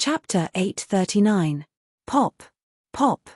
Chapter 839. Pop. Pop.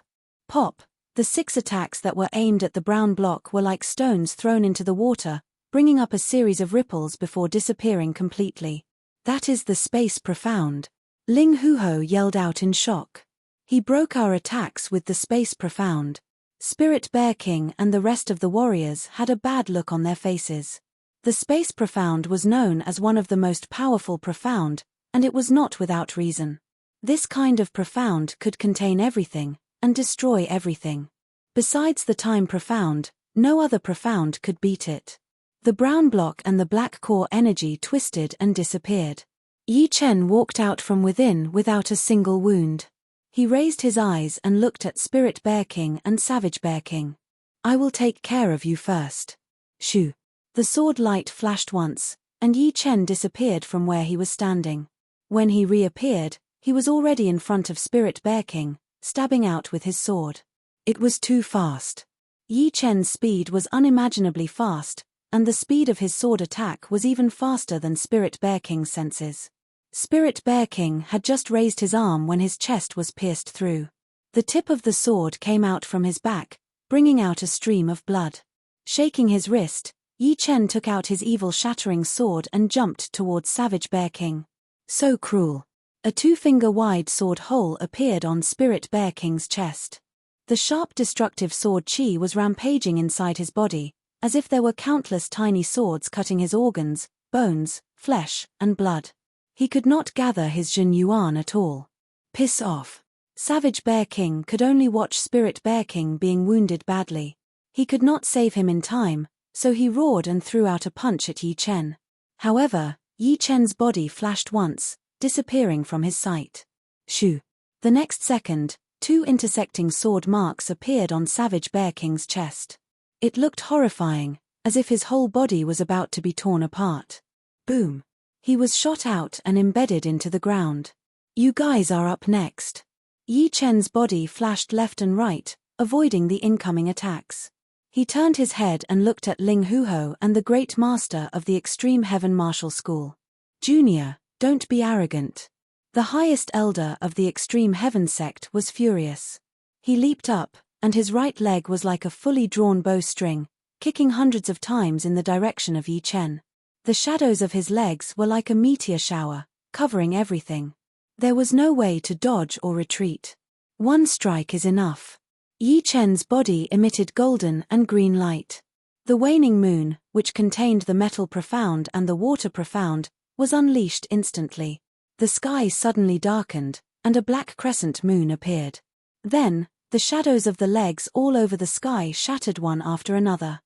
Pop. The 6 attacks that were aimed at the brown block were like stones thrown into the water, bringing up a series of ripples before disappearing completely. That is the space profound. Ling Huho yelled out in shock. He broke our attacks with the space profound. Spirit Bear King and the rest of the warriors had a bad look on their faces. The space profound was known as one of the most powerful profound, and it was not without reason. This kind of profound could contain everything, and destroy everything. Besides the time profound, no other profound could beat it. The brown block and the black core energy twisted and disappeared. Yi Chen walked out from within without a single wound. He raised his eyes and looked at Spirit Bear King and Savage Bear King. I will take care of you first. Shoo. The sword light flashed once, and Yi Chen disappeared from where he was standing. When he reappeared, he was already in front of Spirit Bear King, stabbing out with his sword. It was too fast. Yi Chen's speed was unimaginably fast, and the speed of his sword attack was even faster than Spirit Bear King's senses. Spirit Bear King had just raised his arm when his chest was pierced through. The tip of the sword came out from his back, bringing out a stream of blood. Shaking his wrist, Yi Chen took out his evil shattering sword and jumped towards Savage Bear King. So cruel. A 2-finger-wide sword hole appeared on Spirit Bear King's chest. The sharp destructive sword chi was rampaging inside his body, as if there were countless tiny swords cutting his organs, bones, flesh, and blood. He could not gather his Jin Yuan at all. Piss off. Savage Bear King could only watch Spirit Bear King being wounded badly. He could not save him in time, so he roared and threw out a punch at Yi Chen. However, Yi Chen's body flashed once, disappearing from his sight. Shoo. The next second, 2 intersecting sword marks appeared on Savage Bear King's chest. It looked horrifying, as if his whole body was about to be torn apart. Boom. He was shot out and embedded into the ground. You guys are up next. Yi Chen's body flashed left and right, avoiding the incoming attacks. He turned his head and looked at Ling Huho and the Great Master of the Extreme Heaven Martial School. Junior, don't be arrogant. The highest elder of the Extreme Heaven sect was furious. He leaped up, and his right leg was like a fully drawn bowstring, kicking hundreds of times in the direction of Yi Chen. The shadows of his legs were like a meteor shower, covering everything. There was no way to dodge or retreat. One strike is enough. Yi Chen's body emitted golden and green light. The waning moon, which contained the metal profound and the water profound, was unleashed instantly. The sky suddenly darkened, and a black crescent moon appeared. Then, the shadows of the legs all over the sky shattered one after another.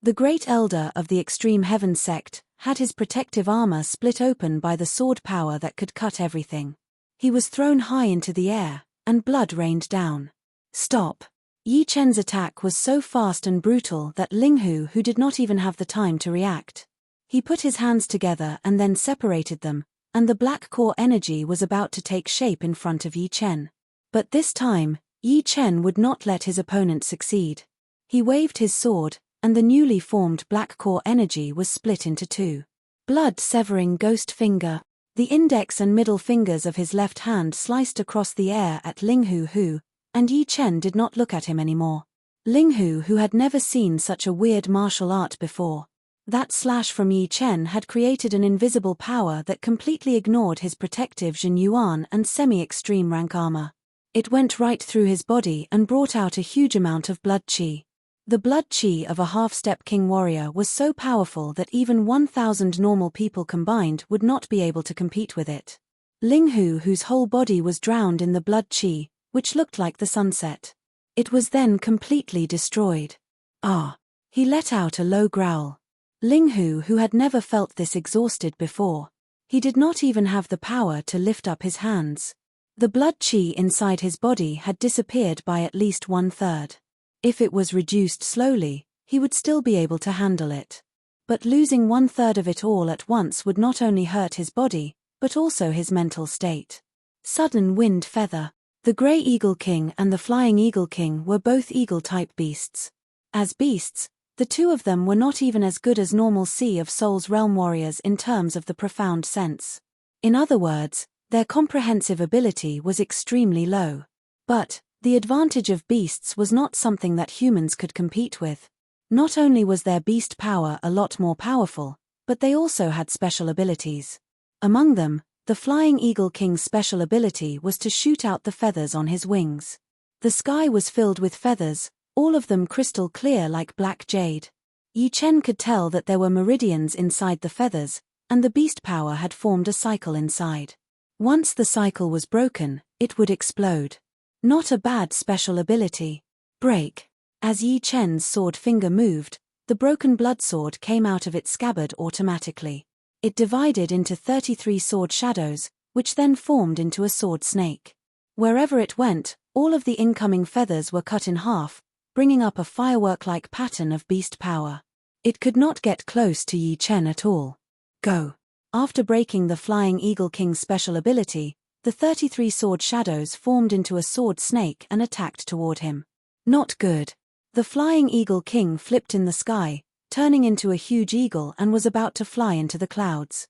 The great elder of the Extreme Heaven sect had his protective armor split open by the sword power that could cut everything. He was thrown high into the air, and blood rained down. Stop. Yi Chen's attack was so fast and brutal that Ling Hu did not even have the time to react. He put his hands together and then separated them, and the black core energy was about to take shape in front of Yi Chen. But this time, Yi Chen would not let his opponent succeed. He waved his sword, and the newly formed black core energy was split into 2. Blood-severing ghost finger. The index and middle fingers of his left hand sliced across the air at Ling Hu, and Yi Chen did not look at him anymore. Ling Hu had never seen such a weird martial art before. That slash from Yi Chen had created an invisible power that completely ignored his protective Jin Yuan and semi-extreme rank armor. It went right through his body and brought out a huge amount of blood chi. The blood chi of a half-step king warrior was so powerful that even 1,000 normal people combined would not be able to compete with it. Ling whose whole body was drowned in the blood chi, which looked like the sunset. It was then completely destroyed. Ah! He let out a low growl. Ling who had never felt this exhausted before. He did not even have the power to lift up his hands. The blood chi inside his body had disappeared by at least 1/3. If it was reduced slowly, he would still be able to handle it. But losing 1/3 of it all at once would not only hurt his body, but also his mental state. Sudden wind feather. The Grey Eagle King and the Flying Eagle King were both eagle-type beasts. As beasts, the 2 of them were not even as good as normal Sea of Souls realm warriors in terms of the profound sense. In other words, Their comprehensive ability was extremely low. But the advantage of beasts was not something that humans could compete with. Not only was their beast power a lot more powerful, but they also had special abilities. Among them, the Flying Eagle King's special ability was to shoot out the feathers on his wings. The sky was filled with feathers, all of them crystal clear like black jade. Yi Chen could tell that there were meridians inside the feathers, and the beast power had formed a cycle inside. Once the cycle was broken, it would explode. Not a bad special ability. Break. As Yi Chen's sword finger moved, the broken blood sword came out of its scabbard automatically. It divided into 33 sword shadows, which then formed into a sword snake. Wherever it went, all of the incoming feathers were cut in half, bringing up a firework-like pattern of beast power. It could not get close to Yi Chen at all. Go. After breaking the Flying Eagle King's special ability, the 33 sword shadows formed into a sword snake and attacked toward him. Not good. The Flying Eagle King flipped in the sky, turning into a huge eagle, and was about to fly into the clouds.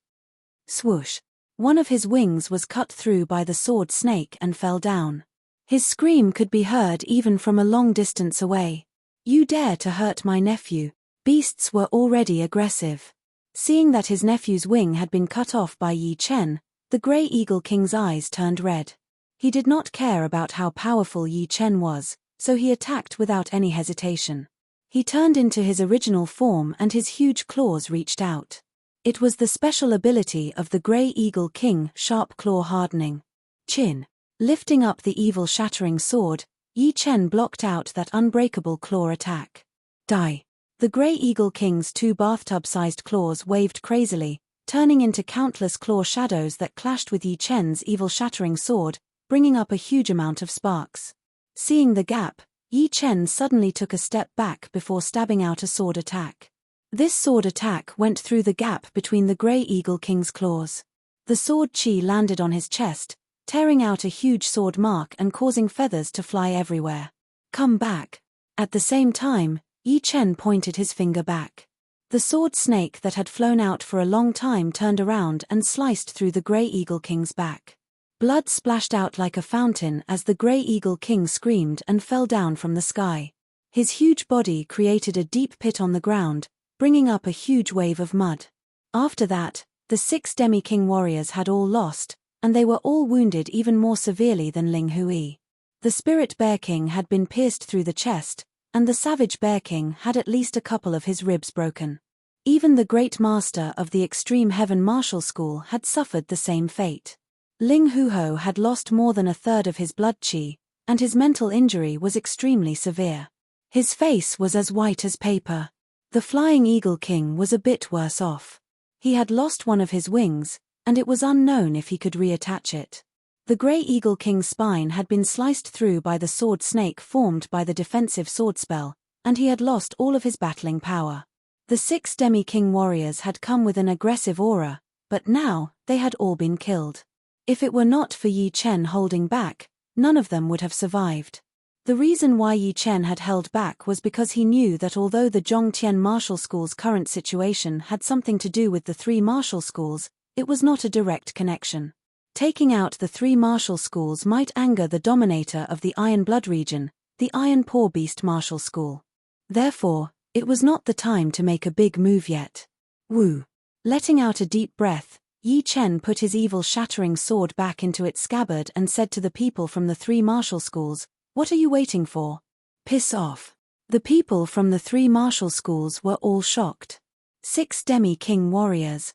Swoosh. One of his wings was cut through by the sword snake and fell down. His scream could be heard even from a long distance away. "You dare to hurt my nephew." Beasts were already aggressive. Seeing that his nephew's wing had been cut off by Yi Chen, the Grey Eagle King's eyes turned red. He did not care about how powerful Yi Chen was, so he attacked without any hesitation. He turned into his original form and his huge claws reached out. It was the special ability of the Grey Eagle King, Sharp Claw Hardening. Chin. Lifting up the evil shattering sword, Yi Chen blocked out that unbreakable claw attack. Die. The Grey Eagle King's 2 bathtub-sized claws waved crazily, turning into countless claw shadows that clashed with Yi Chen's evil shattering sword, bringing up a huge amount of sparks. Seeing the gap, Yi Chen suddenly took a step back before stabbing out a sword attack. This sword attack went through the gap between the Grey Eagle King's claws. The sword chi landed on his chest, tearing out a huge sword mark and causing feathers to fly everywhere. Come back. At the same time, Yi Chen pointed his finger back. The sword snake that had flown out for a long time turned around and sliced through the Grey Eagle King's back. Blood splashed out like a fountain as the Grey Eagle King screamed and fell down from the sky. His huge body created a deep pit on the ground, bringing up a huge wave of mud. After that, the 6 demi-king warriors had all lost, and they were all wounded even more severely than Ling Hui. The Spirit Bear King had been pierced through the chest, and the Savage Bear King had at least a couple of his ribs broken. Even the Great Master of the Extreme Heaven Martial School had suffered the same fate. Ling Huho had lost more than a third of his blood chi, and his mental injury was extremely severe. His face was as white as paper. The Flying Eagle King was a bit worse off. He had lost one of his wings, and it was unknown if he could reattach it. The Grey Eagle King's spine had been sliced through by the sword snake formed by the defensive sword spell, and he had lost all of his battling power. The 6 demi-king warriors had come with an aggressive aura, but now, they had all been killed. If it were not for Yi Chen holding back, none of them would have survived. The reason why Yi Chen had held back was because he knew that although the Zhongtian martial school's current situation had something to do with the 3 martial schools, it was not a direct connection. Taking out the 3 martial schools might anger the dominator of the Iron Blood region, the Iron Paw Beast Martial School. Therefore, it was not the time to make a big move yet. Woo. Letting out a deep breath, Yi Chen put his evil shattering sword back into its scabbard and said to the people from the 3 martial schools, "What are you waiting for? Piss off." The people from the 3 martial schools were all shocked. 6 demi-king warriors.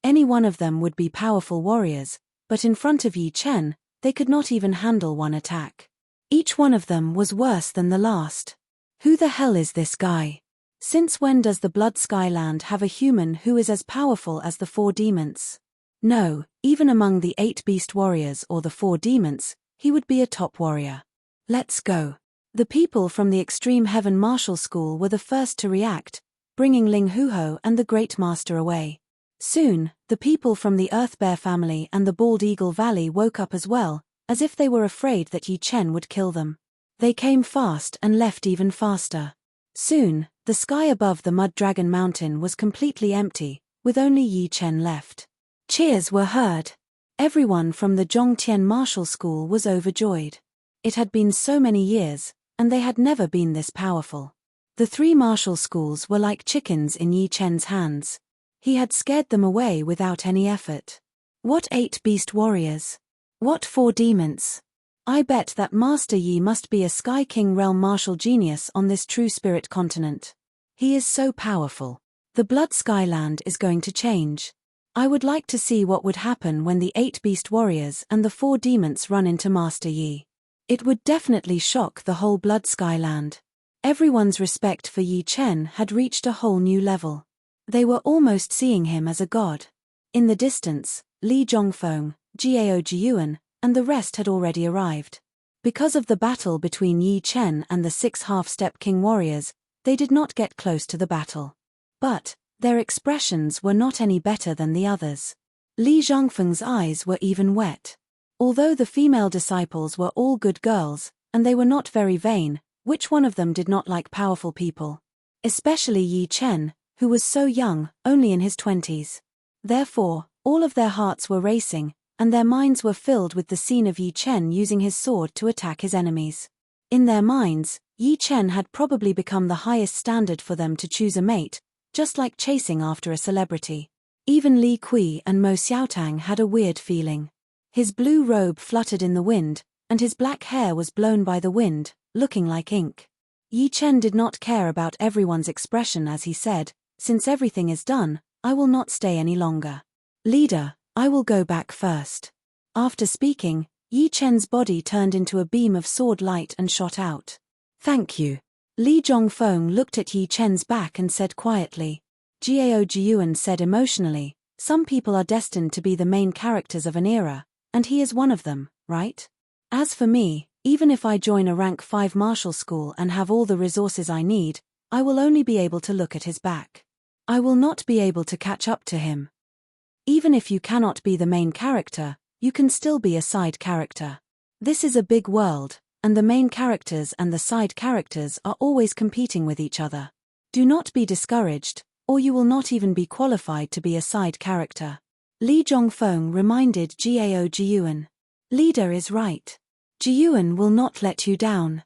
Any one of them would be powerful warriors, but in front of Yi Chen, they could not even handle one attack. Each one of them was worse than the last. Who the hell is this guy? Since when does the Blood Skyland have a human who is as powerful as the 4 demons? No, even among the 8 beast warriors or the 4 demons, he would be a top warrior. Let's go. The people from the Extreme Heaven Martial School were the first to react, bringing Ling Huho and the Great Master away. Soon, the people from the Earth Bear family and the Bald Eagle Valley woke up as well, as if they were afraid that Yi Chen would kill them. They came fast and left even faster. Soon, the sky above the Mud Dragon Mountain was completely empty, with only Yi Chen left. Cheers were heard. Everyone from the Zhongtian martial school was overjoyed. It had been so many years, and they had never been this powerful. The three martial schools were like chickens in Yi Chen's hands. He had scared them away without any effort. What 8 beast warriors? What 4 demons? I bet that Master Yi must be a Sky King realm martial genius on this true spirit continent. He is so powerful. The Blood Skyland is going to change. I would like to see what would happen when the 8 beast warriors and the 4 demons run into Master Yi. It would definitely shock the whole Blood Skyland. Everyone's respect for Yi Chen had reached a whole new level. They were almost seeing him as a god. In the distance, Li Zhongfeng, Gao Jiyuan, and the rest had already arrived. Because of the battle between Yi Chen and the 6 half-step king warriors, they did not get close to the battle. But their expressions were not any better than the others. Li Zhongfeng's eyes were even wet. Although the female disciples were all good girls, and they were not very vain, which one of them did not like powerful people? Especially Yi Chen, who was so young, only in his 20s. Therefore, all of their hearts were racing, and their minds were filled with the scene of Yi Chen using his sword to attack his enemies. In their minds, Yi Chen had probably become the highest standard for them to choose a mate, just like chasing after a celebrity. Even Li Kui and Mo Xiaotang had a weird feeling. His blue robe fluttered in the wind, and his black hair was blown by the wind, looking like ink. Yi Chen did not care about everyone's expression as he said, "Since everything is done, I will not stay any longer. Leader, I will go back first." After speaking, Yi Chen's body turned into a beam of sword light and shot out. "Thank you." Li Zhongfeng looked at Yi Chen's back and said quietly. Gao Jiyuan said emotionally, "Some people are destined to be the main characters of an era, and he is one of them, right? As for me, even if I join a rank 5 martial school and have all the resources I need, I will only be able to look at his back. I will not be able to catch up to him." Even if you cannot be the main character, you can still be a side character. This is a big world, and the main characters and the side characters are always competing with each other. Do not be discouraged, or you will not even be qualified to be a side character. Li Zhongfeng reminded Gao Jiyuan. Leader is right. Jiyuan will not let you down.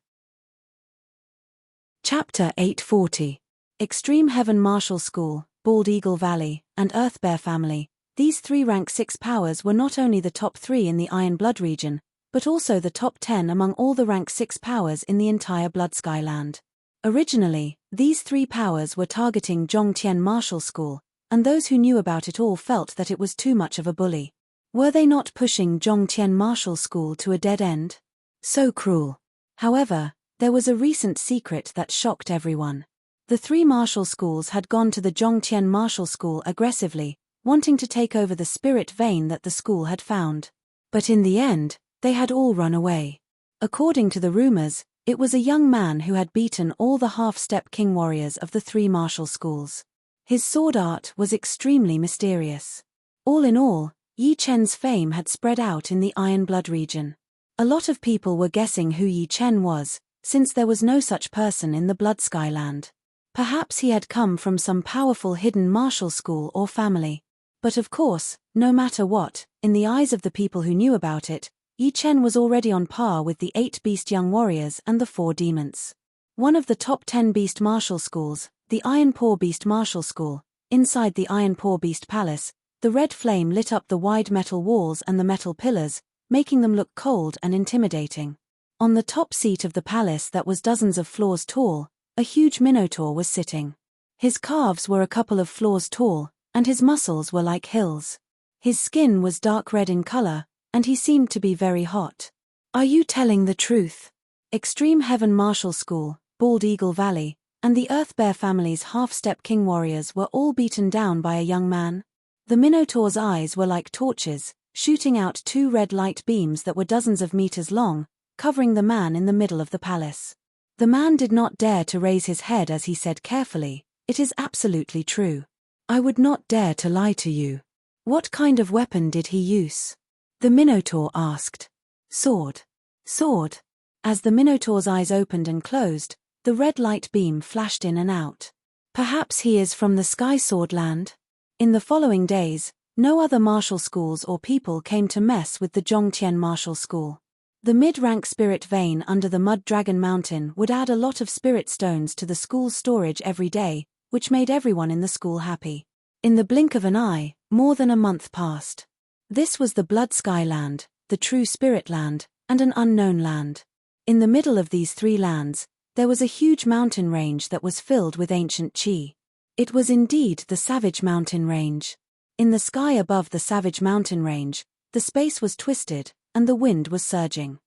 Chapter 840. Extreme Heaven Martial School, Bald Eagle Valley, and Earth Bear Family. These 3 rank 6 powers were not only the top 3 in the Iron Blood region, but also the top 10 among all the rank 6 powers in the entire Blood Skyland. Originally, these 3 powers were targeting Zhongtian Martial School, and those who knew about it all felt that it was too much of a bully. Were they not pushing Zhongtian Martial School to a dead end? So cruel. However, there was a recent secret that shocked everyone. The 3 martial schools had gone to the Zhongtian Martial School aggressively, wanting to take over the spirit vein that the school had found. But in the end, they had all run away. According to the rumors, it was a young man who had beaten all the half-step king warriors of the 3 martial schools. His sword art was extremely mysterious. All in all, Yi Chen's fame had spread out in the Iron Blood region. A lot of people were guessing who Yi Chen was, since there was no such person in the Blood Skyland. Perhaps he had come from some powerful hidden martial school or family. But of course, no matter what, in the eyes of the people who knew about it, Yi Chen was already on par with the 8 beast young warriors and the 4 demons. One of the top 10 beast martial schools, the Iron Paw Beast Martial School, inside the Iron Paw Beast Palace, the red flame lit up the wide metal walls and the metal pillars, making them look cold and intimidating. On the top seat of the palace that was dozens of floors tall, a huge minotaur was sitting. His calves were a couple of floors tall, and his muscles were like hills. His skin was dark red in color, and he seemed to be very hot. "Are you telling the truth?" Extreme Heaven Martial School, Bald Eagle Valley, and the Earth Bear family's half-step king warriors were all beaten down by a young man. The Minotaur's eyes were like torches, shooting out 2 red light beams that were dozens of meters long, covering the man in the middle of the palace. The man did not dare to raise his head as he said carefully, "It is absolutely true. I would not dare to lie to you." "What kind of weapon did he use?" the Minotaur asked. "Sword. Sword." As the Minotaur's eyes opened and closed, the red light beam flashed in and out. "Perhaps he is from the Sky Sword Land?" In the following days, No other martial schools or people came to mess with the Zhongtian martial school. The mid-rank spirit vein under the Mud Dragon Mountain would add a lot of spirit stones to the school's storage every day, which made everyone in the school happy. In the blink of an eye, more than a month passed. This was the Blood Sky Land, the True Spirit Land, and an unknown land. In the middle of these three lands, there was a huge mountain range that was filled with ancient chi. It was indeed the Savage Mountain Range. In the sky above the Savage Mountain Range, the space was twisted, and the wind was surging.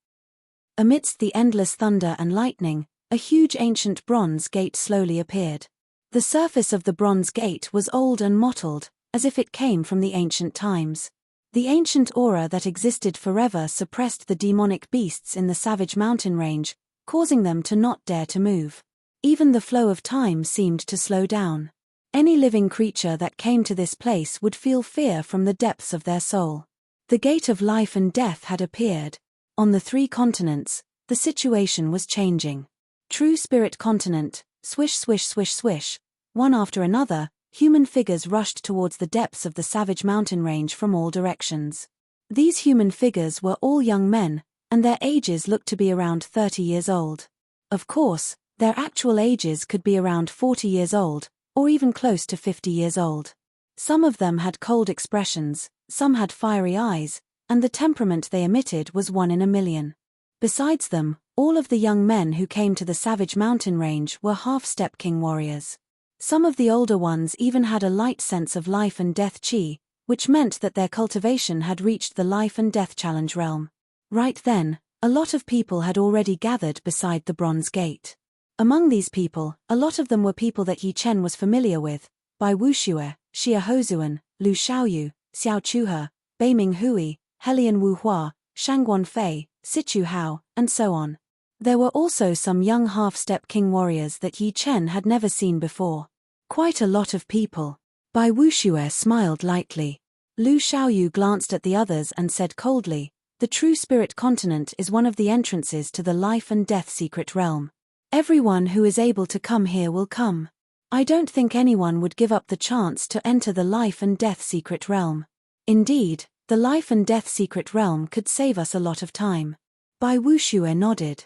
Amidst the endless thunder and lightning, a huge ancient bronze gate slowly appeared. The surface of the bronze gate was old and mottled, as if it came from the ancient times. The ancient aura that existed forever suppressed the demonic beasts in the Savage Mountain Range, causing them to not dare to move. Even the flow of time seemed to slow down. Any living creature that came to this place would feel fear from the depths of their soul. The gate of life and death had appeared. On the three continents, the situation was changing. True Spirit Continent, swish swish swish swish, one after another, human figures rushed towards the depths of the Savage Mountain Range from all directions. These human figures were all young men, and their ages looked to be around 30 years old. Of course, their actual ages could be around 40 years old, or even close to 50 years old. Some of them had cold expressions, some had fiery eyes, and the temperament they emitted was 1 in a million. Besides them, all of the young men who came to the Savage Mountain Range were half-step king warriors. Some of the older ones even had a light sense of life and death chi, which meant that their cultivation had reached the life and death challenge realm. Right then, a lot of people had already gathered beside the Bronze Gate. Among these people, a lot of them were people that Yi Chen was familiar with, Bai Wuxue, Xia Hozuan, Lu Xiaoyu, Xiao Chuhe, Bei Ming Hui, Helian Wu Hua, Shangguan Fei, Sichu Hao, and so on. There were also some young half-step king warriors that Yi Chen had never seen before. Quite a lot of people. Bai Wuxue smiled lightly. Lu Xiaoyu glanced at the others and said coldly, "The True Spirit Continent is one of the entrances to the life and death secret realm. Everyone who is able to come here will come. I don't think anyone would give up the chance to enter the life and death secret realm. Indeed, the life and death secret realm could save us a lot of time." Bai Wuxue nodded.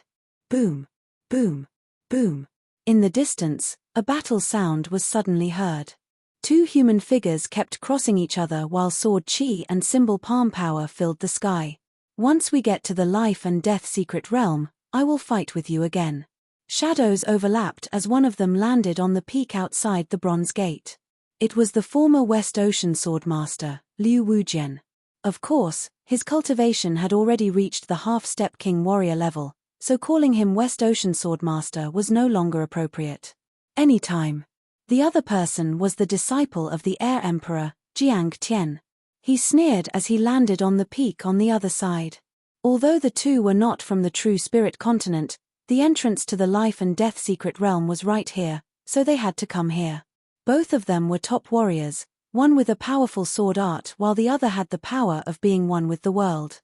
Boom, boom, boom. In the distance, a battle sound was suddenly heard. Two human figures kept crossing each other while sword chi and symbol palm power filled the sky. "Once we get to the life and death secret realm, I will fight with you again." Shadows overlapped as one of them landed on the peak outside the Bronze Gate. It was the former West Ocean Swordmaster, Liu Wujian. Of course, his cultivation had already reached the half-step king warrior level, so calling him West Ocean Swordmaster was no longer appropriate. Anytime. The other person was the disciple of the Air Emperor, Jiang Tian. He sneered as he landed on the peak on the other side. Although the two were not from the True Spirit Continent, the entrance to the life and death secret realm was right here, so they had to come here. Both of them were top warriors, one with a powerful sword art while the other had the power of being one with the world.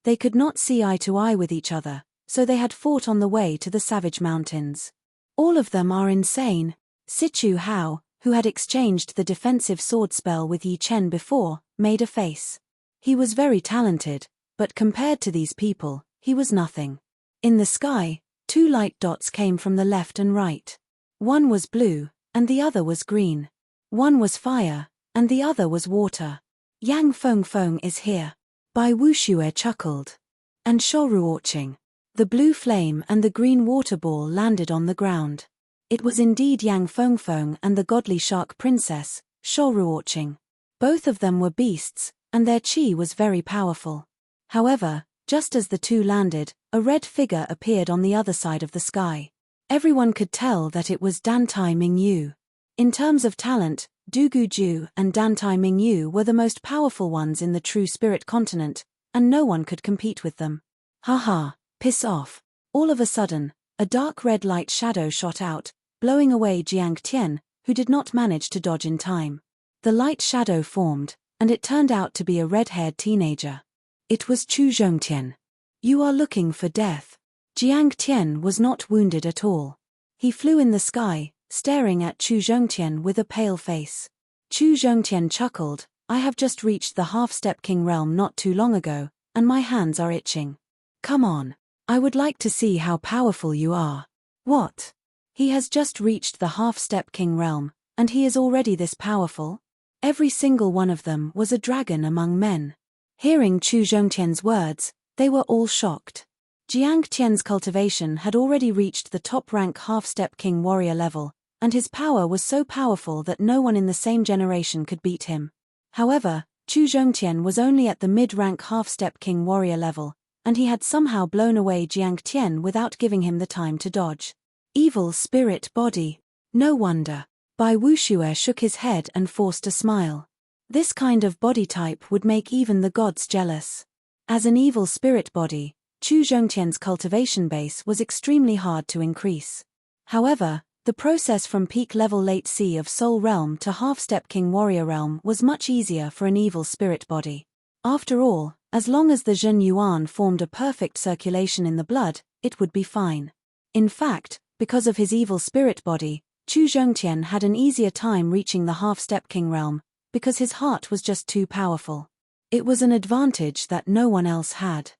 They could not see eye to eye with each other, so they had fought on the way to the Savage Mountains. "All of them are insane." Sichu Hao, who had exchanged the defensive sword spell with Yi Chen before, made a face. He was very talented, but compared to these people, he was nothing. In the sky, two light dots came from the left and right. One was blue, and the other was green. One was fire, and the other was water. "Yang Feng Feng is here." Bai Wuxue chuckled. "And Shoruoching." The blue flame and the green water ball landed on the ground. It was indeed Yang Feng Feng and the godly shark princess, Shoruoching. Both of them were beasts, and their chi was very powerful. However, just as the two landed, a red figure appeared on the other side of the sky. Everyone could tell that it was Dantai Mingyu. In terms of talent, Du Guju and Dantai Mingyu were the most powerful ones in the True Spirit Continent, and no one could compete with them. "Haha, piss off." All of a sudden, a dark red light shadow shot out, blowing away Jiang Tian, who did not manage to dodge in time. The light shadow formed, and it turned out to be a red-haired teenager. It was Chu Zhongtian. "You are looking for death." Jiang Tian was not wounded at all. He flew in the sky, staring at Chu Zhongtian with a pale face. Chu Zhongtian chuckled, I have just reached the half-step king realm not too long ago, and my hands are itching. Come on. I would like to see how powerful you are. What? He has just reached the half-step king realm, and he is already this powerful? Every single one of them was a dragon among men. Hearing Chu Zhongtian's words, they were all shocked. Jiang Tian's cultivation had already reached the top-rank half-step king warrior level, and his power was so powerful that no one in the same generation could beat him. However, Chu Zhongtian was only at the mid-rank half-step king warrior level, and he had somehow blown away Jiang Tian without giving him the time to dodge. Evil spirit body. No wonder. Bai Wuxue shook his head and forced a smile. This kind of body type would make even the gods jealous. As an evil spirit body, Chu Zhongtian's cultivation base was extremely hard to increase. However, the process from peak level late sea of Soul Realm to half-step King Warrior Realm was much easier for an evil spirit body. After all, as long as the Zhen Yuan formed a perfect circulation in the blood, it would be fine. In fact, because of his evil spirit body, Chu Zhongtian had an easier time reaching the half-step King Realm, because his heart was just too powerful. It was an advantage that no one else had.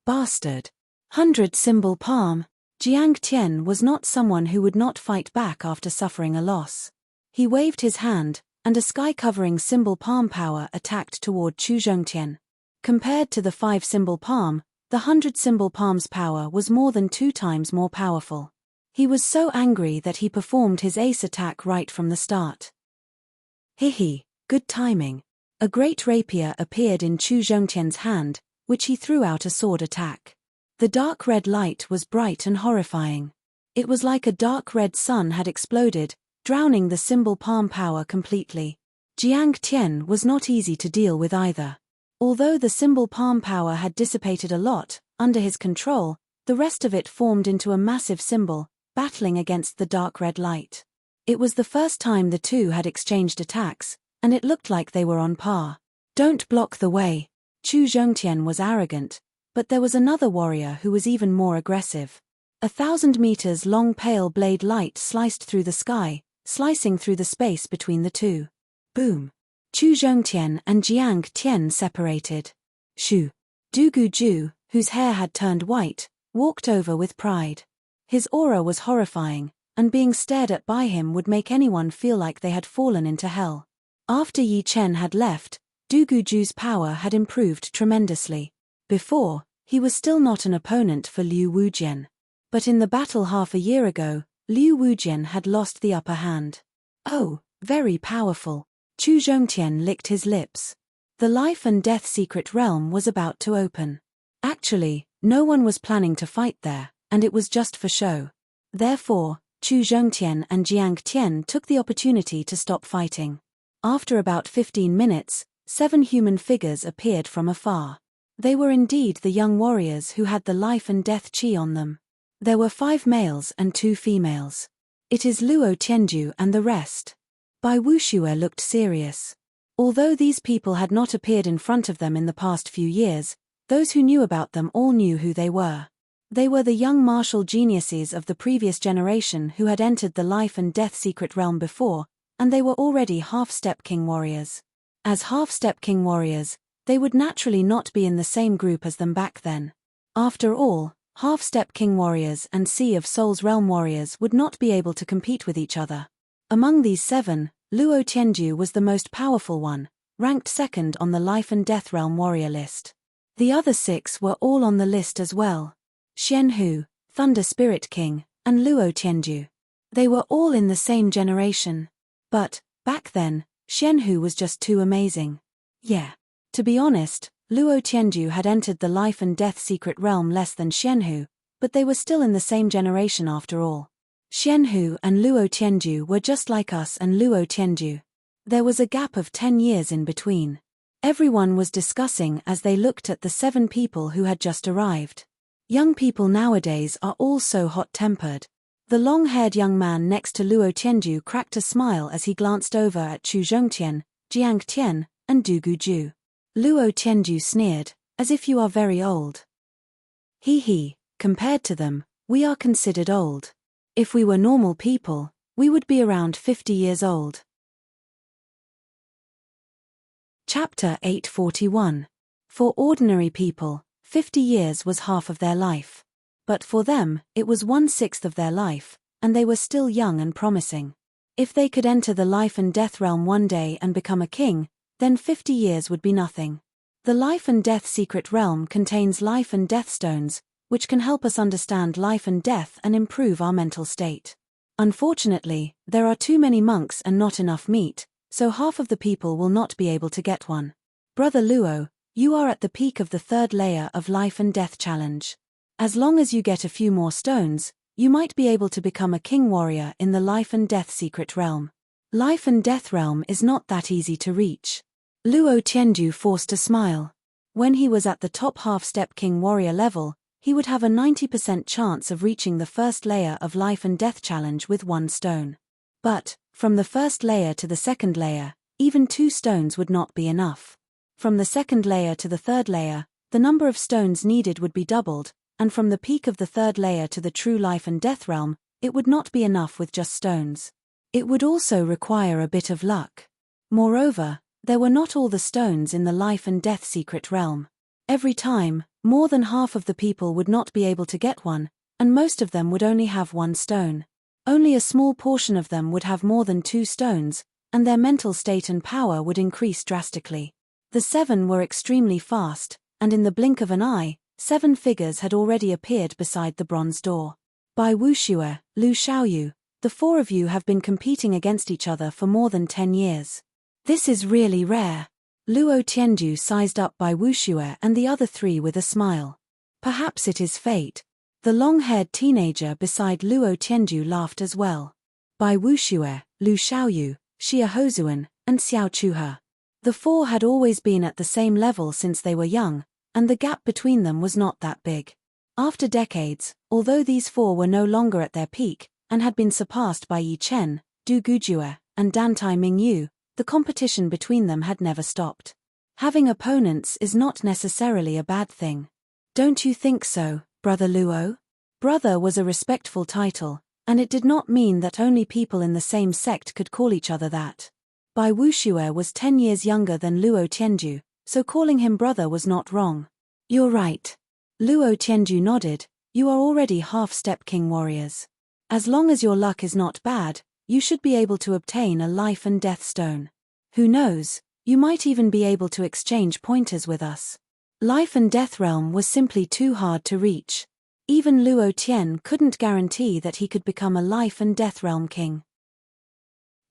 Bastard. 100 symbol palm. Jiang Tian was not someone who would not fight back after suffering a loss. He waved his hand, and a sky-covering symbol palm power attacked toward Chu Zhongtian. Compared to the 5 symbol palm, the 100 symbol palm's power was more than 2 times more powerful. He was so angry that he performed his ace attack right from the start. Hihi, good timing. A great rapier appeared in Chu Zhongtian's hand, which he threw out a sword attack. The dark red light was bright and horrifying. It was like a dark red sun had exploded, drowning the symbol palm power completely. Jiang Tian was not easy to deal with either. Although the symbol palm power had dissipated a lot, under his control, the rest of it formed into a massive symbol, battling against the dark red light. It was the first time the two had exchanged attacks, and it looked like they were on par. Don't block the way. Chu Zhongtian was arrogant, but there was another warrior who was even more aggressive. 1,000 meters long pale blade light sliced through the sky, slicing through the space between the two. Boom. Chu Zhongtian and Jiang Tian separated. Shu. Dugu Ju, whose hair had turned white, walked over with pride. His aura was horrifying, and being stared at by him would make anyone feel like they had fallen into hell. After Yi Chen had left, Dugu Ju's power had improved tremendously. Before, he was still not an opponent for Liu Wujian. But in the battle half a year ago, Liu Wujian had lost the upper hand. Oh, very powerful. Chu Zhongtian licked his lips. The life and death secret realm was about to open. Actually, no one was planning to fight there, and it was just for show. Therefore, Chu Zhongtian and Jiang Tian took the opportunity to stop fighting. After about 15 minutes, 7 human figures appeared from afar. They were indeed the young warriors who had the life and death chi on them. There were 5 males and 2 females. It is Luo Tianju and the rest. Bai Wuxue looked serious. Although these people had not appeared in front of them in the past few years, those who knew about them all knew who they were. They were the young martial geniuses of the previous generation who had entered the life and death secret realm before, and they were already half-step king warriors. As half-step king warriors, they would naturally not be in the same group as them back then. After all, half-step king warriors and Sea of Souls realm warriors would not be able to compete with each other. Among these 7, Luo Tianju was the most powerful one, ranked second on the life and death realm warrior list. The other 6 were all on the list as well. Xianhu, Thunder Spirit King, and Luo Tianju. They were all in the same generation. But, back then, Xianhu was just too amazing. Yeah. To be honest, Luo Tianju had entered the life and death secret realm less than Xianhu, but they were still in the same generation after all. Xianhu and Luo Tianju were just like us and Luo Tianju. There was a gap of 10 years in between. Everyone was discussing as they looked at the 7 people who had just arrived. Young people nowadays are all so hot-tempered. The long-haired young man next to Luo Tianju cracked a smile as he glanced over at Chu Zhongtian, Jiang Tian, and Dugu Ju. Luo Tianju sneered, as if you are very old. He, compared to them, we are considered old. If we were normal people, we would be around 50 years old. Chapter 841. For ordinary people, 50 years was half of their life. But for them, it was 1/6 of their life, and they were still young and promising. If they could enter the life and death realm one day and become a king, then 50 years would be nothing. The life and death secret realm contains life and death stones, which can help us understand life and death and improve our mental state. Unfortunately, there are too many monks and not enough meat, so half of the people will not be able to get one. Brother Luo, you are at the peak of the 3rd layer of life and death challenge. As long as you get a few more stones, you might be able to become a king warrior in the life and death secret realm. Life and death realm is not that easy to reach. Luo Tianju forced a smile. When he was at the top half-step king warrior level, he would have a 90% chance of reaching the 1st layer of life and death challenge with 1 stone. But, from the 1st layer to the 2nd layer, even 2 stones would not be enough. From the 2nd layer to the 3rd layer, the number of stones needed would be doubled, and from the peak of the 3rd layer to the true life and death realm, it would not be enough with just stones. It would also require a bit of luck. Moreover, there were not all the stones in the life and death secret realm. Every time, more than half of the people would not be able to get one, and most of them would only have 1 stone. Only a small portion of them would have more than 2 stones, and their mental state and power would increase drastically. The 7 were extremely fast, and in the blink of an eye, 7 figures had already appeared beside the bronze door. Bai Wuxue, Lu Xiaoyu, the 4 of you have been competing against each other for more than 10 years. This is really rare. Luo Tianju sized up Bai Wuxue and the other 3 with a smile. Perhaps it is fate. The long-haired teenager beside Luo Tianju laughed as well. Bai Wuxue, Lu Xiaoyu, Xia Hozuan, and Xiao Chuhe. The 4 had always been at the same level since they were young, and the gap between them was not that big. After decades, although these 4 were no longer at their peak, and had been surpassed by Yi Chen, Du Gujue, and Dantai Mingyu, the competition between them had never stopped. Having opponents is not necessarily a bad thing. Don't you think so, Brother Luo? Brother was a respectful title, and it did not mean that only people in the same sect could call each other that. Bai Wuxue was 10 years younger than Luo Tianju, so calling him brother was not wrong. You're right. Luo Tianju nodded. You are already half-step king warriors. As long as your luck is not bad, you should be able to obtain a life and death stone. Who knows, you might even be able to exchange pointers with us. Life and death realm was simply too hard to reach. Even Luo Tian couldn't guarantee that he could become a life and death realm king.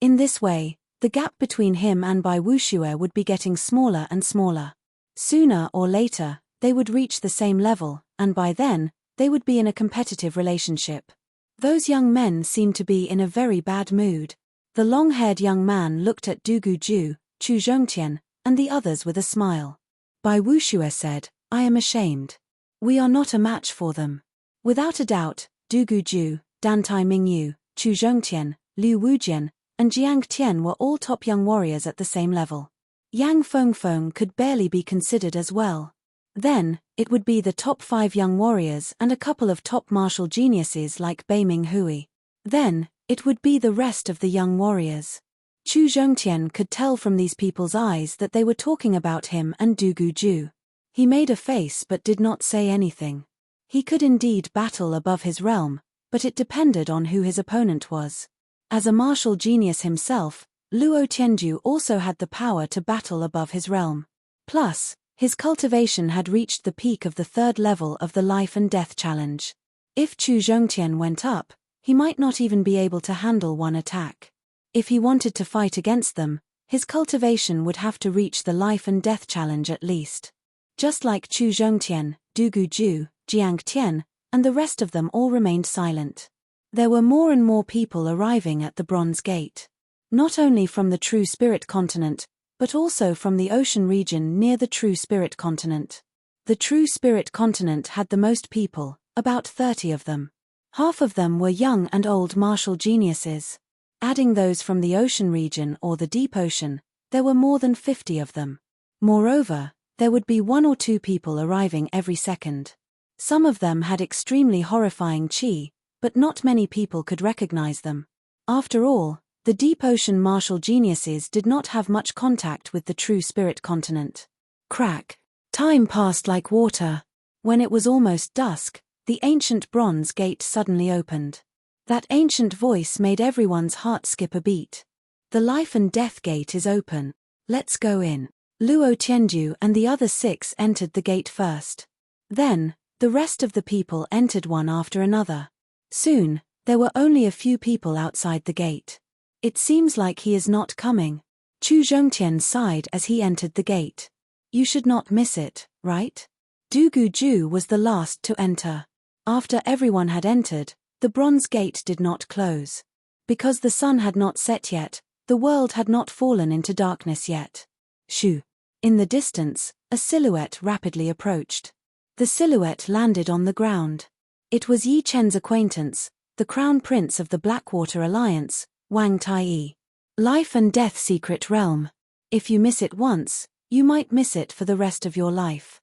In this way, the gap between him and Bai Wuxue would be getting smaller and smaller. Sooner or later, they would reach the same level, and by then, they would be in a competitive relationship. Those young men seemed to be in a very bad mood. The long-haired young man looked at Du Guju, Chu Zhongtian, and the others with a smile. Bai Wuxue said, I am ashamed. We are not a match for them. Without a doubt, Du Guju, Dantai Mingyu, Chu Zhongtian, Liu Wujian, and Jiang Tian were all top young warriors at the same level. Yang Fengfeng could barely be considered as well. Then, it would be the top 5 young warriors and a couple of top martial geniuses like Bei Minghui. Then, it would be the rest of the young warriors. Chu Zhongtian could tell from these people's eyes that they were talking about him and Du Guju. He made a face but did not say anything. He could indeed battle above his realm, but it depended on who his opponent was. As a martial genius himself, Luo Tianju also had the power to battle above his realm. Plus, his cultivation had reached the peak of the 3rd level of the life and death challenge. If Chu Zhongtian went up, he might not even be able to handle one attack. If he wanted to fight against them, his cultivation would have to reach the life and death challenge at least. Just like Chu Zhongtian, Du Guju, Jiang Tian, and the rest of them all remained silent. There were more and more people arriving at the Bronze Gate. Not only from the True Spirit Continent, but also from the ocean region near the True Spirit Continent. The True Spirit Continent had the most people, about 30 of them. Half of them were young and old martial geniuses. Adding those from the ocean region or the deep ocean, there were more than 50 of them. Moreover, there would be 1 or 2 people arriving every second. Some of them had extremely horrifying qi, but not many people could recognize them. After all, The deep ocean martial geniuses did not have much contact with the true spirit continent. Crack. Time passed like water. When it was almost dusk, the ancient bronze gate suddenly opened. That ancient voice made everyone's heart skip a beat. The life and death gate is open. Let's go in. Luo Tianju and the other 6 entered the gate first. Then, the rest of the people entered one after another. Soon, there were only a few people outside the gate. It seems like he is not coming. Chu Zhongtian sighed as he entered the gate. You should not miss it, right? Du Guju was the last to enter. After everyone had entered, the bronze gate did not close. Because the sun had not set yet, the world had not fallen into darkness yet. Shoo! In the distance, a silhouette rapidly approached. The silhouette landed on the ground. It was Yi Chen's acquaintance, the Crown Prince of the Blackwater Alliance, Wang Taiyi. Life and death secret realm. If you miss it once, you might miss it for the rest of your life.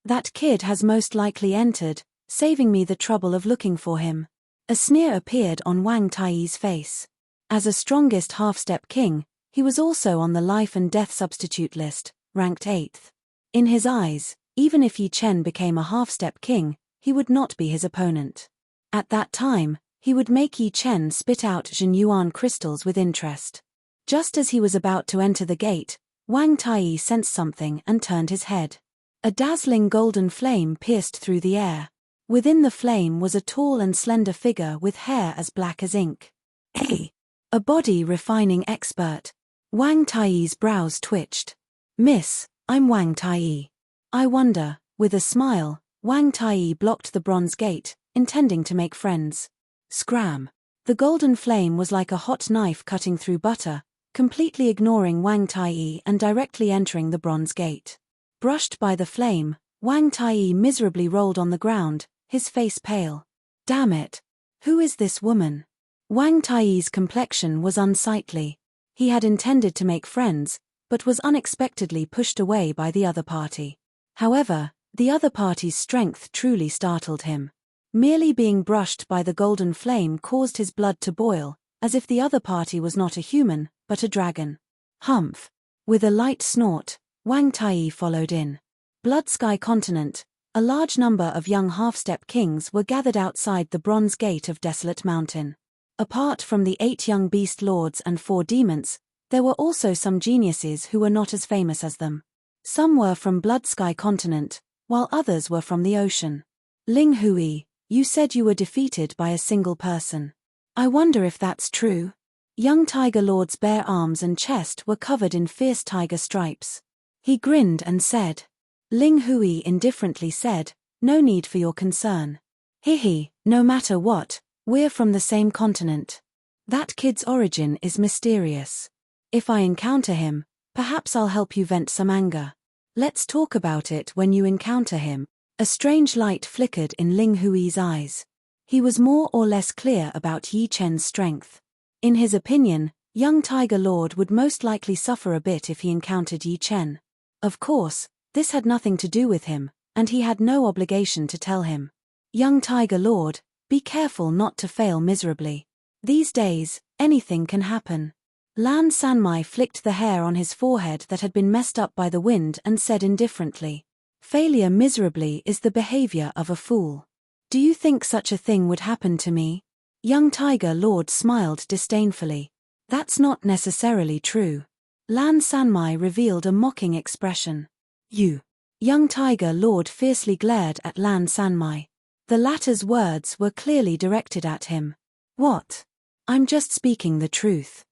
That kid has most likely entered, saving me the trouble of looking for him. A sneer appeared on Wang Taiyi's face. As a strongest half-step king, he was also on the life and death substitute list, ranked 8th. In his eyes, even if Yi Chen became a half-step king, he would not be his opponent. At that time, he would make Yi Chen spit out Zhenyuan crystals with interest. Just as he was about to enter the gate, Wang Taiyi sensed something and turned his head. A dazzling golden flame pierced through the air. Within the flame was a tall and slender figure with hair as black as ink. Hey! A body refining expert. Wang Taiyi's brows twitched. Miss, I'm Wang Taiyi. I wonder, with a smile, Wang Taiyi blocked the bronze gate, intending to make friends. Scram. The golden flame was like a hot knife cutting through butter, completely ignoring Wang Taiyi and directly entering the bronze gate. Brushed by the flame, Wang Taiyi miserably rolled on the ground, his face pale. Damn it! Who is this woman? Wang Taiyi's complexion was unsightly. He had intended to make friends, but was unexpectedly pushed away by the other party. However, the other party's strength truly startled him. Merely being brushed by the golden flame caused his blood to boil, as if the other party was not a human, but a dragon. Humph! With a light snort, Wang Taiyi followed in. Blood Sky Continent, a large number of young half-step kings were gathered outside the bronze gate of Desolate Mountain. Apart from the 8 young beast lords and 4 demons, there were also some geniuses who were not as famous as them. Some were from Blood Sky Continent, while others were from the ocean. Ling Hui, you said you were defeated by a single person. I wonder if that's true. Young Tiger Lord's bare arms and chest were covered in fierce tiger stripes. He grinned and said. Ling Hui indifferently said, no need for your concern. Hihi, no matter what, we're from the same continent. That kid's origin is mysterious. If I encounter him, perhaps I'll help you vent some anger. Let's talk about it when you encounter him. A strange light flickered in Ling Hui's eyes. He was more or less clear about Yi Chen's strength. In his opinion, young Tiger Lord would most likely suffer a bit if he encountered Yi Chen. Of course, this had nothing to do with him, and he had no obligation to tell him. Young Tiger Lord, be careful not to fail miserably. These days, anything can happen. Lan Sanmai flicked the hair on his forehead that had been messed up by the wind and said indifferently. Failure miserably is the behavior of a fool. Do you think such a thing would happen to me? Young Tiger Lord smiled disdainfully. That's not necessarily true. Lan Sanmai revealed a mocking expression. You. Young Tiger Lord fiercely glared at Lan Sanmai. The latter's words were clearly directed at him. What? I'm just speaking the truth.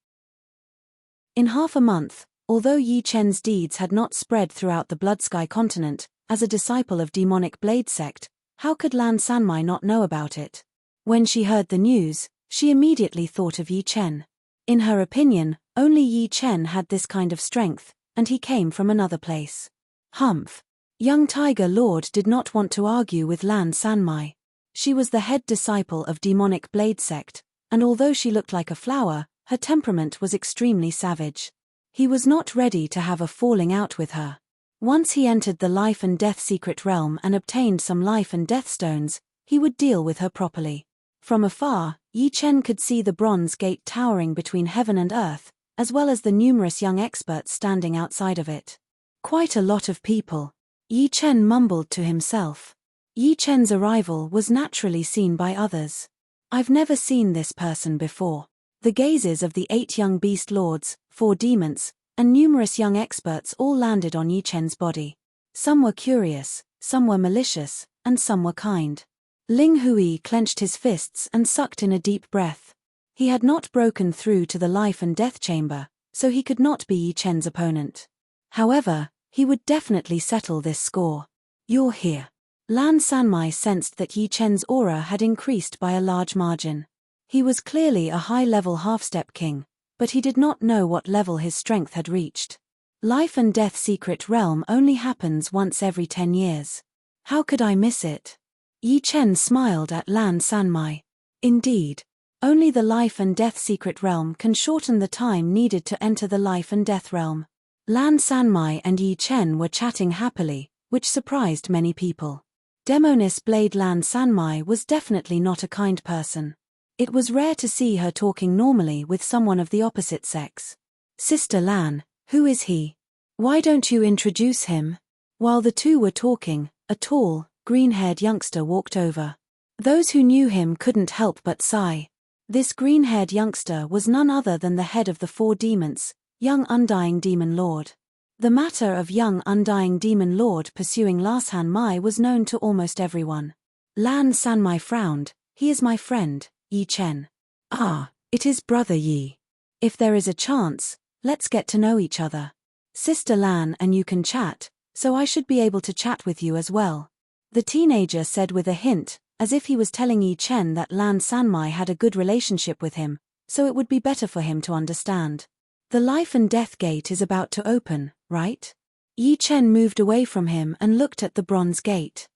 In half a month, although Yi Chen's deeds had not spread throughout the Blood Sky Continent, as a disciple of demonic blade sect, how could Lan Sanmai not know about it? When she heard the news, she immediately thought of Yi Chen. In her opinion, only Yi Chen had this kind of strength, and he came from another place. Humph. Young Tiger Lord did not want to argue with Lan Sanmai. She was the head disciple of demonic blade sect, and although she looked like a flower, her temperament was extremely savage. He was not ready to have a falling out with her. Once he entered the life and death secret realm and obtained some life and death stones, he would deal with her properly. From afar, Yi Chen could see the bronze gate towering between heaven and earth, as well as the numerous young experts standing outside of it. Quite a lot of people. Yi Chen mumbled to himself. Yi Chen's arrival was naturally seen by others. I've never seen this person before. The gazes of the 8 young beast lords, 4 demons, and numerous young experts all landed on Yi Chen's body. Some were curious, some were malicious, and some were kind. Ling Hui clenched his fists and sucked in a deep breath. He had not broken through to the life and death chamber, so he could not be Yi Chen's opponent. However, he would definitely settle this score. You're here. Lan Sanmai sensed that Yi Chen's aura had increased by a large margin. He was clearly a high-level half-step king, but he did not know what level his strength had reached. Life and death secret realm only happens once every 10 years. How could I miss it? Yi Chen smiled at Lan Sanmai. Indeed. Only the life and death secret realm can shorten the time needed to enter the life and death realm. Lan Sanmai and Yi Chen were chatting happily, which surprised many people. Demoness Blade Lan Sanmai was definitely not a kind person. It was rare to see her talking normally with someone of the opposite sex. Sister Lan, who is he? Why don't you introduce him? While the two were talking, a tall, green-haired youngster walked over. Those who knew him couldn't help but sigh. This green-haired youngster was none other than the head of the 4 demons, young Undying Demon Lord. The matter of young Undying Demon Lord pursuing Lan Sanmai was known to almost everyone. Lan Sanmai frowned. He is my friend, Yi Chen. Ah, it is Brother Yi. If there is a chance, let's get to know each other. Sister Lan and you can chat, so I should be able to chat with you as well. The teenager said with a hint, as if he was telling Yi Chen that Lan Sanmai had a good relationship with him, so it would be better for him to understand. The life and death gate is about to open, right? Yi Chen moved away from him and looked at the bronze gate.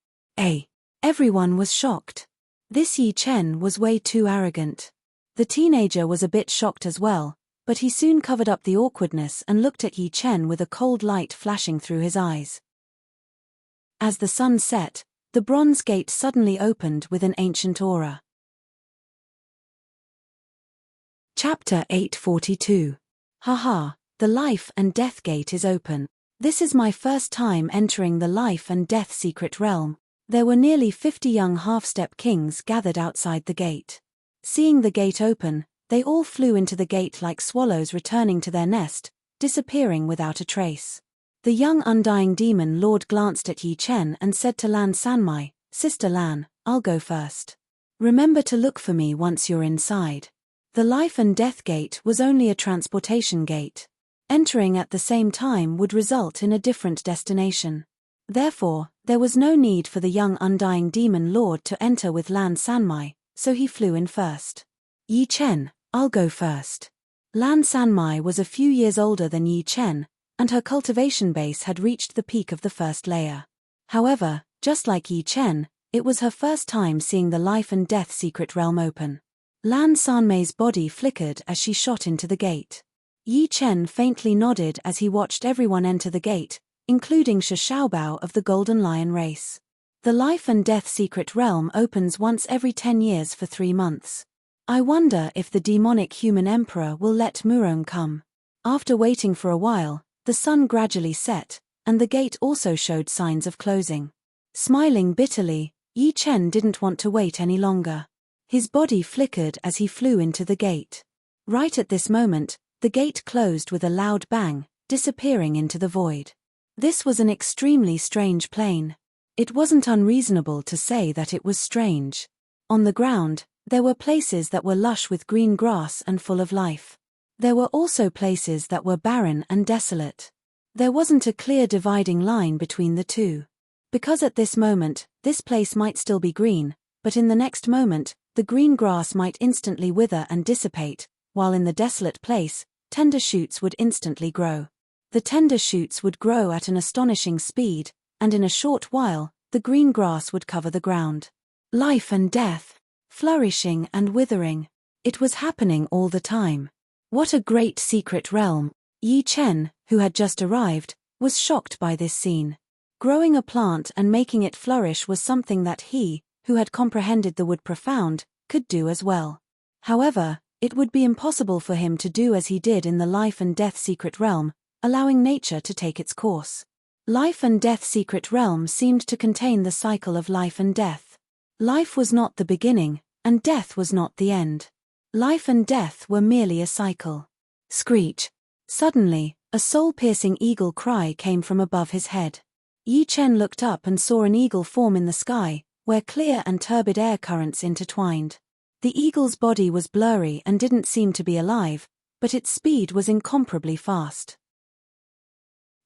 Everyone was shocked. This Yi Chen was way too arrogant. The teenager was a bit shocked as well, but he soon covered up the awkwardness and looked at Yi Chen with a cold light flashing through his eyes. As the sun set, the bronze gate suddenly opened with an ancient aura. Chapter 842. Haha, the life and death gate is open. This is my first time entering the life and death secret realm. There were nearly 50 young half-step kings gathered outside the gate. Seeing the gate open, they all flew into the gate like swallows returning to their nest, disappearing without a trace. The young Undying Demon Lord glanced at Yi Chen and said to Lan Sanmai, Sister Lan, I'll go first. Remember to look for me once you're inside. The life and death gate was only a transportation gate. Entering at the same time would result in a different destination. Therefore, there was no need for the young Undying Demon Lord to enter with Lan Sanmai, so he flew in first. Yi Chen, I'll go first. Lan Sanmai was a few years older than Yi Chen, and her cultivation base had reached the peak of the first layer. However, just like Yi Chen, it was her first time seeing the life and death secret realm open. Lan Sanmai's body flickered as she shot into the gate. Yi Chen faintly nodded as he watched everyone enter the gate, including Shi Xiaobao of the Golden Lion race. The life and death secret realm opens once every 10 years for 3 months. I wonder if the demonic human emperor will let Murong come. After waiting for a while, the sun gradually set, and the gate also showed signs of closing. Smiling bitterly, Yi Chen didn't want to wait any longer. His body flickered as he flew into the gate. Right at this moment, the gate closed with a loud bang, disappearing into the void. This was an extremely strange plane. It wasn't unreasonable to say that it was strange. On the ground, there were places that were lush with green grass and full of life. There were also places that were barren and desolate. There wasn't a clear dividing line between the two. Because at this moment, this place might still be green, but in the next moment, the green grass might instantly wither and dissipate, while in the desolate place, tender shoots would instantly grow. The tender shoots would grow at an astonishing speed, and in a short while, the green grass would cover the ground. Life and death, flourishing and withering. It was happening all the time. What a great secret realm. Yi Chen, who had just arrived, was shocked by this scene. Growing a plant and making it flourish was something that he, who had comprehended the wood profound, could do as well. However, it would be impossible for him to do as he did in the life and death secret realm, allowing nature to take its course. Life and death secret realm seemed to contain the cycle of life and death. Life was not the beginning, and death was not the end. Life and death were merely a cycle. Screech. Suddenly, a soul-piercing eagle cry came from above his head. Yi Chen looked up and saw an eagle form in the sky, where clear and turbid air currents intertwined. The eagle's body was blurry and didn't seem to be alive, but its speed was incomparably fast.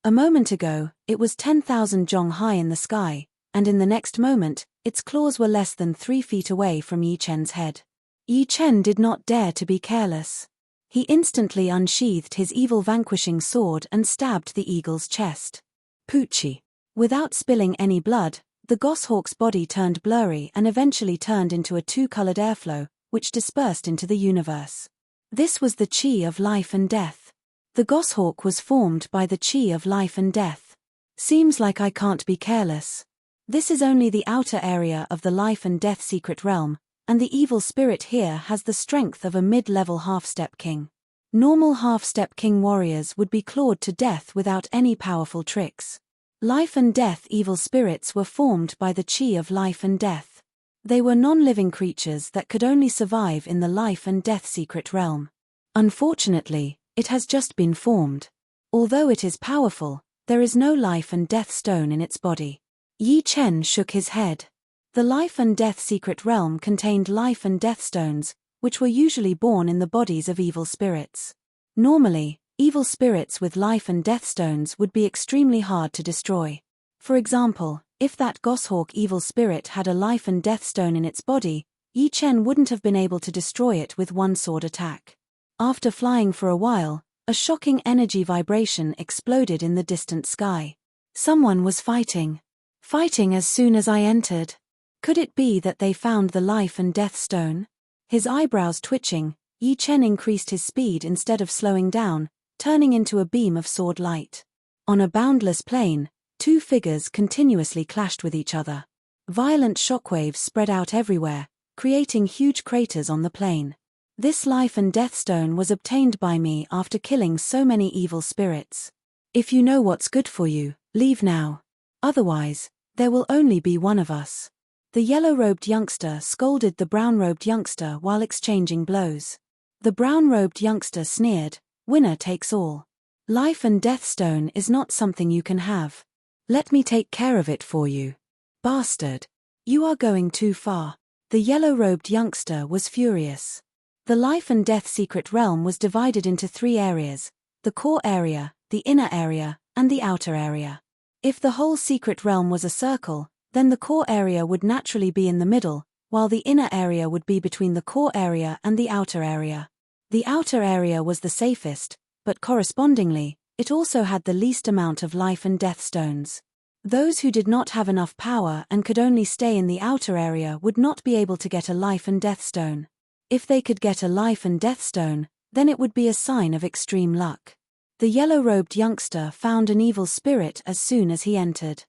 A moment ago, it was 10,000 zhong high in the sky, and in the next moment, its claws were less than 3 feet away from Yi Chen's head. Yi Chen did not dare to be careless. He instantly unsheathed his evil vanquishing sword and stabbed the eagle's chest. Poochie. Without spilling any blood, the goshawk's body turned blurry and eventually turned into a two-colored airflow, which dispersed into the universe. This was the chi of life and death. The goshawk was formed by the chi of life and death. Seems like I can't be careless. This is only the outer area of the life and death secret realm, and the evil spirit here has the strength of a mid-level half-step king. Normal half-step king warriors would be clawed to death without any powerful tricks. Life and death evil spirits were formed by the chi of life and death. They were non-living creatures that could only survive in the life and death secret realm. Unfortunately, it has just been formed. Although it is powerful, there is no life and death stone in its body. Yi Chen shook his head. The life and death secret realm contained life and death stones, which were usually born in the bodies of evil spirits. Normally, evil spirits with life and death stones would be extremely hard to destroy. For example, if that goshawk evil spirit had a life and death stone in its body, Yi Chen wouldn't have been able to destroy it with one sword attack. After flying for a while, a shocking energy vibration exploded in the distant sky. Someone was fighting. Fighting as soon as I entered. Could it be that they found the life and death stone? His eyebrows twitching, Yi Chen increased his speed instead of slowing down, turning into a beam of sword light. On a boundless plain, two figures continuously clashed with each other. Violent shockwaves spread out everywhere, creating huge craters on the plain. This life and death stone was obtained by me after killing so many evil spirits. If you know what's good for you, leave now. Otherwise, there will only be one of us. The yellow-robed youngster scolded the brown-robed youngster while exchanging blows. The brown-robed youngster sneered, "Winner takes all. Life and death stone is not something you can have. Let me take care of it for you. Bastard. You are going too far." The yellow-robed youngster was furious. The life and death secret realm was divided into 3 areas: the core area, the inner area, and the outer area. If the whole secret realm was a circle, then the core area would naturally be in the middle, while the inner area would be between the core area and the outer area. The outer area was the safest, but correspondingly, it also had the least amount of life and death stones. Those who did not have enough power and could only stay in the outer area would not be able to get a life and death stone. If they could get a life and death stone, then it would be a sign of extreme luck. The yellow-robed youngster found an evil spirit as soon as he entered.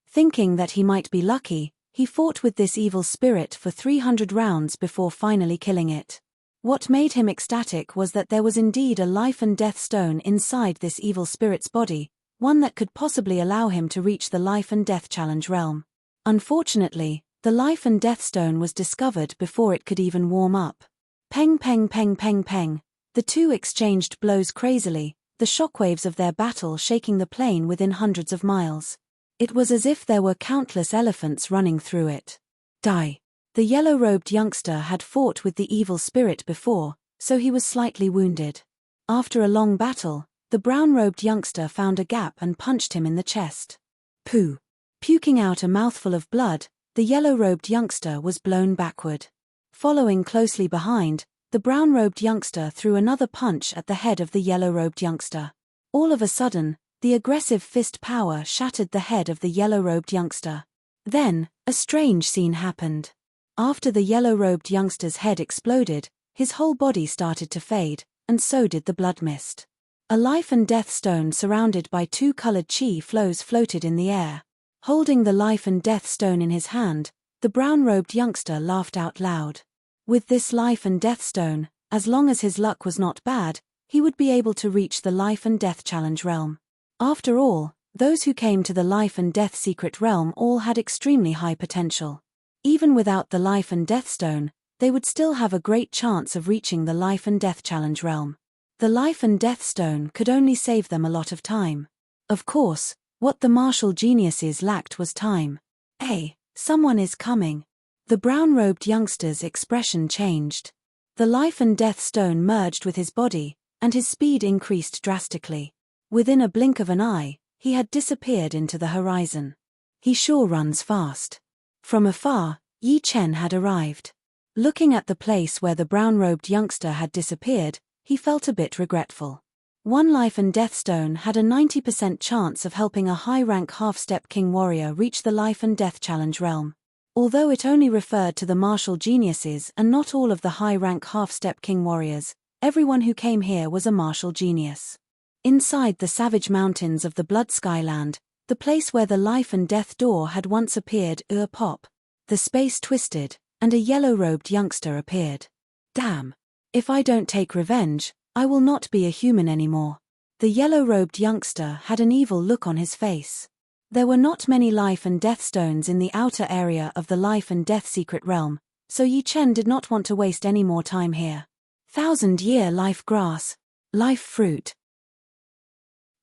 Thinking that he might be lucky, he fought with this evil spirit for 300 rounds before finally killing it. What made him ecstatic was that there was indeed a life and death stone inside this evil spirit's body, one that could possibly allow him to reach the life and death challenge realm. Unfortunately, the life and death stone was discovered before it could even warm up. Peng peng peng peng peng. The two exchanged blows crazily, the shockwaves of their battle shaking the plain within hundreds of miles. It was as if there were countless elephants running through it. Die. The yellow-robed youngster had fought with the evil spirit before, so he was slightly wounded. After a long battle, the brown-robed youngster found a gap and punched him in the chest. Pooh. Puking out a mouthful of blood, the yellow-robed youngster was blown backward. Following closely behind, the brown-robed youngster threw another punch at the head of the yellow-robed youngster. All of a sudden, the aggressive fist power shattered the head of the yellow-robed youngster. Then, a strange scene happened. After the yellow-robed youngster's head exploded, his whole body started to fade, and so did the blood mist. A life and death stone surrounded by 2 colored chi flows floated in the air. Holding the life and death stone in his hand, The brown-robed youngster laughed out loud. With this life and death stone, as long as his luck was not bad, he would be able to reach the life and death challenge realm. After all, those who came to the life and death secret realm all had extremely high potential. Even without the life and death stone, they would still have a great chance of reaching the life and death challenge realm. The life and death stone could only save them a lot of time. Of course, what the martial geniuses lacked was time. Hey, someone is coming. The brown-robed youngster's expression changed. The life and death stone merged with his body, and his speed increased drastically. Within a blink of an eye, he had disappeared into the horizon. He sure runs fast. From afar, Yi Chen had arrived. Looking at the place where the brown-robed youngster had disappeared, he felt a bit regretful. One life and death stone had a 90% chance of helping a high-rank half-step king warrior reach the life and death challenge realm. Although it only referred to the martial geniuses and not all of the high-rank half-step king warriors, everyone who came here was a martial genius. Inside the savage mountains of the Blood Skyland, the place where the life and death door had once appeared, pop. The space twisted, and a yellow-robed youngster appeared. Damn. If I don't take revenge, I will not be a human anymore. The yellow-robed youngster had an evil look on his face. There were not many life and death stones in the outer area of the life and death secret realm, so Yi Chen did not want to waste any more time here. 1,000-year life grass. Life fruit.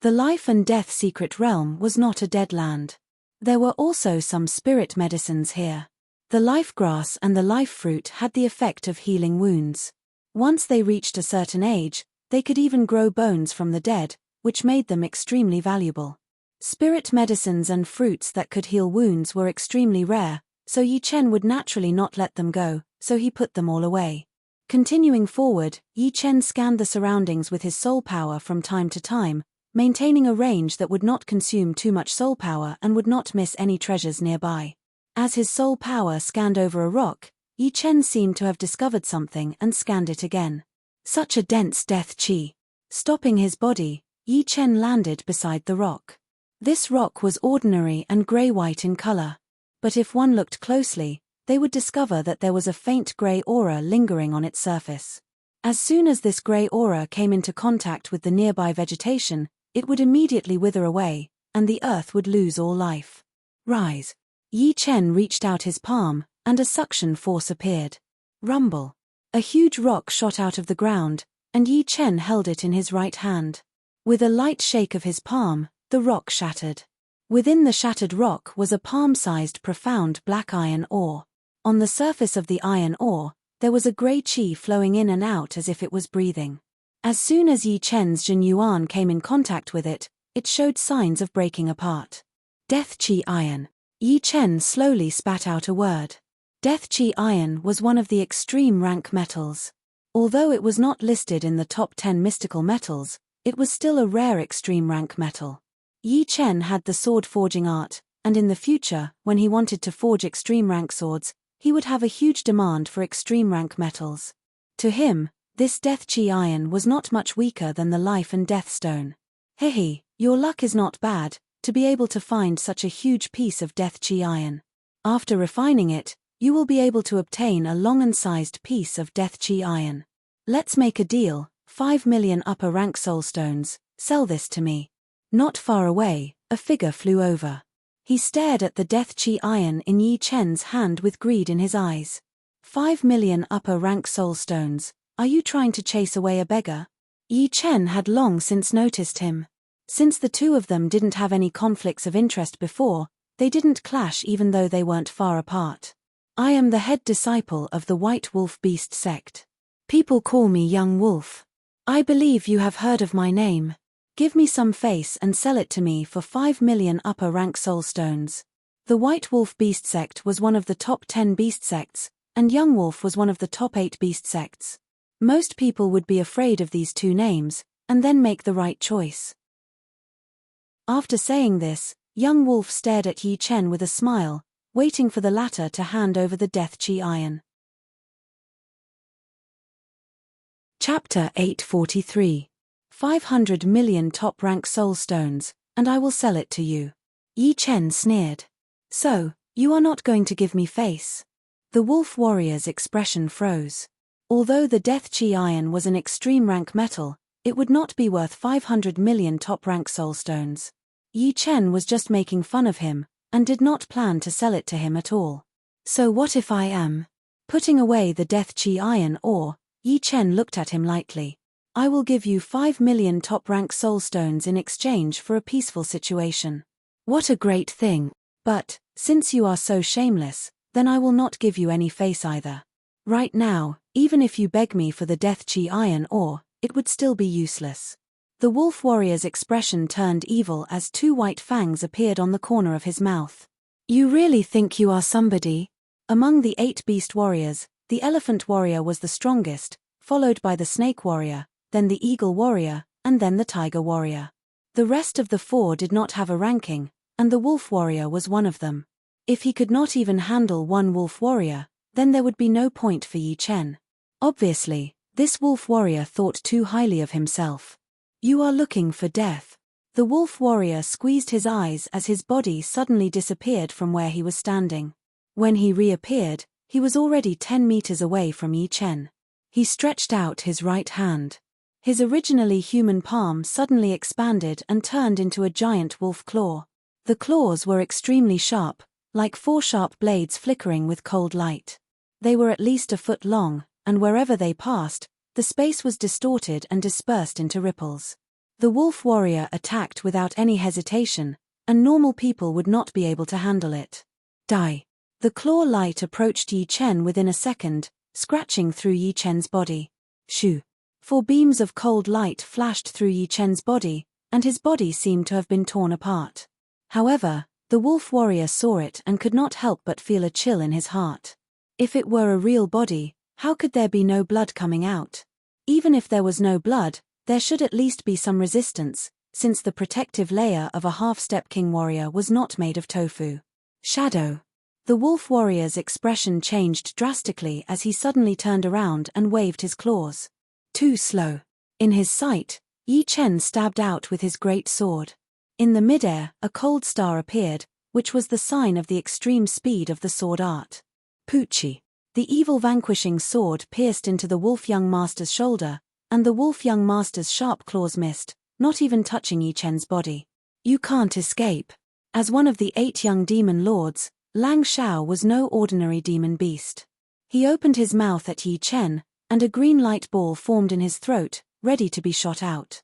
The life and death secret realm was not a dead land. There were also some spirit medicines here. The life grass and the life fruit had the effect of healing wounds. Once they reached a certain age, they could even grow bones from the dead, which made them extremely valuable. Spirit medicines and fruits that could heal wounds were extremely rare, so Yi Chen would naturally not let them go, so he put them all away. Continuing forward, Yi Chen scanned the surroundings with his soul power from time to time, maintaining a range that would not consume too much soul power and would not miss any treasures nearby. As his soul power scanned over a rock, Yi Chen seemed to have discovered something and scanned it again. Such a dense death chi. Stopping his body, Yi Chen landed beside the rock. This rock was ordinary and grey-white in color. But if one looked closely, they would discover that there was a faint grey aura lingering on its surface. As soon as this grey aura came into contact with the nearby vegetation, it would immediately wither away, and the earth would lose all life. Rise. Yi Chen reached out his palm, and a suction force appeared. Rumble. A huge rock shot out of the ground, and Yi Chen held it in his right hand. With a light shake of his palm, the rock shattered. Within the shattered rock was a palm-sized profound black iron ore. On the surface of the iron ore, there was a grey chi flowing in and out as if it was breathing. As soon as Yi Chen's Jin Yuan came in contact with it, it showed signs of breaking apart. Death Chi Iron. Yi Chen slowly spat out a word. Death Chi Iron was one of the extreme rank metals. Although it was not listed in the top 10 mystical metals, it was still a rare extreme rank metal. Yi Chen had the sword forging art, and in the future, when he wanted to forge extreme rank swords, he would have a huge demand for extreme rank metals. To him, this Death Chi Iron was not much weaker than the Life and Death Stone. Hehe, your luck is not bad, to be able to find such a huge piece of Death Chi Iron. After refining it, you will be able to obtain a long and sized piece of Death Chi Iron. Let's make a deal, 5 million upper rank soul stones, sell this to me. Not far away, a figure flew over. He stared at the Death Chi Iron in Yi Chen's hand with greed in his eyes. 5 million upper rank soul stones, are you trying to chase away a beggar? Yi Chen had long since noticed him. Since the two of them didn't have any conflicts of interest before, they didn't clash even though they weren't far apart. I am the head disciple of the White Wolf Beast sect. People call me Young Wolf. I believe you have heard of my name. Give me some face and sell it to me for 5 million upper rank soul stones. The White Wolf Beast sect was one of the top 10 beast sects, and Young Wolf was one of the top 8 beast sects. Most people would be afraid of these two names, and then make the right choice. After saying this, Young Wolf stared at Yi Chen with a smile, waiting for the latter to hand over the Death Chi Iron. Chapter 843. 500 million top-rank soul stones, and I will sell it to you. Yi Chen sneered. So, You are not going to give me face. The wolf warrior's expression froze. Although the death chi iron was an extreme rank metal, it would not be worth 500 million top-rank soulstones. Yi Chen was just making fun of him, and did not plan to sell it to him at all. So what if I am? Putting away the death chi iron ore, Yi Chen looked at him lightly. I will give you 5 million top-rank soulstones in exchange for a peaceful situation. What a great thing. But, since you are so shameless, then I will not give you any face either. Right now, even if you beg me for the death chi iron ore, it would still be useless. The wolf warrior's expression turned evil as 2 white fangs appeared on the corner of his mouth. You really think you are somebody? Among the 8 beast warriors, the elephant warrior was the strongest, followed by the snake warrior, then the eagle warrior, and then the tiger warrior. The rest of the 4 did not have a ranking, and the wolf warrior was one of them. If he could not even handle one wolf warrior, then there would be no point for Yi Chen. Obviously, this wolf warrior thought too highly of himself. You are looking for death. The wolf warrior squeezed his eyes as his body suddenly disappeared from where he was standing. When he reappeared, he was already 10 meters away from Yi Chen. He stretched out his right hand. His originally human palm suddenly expanded and turned into a giant wolf claw. The claws were extremely sharp, like 4 sharp blades flickering with cold light. They were at least a foot long, and wherever they passed, the space was distorted and dispersed into ripples. The wolf warrior attacked without any hesitation, and normal people would not be able to handle it. Die. The claw light approached Yi Chen within a second, scratching through Yi Chen's body. Shoo. 4 beams of cold light flashed through Yi Chen's body, and his body seemed to have been torn apart. However, the wolf warrior saw it and could not help but feel a chill in his heart. If it were a real body, how could there be no blood coming out? Even if there was no blood, there should at least be some resistance, since the protective layer of a half-step king warrior was not made of tofu. Shadow. The wolf warrior's expression changed drastically as he suddenly turned around and waved his claws. Too slow. In his sight, Yi Chen stabbed out with his great sword. In the midair, a cold star appeared, which was the sign of the extreme speed of the sword art. Poochie. The evil vanquishing sword pierced into the wolf young master's shoulder, and the wolf young master's sharp claws missed, not even touching Yi Chen's body. You can't escape. As one of the 8 young demon lords, Lang Shao was no ordinary demon beast. He opened his mouth at Yi Chen, and a green light ball formed in his throat, ready to be shot out.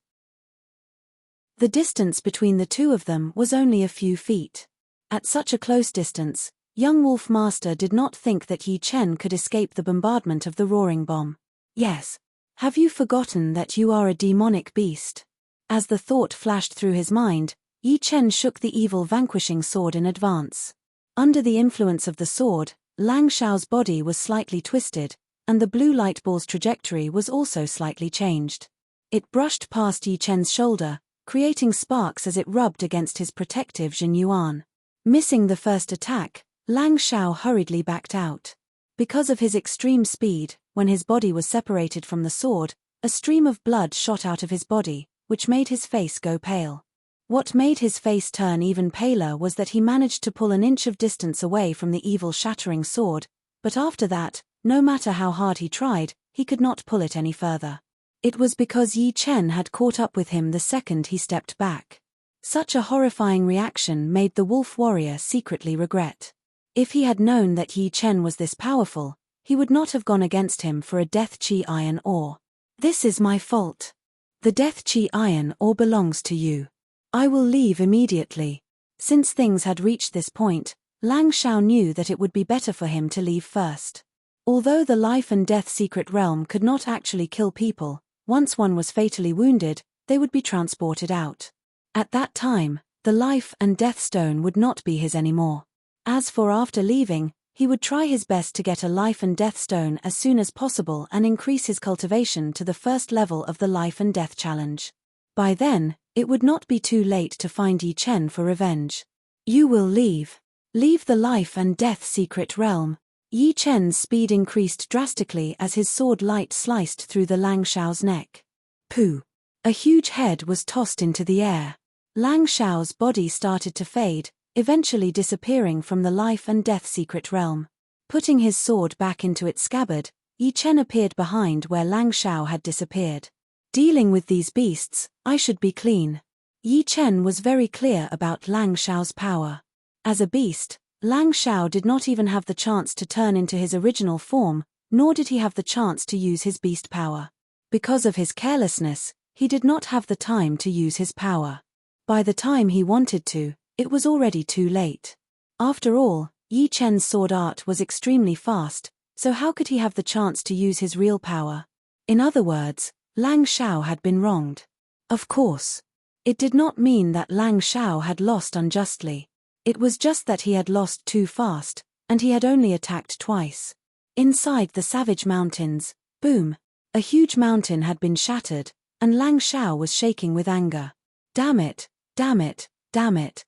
The distance between the 2 of them was only a few feet. At such a close distance, young Wolf Master did not think that Yi Chen could escape the bombardment of the roaring bomb. Yes. Have you forgotten that you are a demonic beast? As the thought flashed through his mind, Yi Chen shook the evil vanquishing sword in advance. Under the influence of the sword, Lang Shao's body was slightly twisted, and the blue light ball's trajectory was also slightly changed. It brushed past Yi Chen's shoulder, creating sparks as it rubbed against his protective Jin Yuan. Missing the first attack, Lang Shao hurriedly backed out. Because of his extreme speed, when his body was separated from the sword, a stream of blood shot out of his body, which made his face go pale. What made his face turn even paler was that he managed to pull an inch of distance away from the evil shattering sword, but after that, no matter how hard he tried, he could not pull it any further. It was because Yi Chen had caught up with him the second he stepped back. Such a horrifying reaction made the wolf warrior secretly regret. If he had known that Yi Chen was this powerful, he would not have gone against him for a death chi iron ore. This is my fault. The death chi iron ore belongs to you. I will leave immediately. Since things had reached this point, Lang Shao knew that it would be better for him to leave first. Although the life and death secret realm could not actually kill people, once one was fatally wounded, they would be transported out. At that time, the life and death stone would not be his anymore. As for after leaving, he would try his best to get a life and death stone as soon as possible and increase his cultivation to the first level of the life and death challenge. By then, it would not be too late to find Yi Chen for revenge. You will leave. Leave the life and death secret realm. Yi Chen's speed increased drastically as his sword light sliced through the Lang Shao's neck. Pooh! A huge head was tossed into the air. Lang Shao's body started to fade, eventually disappearing from the life and death secret realm. Putting his sword back into its scabbard, Yi Chen appeared behind where Lang Shao had disappeared. Dealing with these beasts, I should be clean. Yi Chen was very clear about Lang Shao's power. As a beast, Lang Shao did not even have the chance to turn into his original form, nor did he have the chance to use his beast power. Because of his carelessness, he did not have the time to use his power. By the time he wanted to, it was already too late. After all, Yi Chen's sword art was extremely fast, so how could he have the chance to use his real power? In other words, Lang Shao had been wronged. Of course. It did not mean that Lang Shao had lost unjustly. It was just that he had lost too fast, and he had only attacked twice. Inside the Savage Mountains, boom! A huge mountain had been shattered, and Lang Shao was shaking with anger. Damn it, damn it, damn it.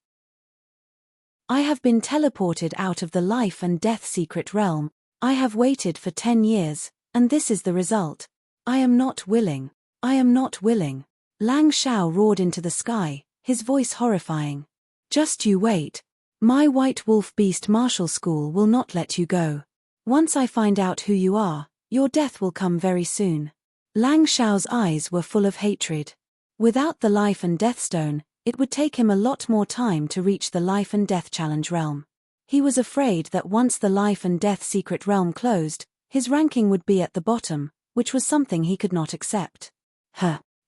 I have been teleported out of the life and death secret realm. I have waited for 10 years, and this is the result. I am not willing. I am not willing. Lang Shao roared into the sky, his voice horrifying. Just you wait. My White Wolf Beast Martial School will not let you go. Once I find out who you are, your death will come very soon. Lang Shao's eyes were full of hatred. Without the Life and Death Stone, it would take him a lot more time to reach the Life and Death Challenge realm. He was afraid that once the Life and Death secret realm closed, his ranking would be at the bottom, which was something he could not accept.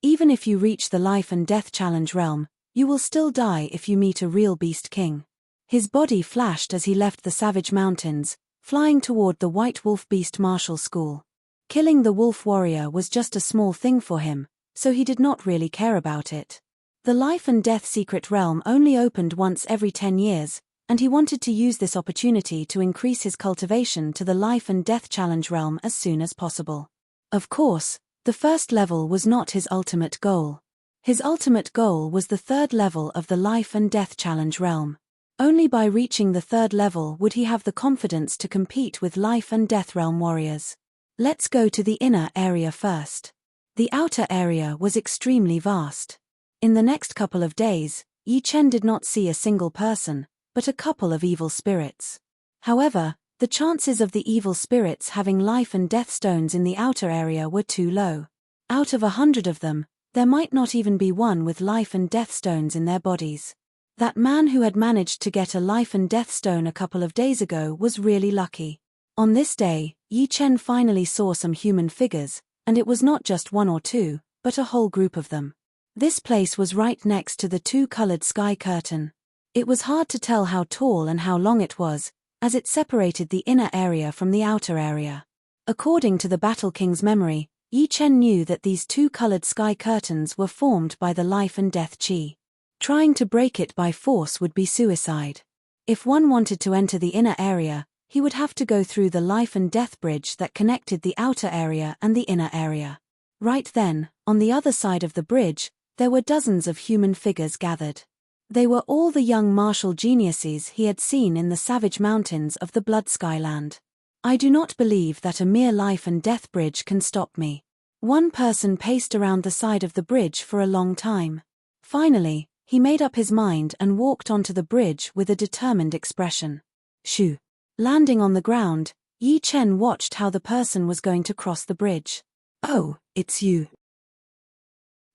Even if you reach the Life and Death Challenge realm, you will still die if you meet a real Beast King. His body flashed as he left the Savage Mountains, flying toward the White Wolf Beast Martial School. Killing the Wolf Warrior was just a small thing for him, so he did not really care about it. The Life and Death secret realm only opened once every 10 years, and he wanted to use this opportunity to increase his cultivation to the Life and Death Challenge realm as soon as possible. Of course, the first level was not his ultimate goal. His ultimate goal was the third level of the Life and Death Challenge realm. Only by reaching the third level would he have the confidence to compete with Life and Death realm warriors. Let's go to the inner area first. The outer area was extremely vast. In the next couple of days, Yi Chen did not see a single person, but a couple of evil spirits. However, the chances of the evil spirits having life and death stones in the outer area were too low. Out of 100 of them, there might not even be one with life and death stones in their bodies. That man who had managed to get a life and death stone a couple of days ago was really lucky. On this day, Yi Chen finally saw some human figures, and it was not just one or two, but a whole group of them. This place was right next to the two-colored sky curtain. It was hard to tell how tall and how long it was, as it separated the inner area from the outer area. According to the Battle King's memory, Yi Chen knew that these two-colored sky curtains were formed by the life and death chi. Trying to break it by force would be suicide. If one wanted to enter the inner area, he would have to go through the life and death bridge that connected the outer area and the inner area. Right then, on the other side of the bridge, there were dozens of human figures gathered. They were all the young martial geniuses he had seen in the savage mountains of the Blood Skyland. I do not believe that a mere life and death bridge can stop me. One person paced around the side of the bridge for a long time. Finally, he made up his mind and walked onto the bridge with a determined expression. Shoo! Landing on the ground, Yi Chen watched how the person was going to cross the bridge. Oh, it's you.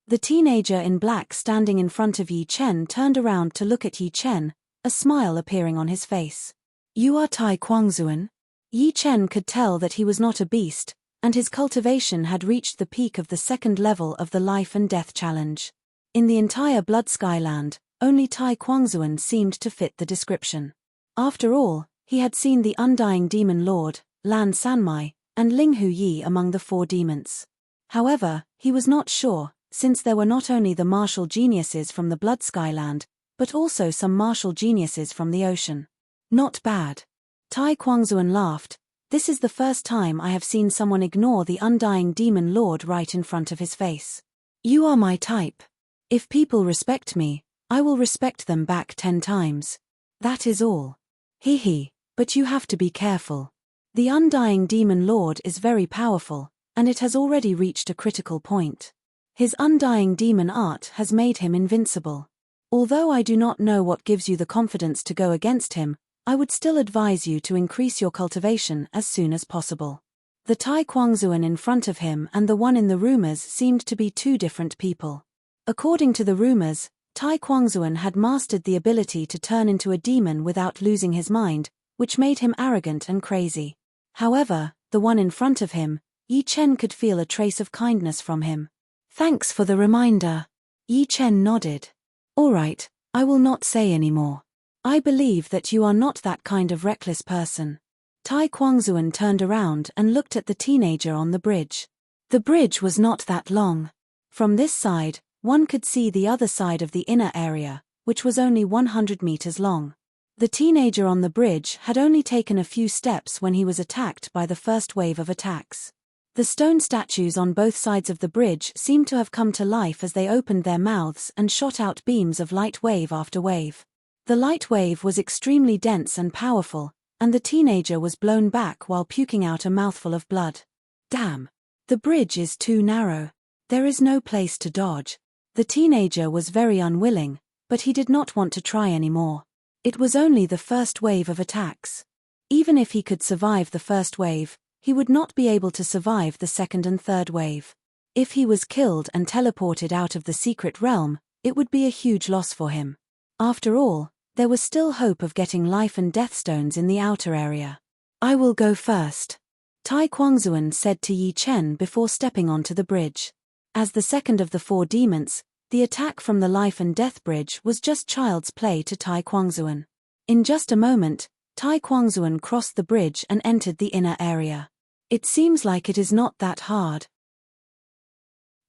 The teenager in black standing in front of Yi Chen turned around to look at Yi Chen, a smile appearing on his face. You are Tai Quangzuan? Yi Chen could tell that he was not a beast, and his cultivation had reached the peak of the second level of the Life and Death Challenge. In the entire Blood Skyland, only Tai Quangzuan seemed to fit the description. After all, he had seen the Undying Demon Lord, Lan Sanmai, and Ling Hu Yi among the 4 demons. However, he was not sure, since there were not only the martial geniuses from the Blood Skyland, but also some martial geniuses from the ocean. Not bad. Tai Quangzuan laughed. This is the first time I have seen someone ignore the Undying Demon Lord right in front of his face. You are my type. If people respect me, I will respect them back 10 times. That is all. Hee, but you have to be careful. The Undying Demon Lord is very powerful, and it has already reached a critical point. His Undying Demon art has made him invincible. Although I do not know what gives you the confidence to go against him, I would still advise you to increase your cultivation as soon as possible. The Tai Kwangzuan in front of him and the one in the rumors seemed to be two different people. According to the rumors, Tai Kwangzuan had mastered the ability to turn into a demon without losing his mind, which made him arrogant and crazy. However, the one in front of him, Yi Chen could feel a trace of kindness from him. Thanks for the reminder. Yi Chen nodded. All right, I will not say any more. I believe that you are not that kind of reckless person. Tai Kwangzuan turned around and looked at the teenager on the bridge. The bridge was not that long. From this side, one could see the other side of the inner area, which was only 100 meters long. The teenager on the bridge had only taken a few steps when he was attacked by the first wave of attacks. The stone statues on both sides of the bridge seemed to have come to life as they opened their mouths and shot out beams of light wave after wave. The light wave was extremely dense and powerful, and the teenager was blown back while puking out a mouthful of blood. Damn! The bridge is too narrow. There is no place to dodge. The teenager was very unwilling, but he did not want to try anymore. It was only the first wave of attacks. Even if he could survive the first wave, he would not be able to survive the second and third wave. If he was killed and teleported out of the secret realm, it would be a huge loss for him. After all, there was still hope of getting life and death stones in the outer area. I will go first, Tai Kwangzuan said to Yi Chen before stepping onto the bridge. As the second of the four demons, the attack from the life and death bridge was just child's play to Tai Kwangzuan. In just a moment, Tai Kwangzuan crossed the bridge and entered the inner area. It seems like it is not that hard.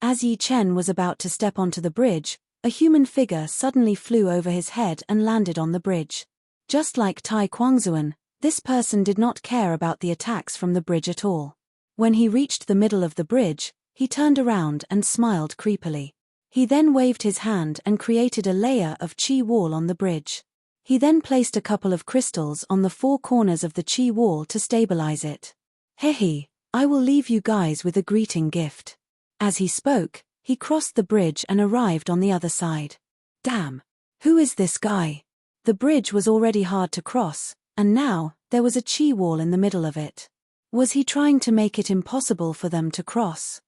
As Yi Chen was about to step onto the bridge, a human figure suddenly flew over his head and landed on the bridge. Just like Tai Kwangzuan, this person did not care about the attacks from the bridge at all. When he reached the middle of the bridge, he turned around and smiled creepily. He then waved his hand and created a layer of chi wall on the bridge. He then placed a couple of crystals on the four corners of the chi wall to stabilize it. Hehe, I will leave you guys with a greeting gift. As he spoke, he crossed the bridge and arrived on the other side. Damn! Who is this guy? The bridge was already hard to cross, and now, there was a chi wall in the middle of it. Was he trying to make it impossible for them to cross?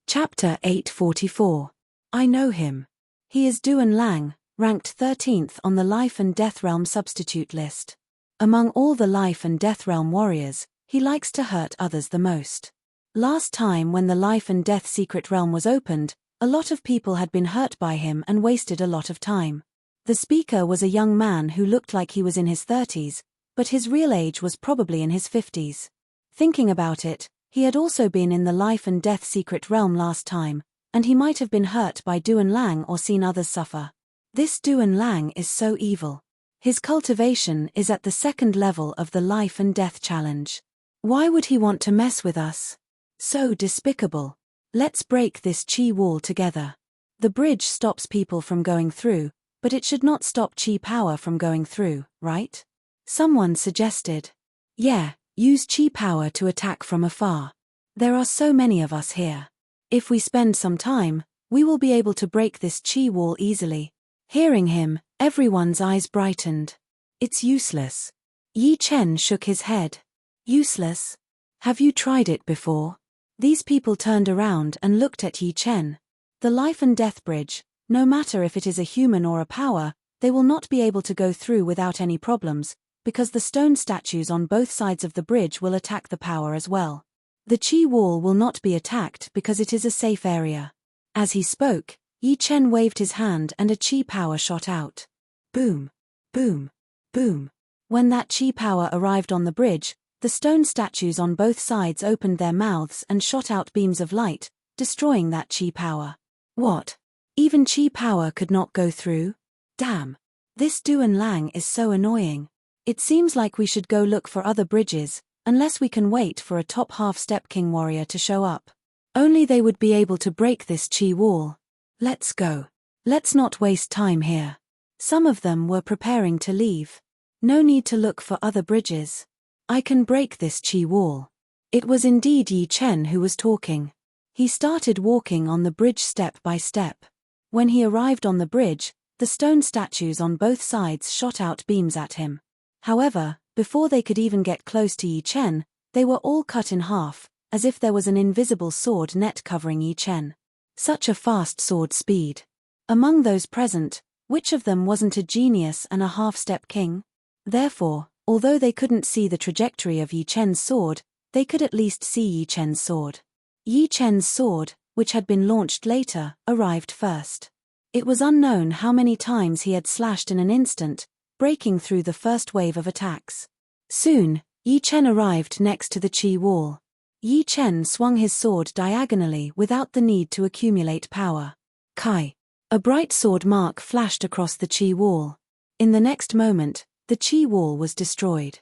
Chapter 844. I know him. He is Duan Lang, ranked 13th on the Life and Death Realm substitute list. Among all the Life and Death Realm warriors, he likes to hurt others the most. Last time when the Life and Death Secret Realm was opened, a lot of people had been hurt by him and wasted a lot of time. The speaker was a young man who looked like he was in his 30s, but his real age was probably in his 50s. Thinking about it, he had also been in the Life and Death Secret Realm last time, and he might have been hurt by Duan Lang or seen others suffer. This Duan Lang is so evil. His cultivation is at the second level of the Life and Death Challenge. Why would he want to mess with us? So despicable. Let's break this chi wall together. The bridge stops people from going through, but it should not stop chi power from going through, right? Someone suggested. Yeah, use chi power to attack from afar. There are so many of us here. If we spend some time, we will be able to break this chi wall easily. Hearing him, everyone's eyes brightened. It's useless. Yi Chen shook his head. Useless? Have you tried it before? These people turned around and looked at Yi Chen. The Life and Death Bridge, no matter if it is a human or a power, they will not be able to go through without any problems, because the stone statues on both sides of the bridge will attack the power as well. The chi wall will not be attacked because it is a safe area. As he spoke, Yi Chen waved his hand and a chi power shot out. Boom, boom, boom. When that chi power arrived on the bridge, the stone statues on both sides opened their mouths and shot out beams of light, destroying that chi power. What? Even chi power could not go through? Damn. This Duan Lang is so annoying. It seems like we should go look for other bridges, unless we can wait for a top half-step king warrior to show up. Only they would be able to break this chi wall. Let's go. Let's not waste time here. Some of them were preparing to leave. No need to look for other bridges. I can break this chi wall. It was indeed Yi Chen who was talking. He started walking on the bridge step by step. When he arrived on the bridge, the stone statues on both sides shot out beams at him. However, before they could even get close to Yi Chen, they were all cut in half, as if there was an invisible sword net covering Yi Chen. Such a fast sword speed. Among those present, which of them wasn't a genius and a half-step king? Therefore, although they couldn't see the trajectory of Yi Chen's sword, they could at least see Yi Chen's sword. Yi Chen's sword, which had been launched later, arrived first. It was unknown how many times he had slashed in an instant, breaking through the first wave of attacks. Soon, Yi Chen arrived next to the Qi wall. Yi Chen swung his sword diagonally without the need to accumulate power. Kai. A bright sword mark flashed across the Qi wall. In the next moment, the Qi wall was destroyed.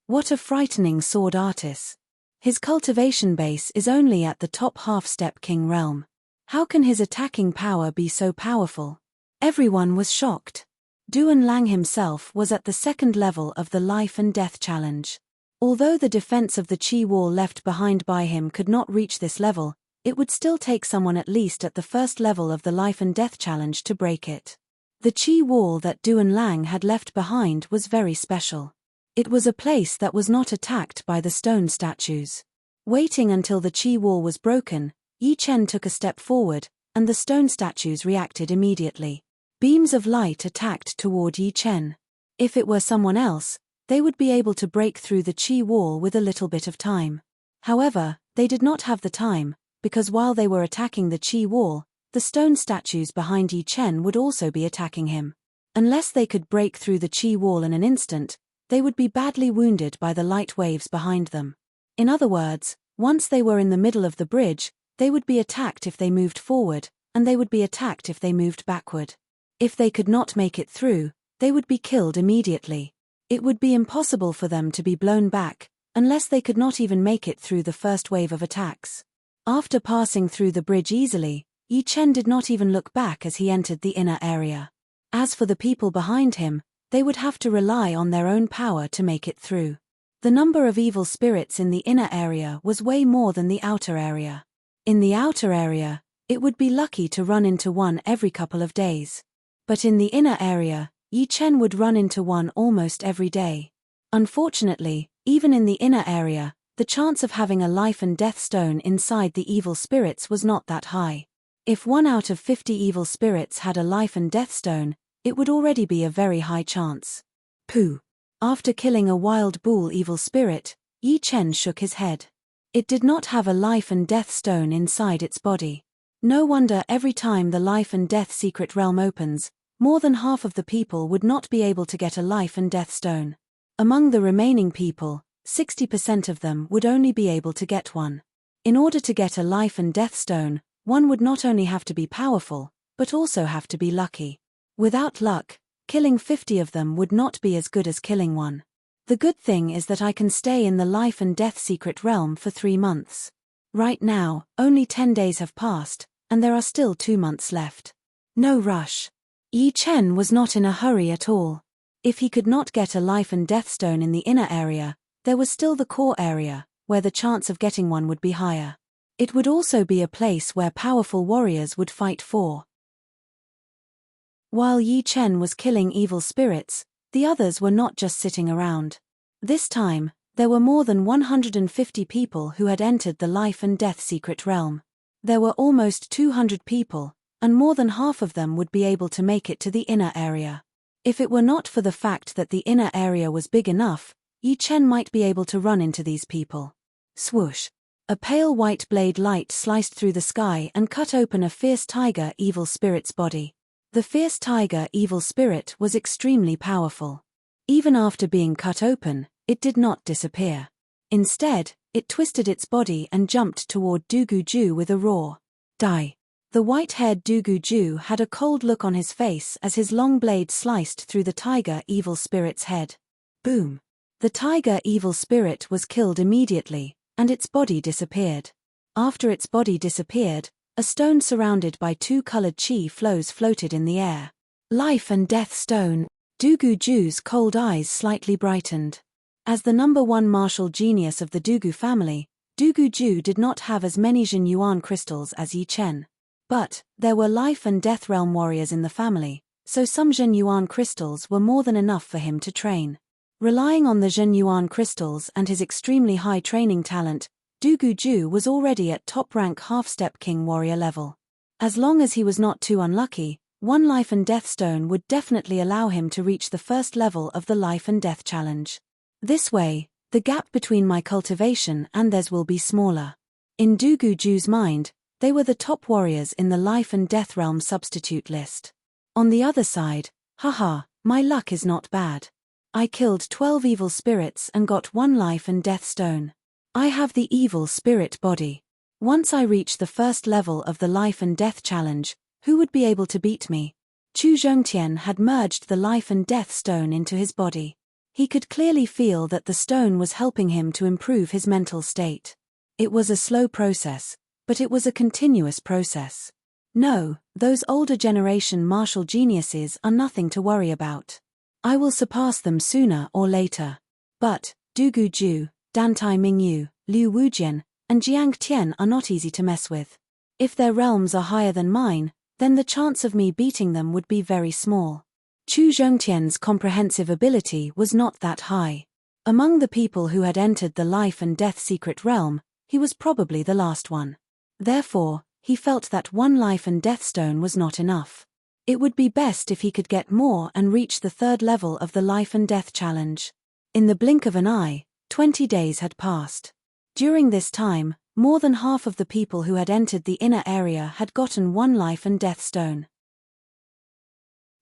What a frightening sword artist. His cultivation base is only at the top half-step king realm. How can his attacking power be so powerful? Everyone was shocked. Duan Lang himself was at the second level of the life and death challenge. Although the defense of the Qi wall left behind by him could not reach this level, it would still take someone at least at the first level of the life and death challenge to break it. The Qi wall that Duan Lang had left behind was very special. It was a place that was not attacked by the stone statues. Waiting until the Qi wall was broken, Yi Chen took a step forward, and the stone statues reacted immediately. Beams of light attacked toward Yi Chen. If it were someone else, they would be able to break through the Qi wall with a little bit of time. However, they did not have the time, because while they were attacking the Qi wall, the stone statues behind Yi Chen would also be attacking him. Unless they could break through the Qi wall in an instant, they would be badly wounded by the light waves behind them. In other words, once they were in the middle of the bridge, they would be attacked if they moved forward, and they would be attacked if they moved backward. If they could not make it through, they would be killed immediately. It would be impossible for them to be blown back, unless they could not even make it through the first wave of attacks. After passing through the bridge easily, Yi Chen did not even look back as he entered the inner area. As for the people behind him, they would have to rely on their own power to make it through. The number of evil spirits in the inner area was way more than the outer area. In the outer area, it would be lucky to run into one every couple of days. But in the inner area, Yi Chen would run into one almost every day. Unfortunately, even in the inner area, the chance of having a life and death stone inside the evil spirits was not that high. If 1 out of 50 evil spirits had a life and death stone, it would already be a very high chance. Pooh. After killing a wild bull evil spirit, Yi Chen shook his head. It did not have a life and death stone inside its body. No wonder every time the life and death secret realm opens, more than half of the people would not be able to get a life and death stone. Among the remaining people, 60% of them would only be able to get one. In order to get a life and death stone, one would not only have to be powerful, but also have to be lucky. Without luck, killing 50 of them would not be as good as killing one. The good thing is that I can stay in the life and death secret realm for 3 months. Right now, only 10 days have passed, and there are still 2 months left. No rush. Yi Chen was not in a hurry at all. If he could not get a life and death stone in the inner area, there was still the core area, where the chance of getting one would be higher. It would also be a place where powerful warriors would fight for. While Yi Chen was killing evil spirits, the others were not just sitting around. This time, there were more than 150 people who had entered the life and death secret realm. There were almost 200 people, and more than half of them would be able to make it to the inner area. If it were not for the fact that the inner area was big enough, Yi Chen might be able to run into these people. Swoosh! A pale white blade light sliced through the sky and cut open a fierce tiger evil spirit's body. The fierce tiger evil spirit was extremely powerful. Even after being cut open, it did not disappear. Instead, it twisted its body and jumped toward Dugu Ju with a roar. Die! The white-haired Dugu Ju had a cold look on his face as his long blade sliced through the tiger evil spirit's head. Boom! The tiger evil spirit was killed immediately, and its body disappeared. After its body disappeared, a stone surrounded by 2 colored qi flows floated in the air. Life and death stone. Dugu Ju's cold eyes slightly brightened. As the #1 martial genius of the Dugu family, Du Guju did not have as many Jin Yuan crystals as Yi Chen. But there were life and death realm warriors in the family, so some Jin Yuan crystals were more than enough for him to train. Relying on the Jin Yuan crystals and his extremely high training talent, Du Guju was already at top-rank half-step king warrior level. As long as he was not too unlucky, one life and death stone would definitely allow him to reach the first level of the life and death challenge. This way, the gap between my cultivation and theirs will be smaller. In Du Guju's mind, they were the top warriors in the life and death realm substitute list. On the other side, haha, my luck is not bad. I killed 12 evil spirits and got one life and death stone. I have the evil spirit body. Once I reach the first level of the life and death challenge, who would be able to beat me? Chu Zhongtian had merged the life and death stone into his body. He could clearly feel that the stone was helping him to improve his mental state. It was a slow process, but it was a continuous process. No, those older generation martial geniuses are nothing to worry about. I will surpass them sooner or later. But, Du Guju, Dantai Mingyu, Liu Wujian, and Jiang Tian are not easy to mess with. If their realms are higher than mine, then the chance of me beating them would be very small. Chu Zhongtian's comprehensive ability was not that high. Among the people who had entered the life and death secret realm, he was probably the last one. Therefore, he felt that one life and death stone was not enough. It would be best if he could get more and reach the third level of the life and death challenge. In the blink of an eye, 20 days had passed. During this time, more than half of the people who had entered the inner area had gotten one life and death stone.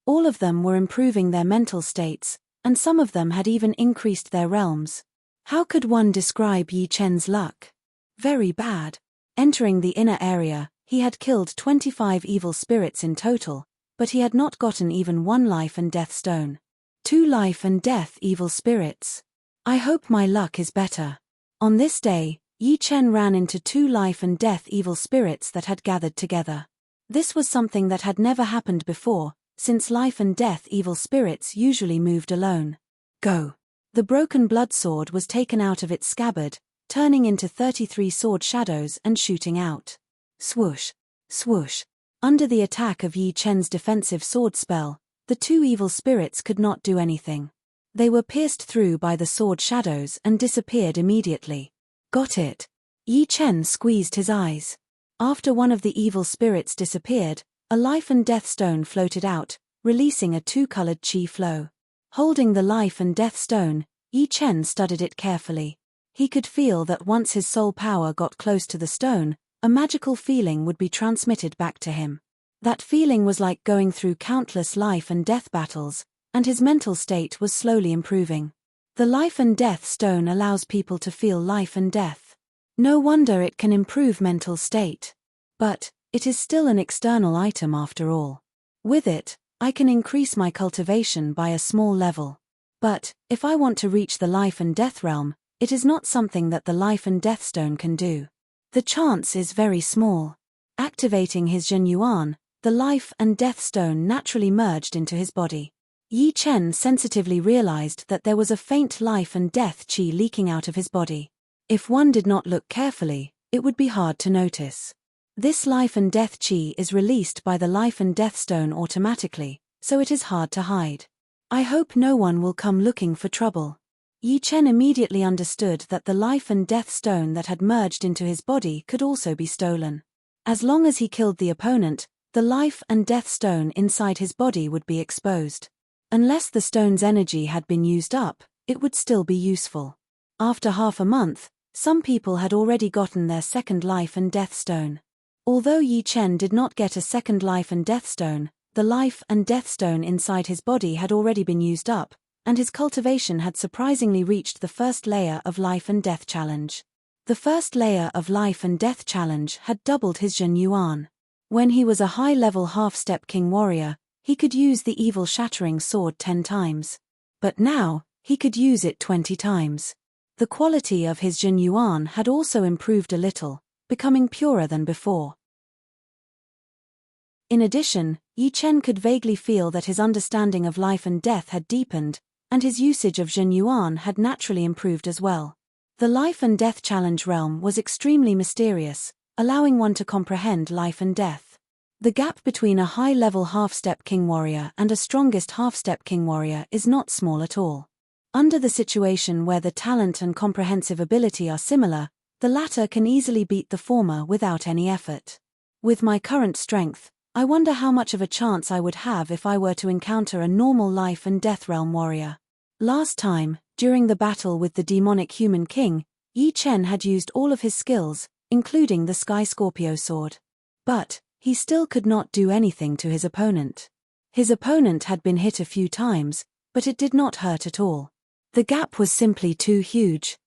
All of them were improving their mental states, and some of them had even increased their realms. How could one describe Yi Chen's luck? Very bad. Entering the inner area, he had killed 25 evil spirits in total, but he had not gotten even one life and death stone. 2 life and death evil spirits. I hope my luck is better. On this day, Yi Chen ran into 2 life and death evil spirits that had gathered together. This was something that had never happened before, since life and death evil spirits usually moved alone. Go! The broken blood sword was taken out of its scabbard, turning into 33 sword shadows and shooting out. Swoosh! Swoosh! Under the attack of Yi Chen's defensive sword spell, the 2 evil spirits could not do anything. They were pierced through by the sword shadows and disappeared immediately. Got it! Yi Chen squeezed his eyes. After one of the evil spirits disappeared, a life and death stone floated out, releasing a 2-colored qi flow. Holding the life and death stone, Yi Chen studied it carefully. He could feel that once his soul power got close to the stone, a magical feeling would be transmitted back to him. That feeling was like going through countless life and death battles, and his mental state was slowly improving. The life and death stone allows people to feel life and death. No wonder it can improve mental state. But it is still an external item after all. With it, I can increase my cultivation by a small level. But, if I want to reach the life and death realm, it is not something that the life and death stone can do. The chance is very small. Activating his Jin Yuan, the life and death stone naturally merged into his body. Yi Chen sensitively realized that there was a faint life and death qi leaking out of his body. If one did not look carefully, it would be hard to notice. This life and death qi is released by the life and death stone automatically, so it is hard to hide. I hope no one will come looking for trouble. Yi Chen immediately understood that the life and death stone that had merged into his body could also be stolen. As long as he killed the opponent, the life and death stone inside his body would be exposed. Unless the stone's energy had been used up, it would still be useful. After half a month, some people had already gotten their second life and death stone. Although Yi Chen did not get a second life and death stone, the life and death stone inside his body had already been used up, and his cultivation had surprisingly reached the first layer of life and death challenge. The first layer of life and death challenge had doubled his Jin Yuan. When he was a high-level half-step king warrior, he could use the evil shattering sword 10 times. But now, he could use it 20 times. The quality of his Jin Yuan had also improved a little, becoming purer than before. In addition, Yi Chen could vaguely feel that his understanding of life and death had deepened, and his usage of Jin Yuan had naturally improved as well. The life and death challenge realm was extremely mysterious, allowing one to comprehend life and death. The gap between a high-level half-step king warrior and a strongest half-step king warrior is not small at all. Under the situation where the talent and comprehensive ability are similar, the latter can easily beat the former without any effort. With my current strength, I wonder how much of a chance I would have if I were to encounter a normal life and death realm warrior. Last time, during the battle with the demonic human king, Yi Chen had used all of his skills, including the Sky Scorpio sword. But he still could not do anything to his opponent. His opponent had been hit a few times, but it did not hurt at all. The gap was simply too huge.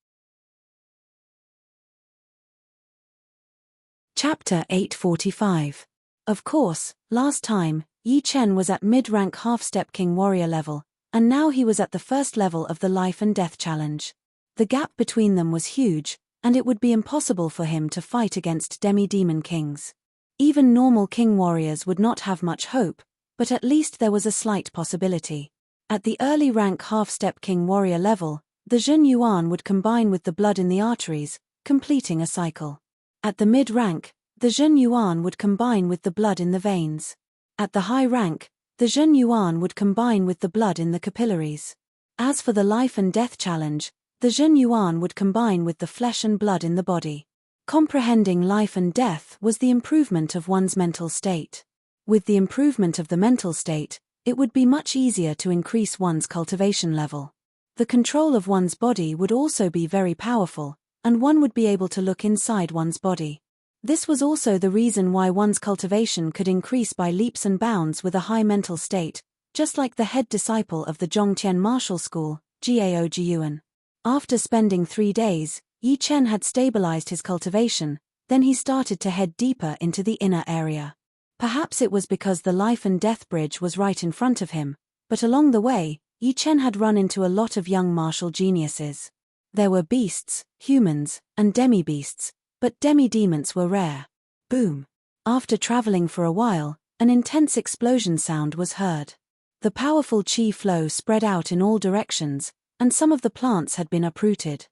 Chapter 845. Of course, last time, Yi Chen was at mid-rank half-step king warrior level, and now he was at the first level of the life and death challenge. The gap between them was huge, and it would be impossible for him to fight against demi-demon kings. Even normal king warriors would not have much hope, but at least there was a slight possibility. At the early rank half-step king warrior level, the Zhen Yuan would combine with the blood in the arteries, completing a cycle. At the mid-rank, the Zhen Yuan would combine with the blood in the veins. At the high rank, the Zhen Yuan would combine with the blood in the capillaries. As for the life and death challenge, the Zhen Yuan would combine with the flesh and blood in the body. Comprehending life and death was the improvement of one's mental state. With the improvement of the mental state, it would be much easier to increase one's cultivation level. The control of one's body would also be very powerful, and one would be able to look inside one's body. This was also the reason why one's cultivation could increase by leaps and bounds with a high mental state, just like the head disciple of the Zhongtian martial school, Gao Jiyuan. After spending 3 days, Yi Chen had stabilized his cultivation, then he started to head deeper into the inner area. Perhaps it was because the life and death bridge was right in front of him, but along the way, Yi Chen had run into a lot of young martial geniuses. There were beasts, humans, and demi-beasts, but demi-demons were rare. Boom! After traveling for a while, an intense explosion sound was heard. The powerful qi flow spread out in all directions, and some of the plants had been uprooted.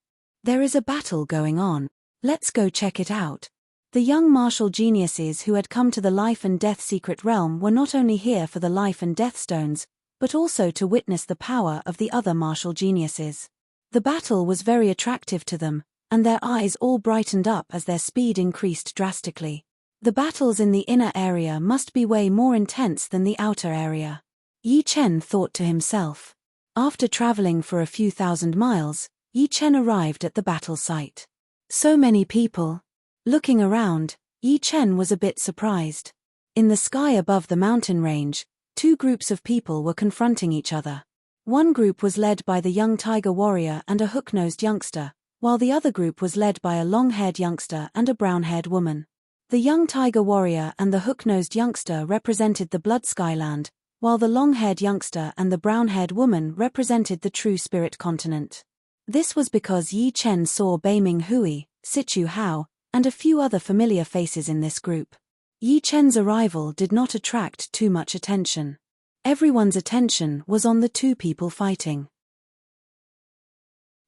There is a battle going on. Let's go check it out. The young martial geniuses who had come to the life and death secret realm were not only here for the life and death stones, but also to witness the power of the other martial geniuses. The battle was very attractive to them, and their eyes all brightened up as their speed increased drastically. The battles in the inner area must be way more intense than the outer area. Yi Chen thought to himself. After traveling for a few thousand miles, Yi Chen arrived at the battle site. So many people. Looking around, Yi Chen was a bit surprised. In the sky above the mountain range, 2 groups of people were confronting each other. One group was led by the young tiger warrior and a hook-nosed youngster, while the other group was led by a long-haired youngster and a brown-haired woman. The young tiger warrior and the hook-nosed youngster represented the Blood Skyland, while the long-haired youngster and the brown-haired woman represented the True Spirit Continent. This was because Yi Chen saw Beiming Hui, Sichu Hao, and a few other familiar faces in this group. Yi Chen's arrival did not attract too much attention. Everyone's attention was on the 2 people fighting.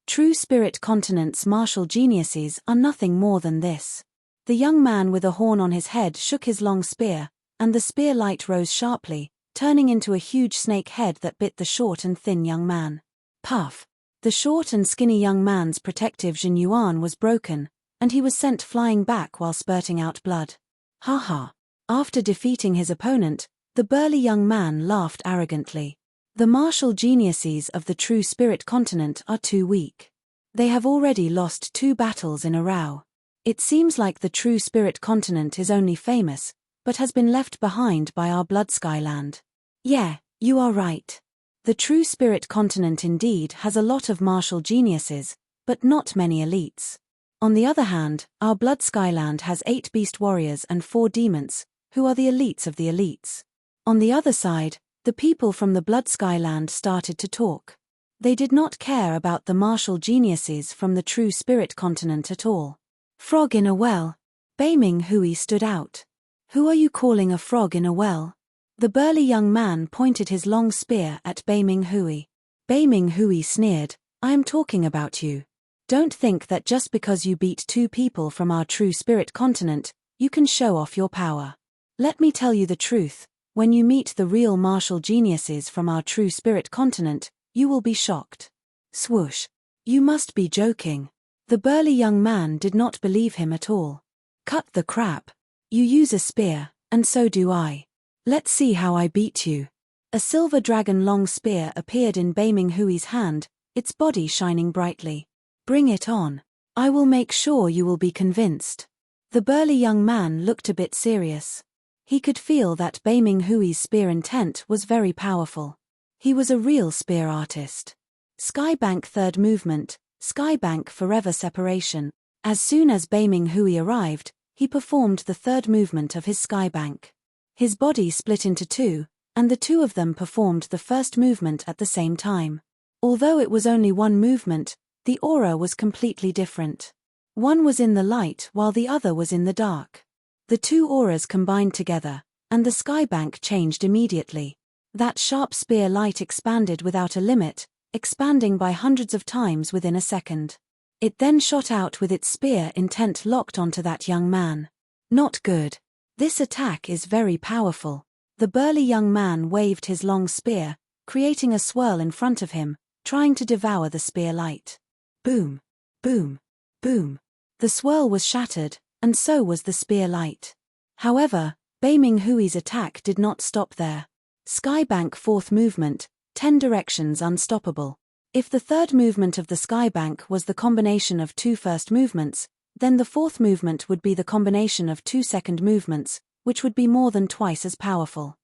True Spirit Continent's martial geniuses are nothing more than this. The young man with a horn on his head shook his long spear, and the spear light rose sharply, turning into a huge snake head that bit the short and thin young man. Puff! The short and skinny young man's protective Zhen Yuan was broken, and he was sent flying back while spurting out blood. Ha ha! After defeating his opponent, the burly young man laughed arrogantly. The martial geniuses of the True Spirit Continent are too weak. They have already lost 2 battles in a row. It seems like the True Spirit Continent is only famous, but has been left behind by our Blood Skyland. Yeah, you are right. The True Spirit Continent indeed has a lot of martial geniuses, but not many elites. On the other hand, our Blood Skyland has 8 beast warriors and 4 demons, who are the elites of the elites. On the other side, the people from the Blood Skyland started to talk. They did not care about the martial geniuses from the True Spirit Continent at all. Frog in a well. Beiming Hui stood out. Who are you calling a frog in a well? The burly young man pointed his long spear at Beiming Hui. Beiming Hui sneered, I am talking about you. Don't think that just because you beat 2 people from our true spirit continent, you can show off your power. Let me tell you the truth, when you meet the real martial geniuses from our true spirit continent, you will be shocked. Swoosh. You must be joking. The burly young man did not believe him at all. Cut the crap. You use a spear, and so do I. Let's see how I beat you. A silver dragon long spear appeared in Beiming Hui's hand, its body shining brightly. Bring it on. I will make sure you will be convinced. The burly young man looked a bit serious. He could feel that Beiming Hui's spear intent was very powerful. He was a real spear artist. Skybank third movement, Skybank forever separation. As soon as Beiming Hui arrived, he performed the third movement of his Skybank. His body split into 2, and the 2 of them performed the first movement at the same time. Although it was only one movement, the aura was completely different. One was in the light while the other was in the dark. The 2 auras combined together, and the Skybank changed immediately. That sharp spear light expanded without a limit, expanding by hundreds of times within a second. It then shot out with its spear intent locked onto that young man. Not good. This attack is very powerful. The burly young man waved his long spear, creating a swirl in front of him, trying to devour the spear light. Boom, boom, boom. The swirl was shattered, and so was the spear light. However, Beiming Hui's attack did not stop there. Skybank fourth movement, 10 directions unstoppable. If the third movement of the Skybank was the combination of 2 first movements, then the fourth movement would be the combination of 2 second movements, which would be more than twice as powerful.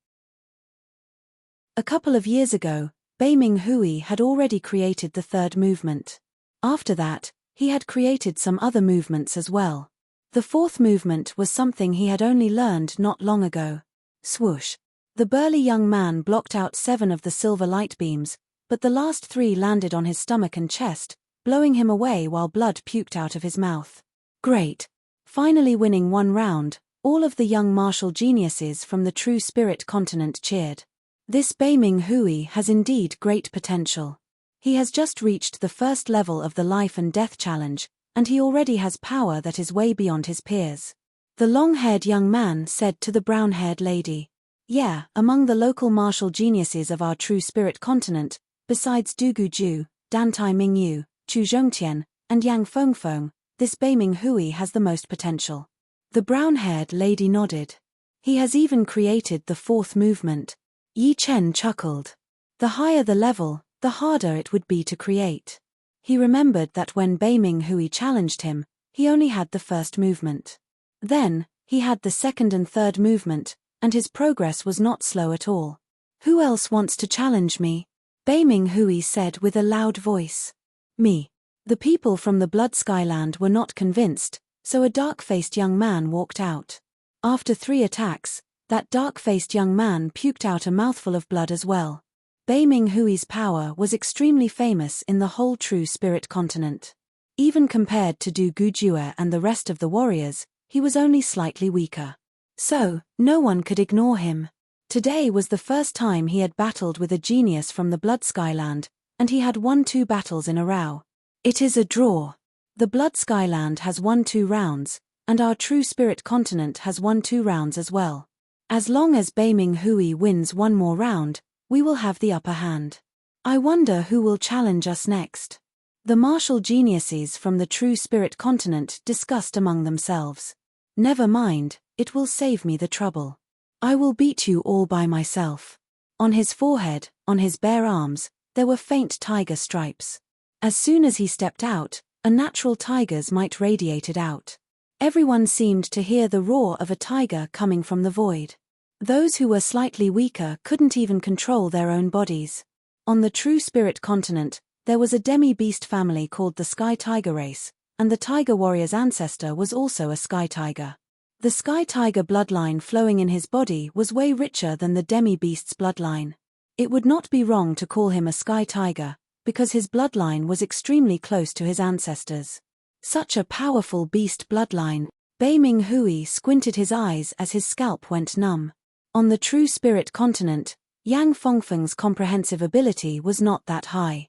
A couple of years ago, Beiming Hui had already created the third movement. After that, he had created some other movements as well. The fourth movement was something he had only learned not long ago. Swoosh. The burly young man blocked out 7 of the silver light beams, but the last 3 landed on his stomach and chest, blowing him away while blood puked out of his mouth. Great. Finally winning 1 round, all of the young martial geniuses from the true spirit continent cheered. This Beiming Hui has indeed great potential. He has just reached the first level of the life and death challenge, and he already has power that is way beyond his peers. The long-haired young man said to the brown-haired lady. Yeah, among the local martial geniuses of our true spirit continent, besides Du Guju, Dan Tai Mingyu, Chu Zhongtian, and Yang Fengfeng, this Beiming Hui has the most potential. The brown-haired lady nodded. He has even created the fourth movement. Yi Chen chuckled. The higher the level, the harder it would be to create. He remembered that when Beiming Hui challenged him, he only had the first movement. Then, he had the second and third movement, and his progress was not slow at all. Who else wants to challenge me? Beiming Hui said with a loud voice. Me. The people from the Blood Skyland were not convinced, so a dark-faced young man walked out. After 3 attacks, that dark-faced young man puked out a mouthful of blood as well. Beiming Hui's power was extremely famous in the whole true spirit continent. Even compared to Du Gujue and the rest of the warriors, he was only slightly weaker. So, no one could ignore him. Today was the first time he had battled with a genius from the Blood Skyland, and he had won 2 battles in a row. It is a draw. The Blood Skyland has won 2 rounds, and our true spirit continent has won 2 rounds as well. As long as Beiming Hui wins 1 more round, we will have the upper hand. I wonder who will challenge us next. The martial geniuses from the true spirit continent discussed among themselves. Never mind, it will save me the trouble. I will beat you all by myself. On his forehead, on his bare arms, there were faint tiger stripes. As soon as he stepped out, a natural tiger's might radiated out. Everyone seemed to hear the roar of a tiger coming from the void. Those who were slightly weaker couldn't even control their own bodies. On the true spirit continent, there was a demi-beast family called the Sky Tiger race, and the tiger warrior's ancestor was also a sky tiger. The sky tiger bloodline flowing in his body was way richer than the demi-beast's bloodline. It would not be wrong to call him a sky tiger, because his bloodline was extremely close to his ancestors. Such a powerful beast bloodline. Beiming Hui squinted his eyes as his scalp went numb. On the true spirit continent, Yang Fengfeng's comprehensive ability was not that high.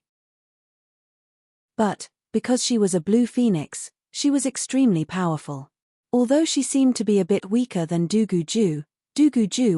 But, Because she was a blue phoenix, she was extremely powerful. Although she seemed to be a bit weaker than Dugu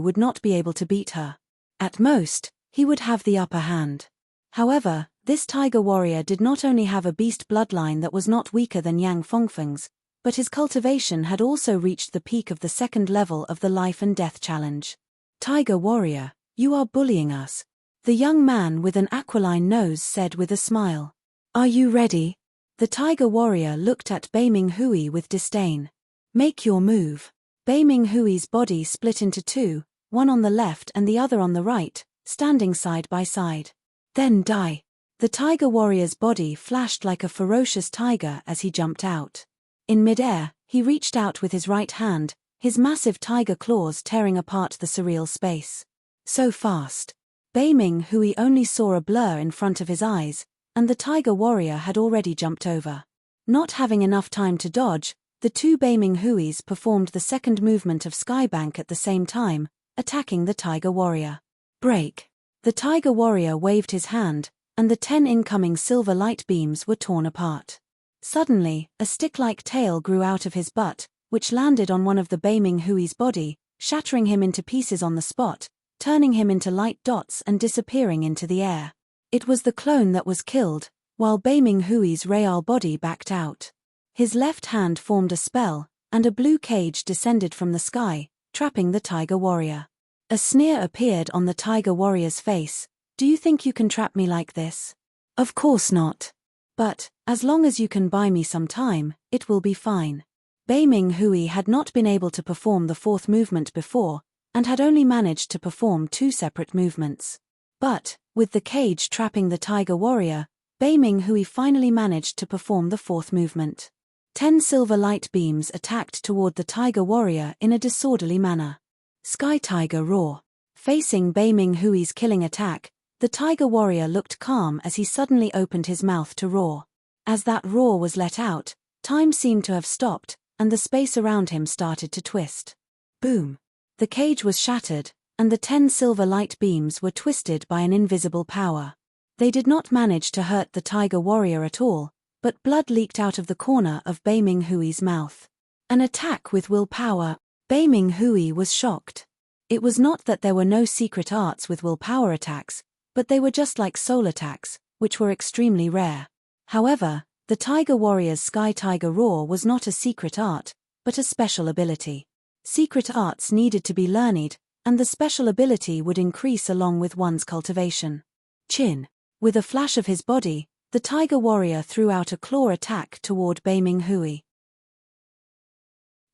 would not be able to beat her. At most, he would have the upper hand. However, this tiger warrior did not only have a beast bloodline that was not weaker than Yang Fengfeng's, but his cultivation had also reached the peak of the second level of the life and death challenge. Tiger warrior, you are bullying us, the young man with an aquiline nose said with a smile. Are you ready? The tiger warrior looked at Bei Ming Hui with disdain. Make your move. Bei Ming Hui's body split into two, one on the left and the other on the right, standing side by side. Then die. The tiger warrior's body flashed like a ferocious tiger as he jumped out. In midair, he reached out with his right hand, his massive tiger claws tearing apart the surreal space. So fast. Bei Ming Hui only saw a blur in front of his eyes, and the tiger warrior had already jumped over. Not having enough time to dodge, the two Bei Ming Huis performed the second movement of Skybank at the same time, attacking the tiger warrior. Break. The tiger warrior waved his hand, and the 10 incoming silver light beams were torn apart. Suddenly, a stick-like tail grew out of his butt, which landed on one of the Bei Ming Hui's body, shattering him into pieces on the spot, turning him into light dots and disappearing into the air. It was the clone that was killed, while Bei Ming Hui's real body backed out. His left hand formed a spell, and a blue cage descended from the sky, trapping the tiger warrior. A sneer appeared on the tiger warrior's face. Do you think you can trap me like this? Of course not. But, as long as you can buy me some time, it will be fine. Bei Ming Hui had not been able to perform the fourth movement before, and had only managed to perform 2 separate movements. But, with the cage trapping the tiger warrior, Bei Ming Hui finally managed to perform the fourth movement. 10 silver light beams attacked toward the tiger warrior in a disorderly manner. Sky Tiger Roar. Facing Bei Ming Hui's killing attack, the tiger warrior looked calm as he suddenly opened his mouth to roar. As that roar was let out, time seemed to have stopped, and the space around him started to twist. Boom. The cage was shattered, and the 10 silver light beams were twisted by an invisible power. They did not manage to hurt the tiger warrior at all, but blood leaked out of the corner of Bei Ming Hui's mouth. An attack with willpower. Bei Ming Hui was shocked. It was not that there were no secret arts with willpower attacks, but they were just like soul attacks, which were extremely rare. However, the tiger warrior's Sky Tiger Roar was not a secret art, but a special ability. Secret arts needed to be learned, and the special ability would increase along with one's cultivation. Chin. With a flash of his body, the tiger warrior threw out a claw attack toward Bei Ming Hui.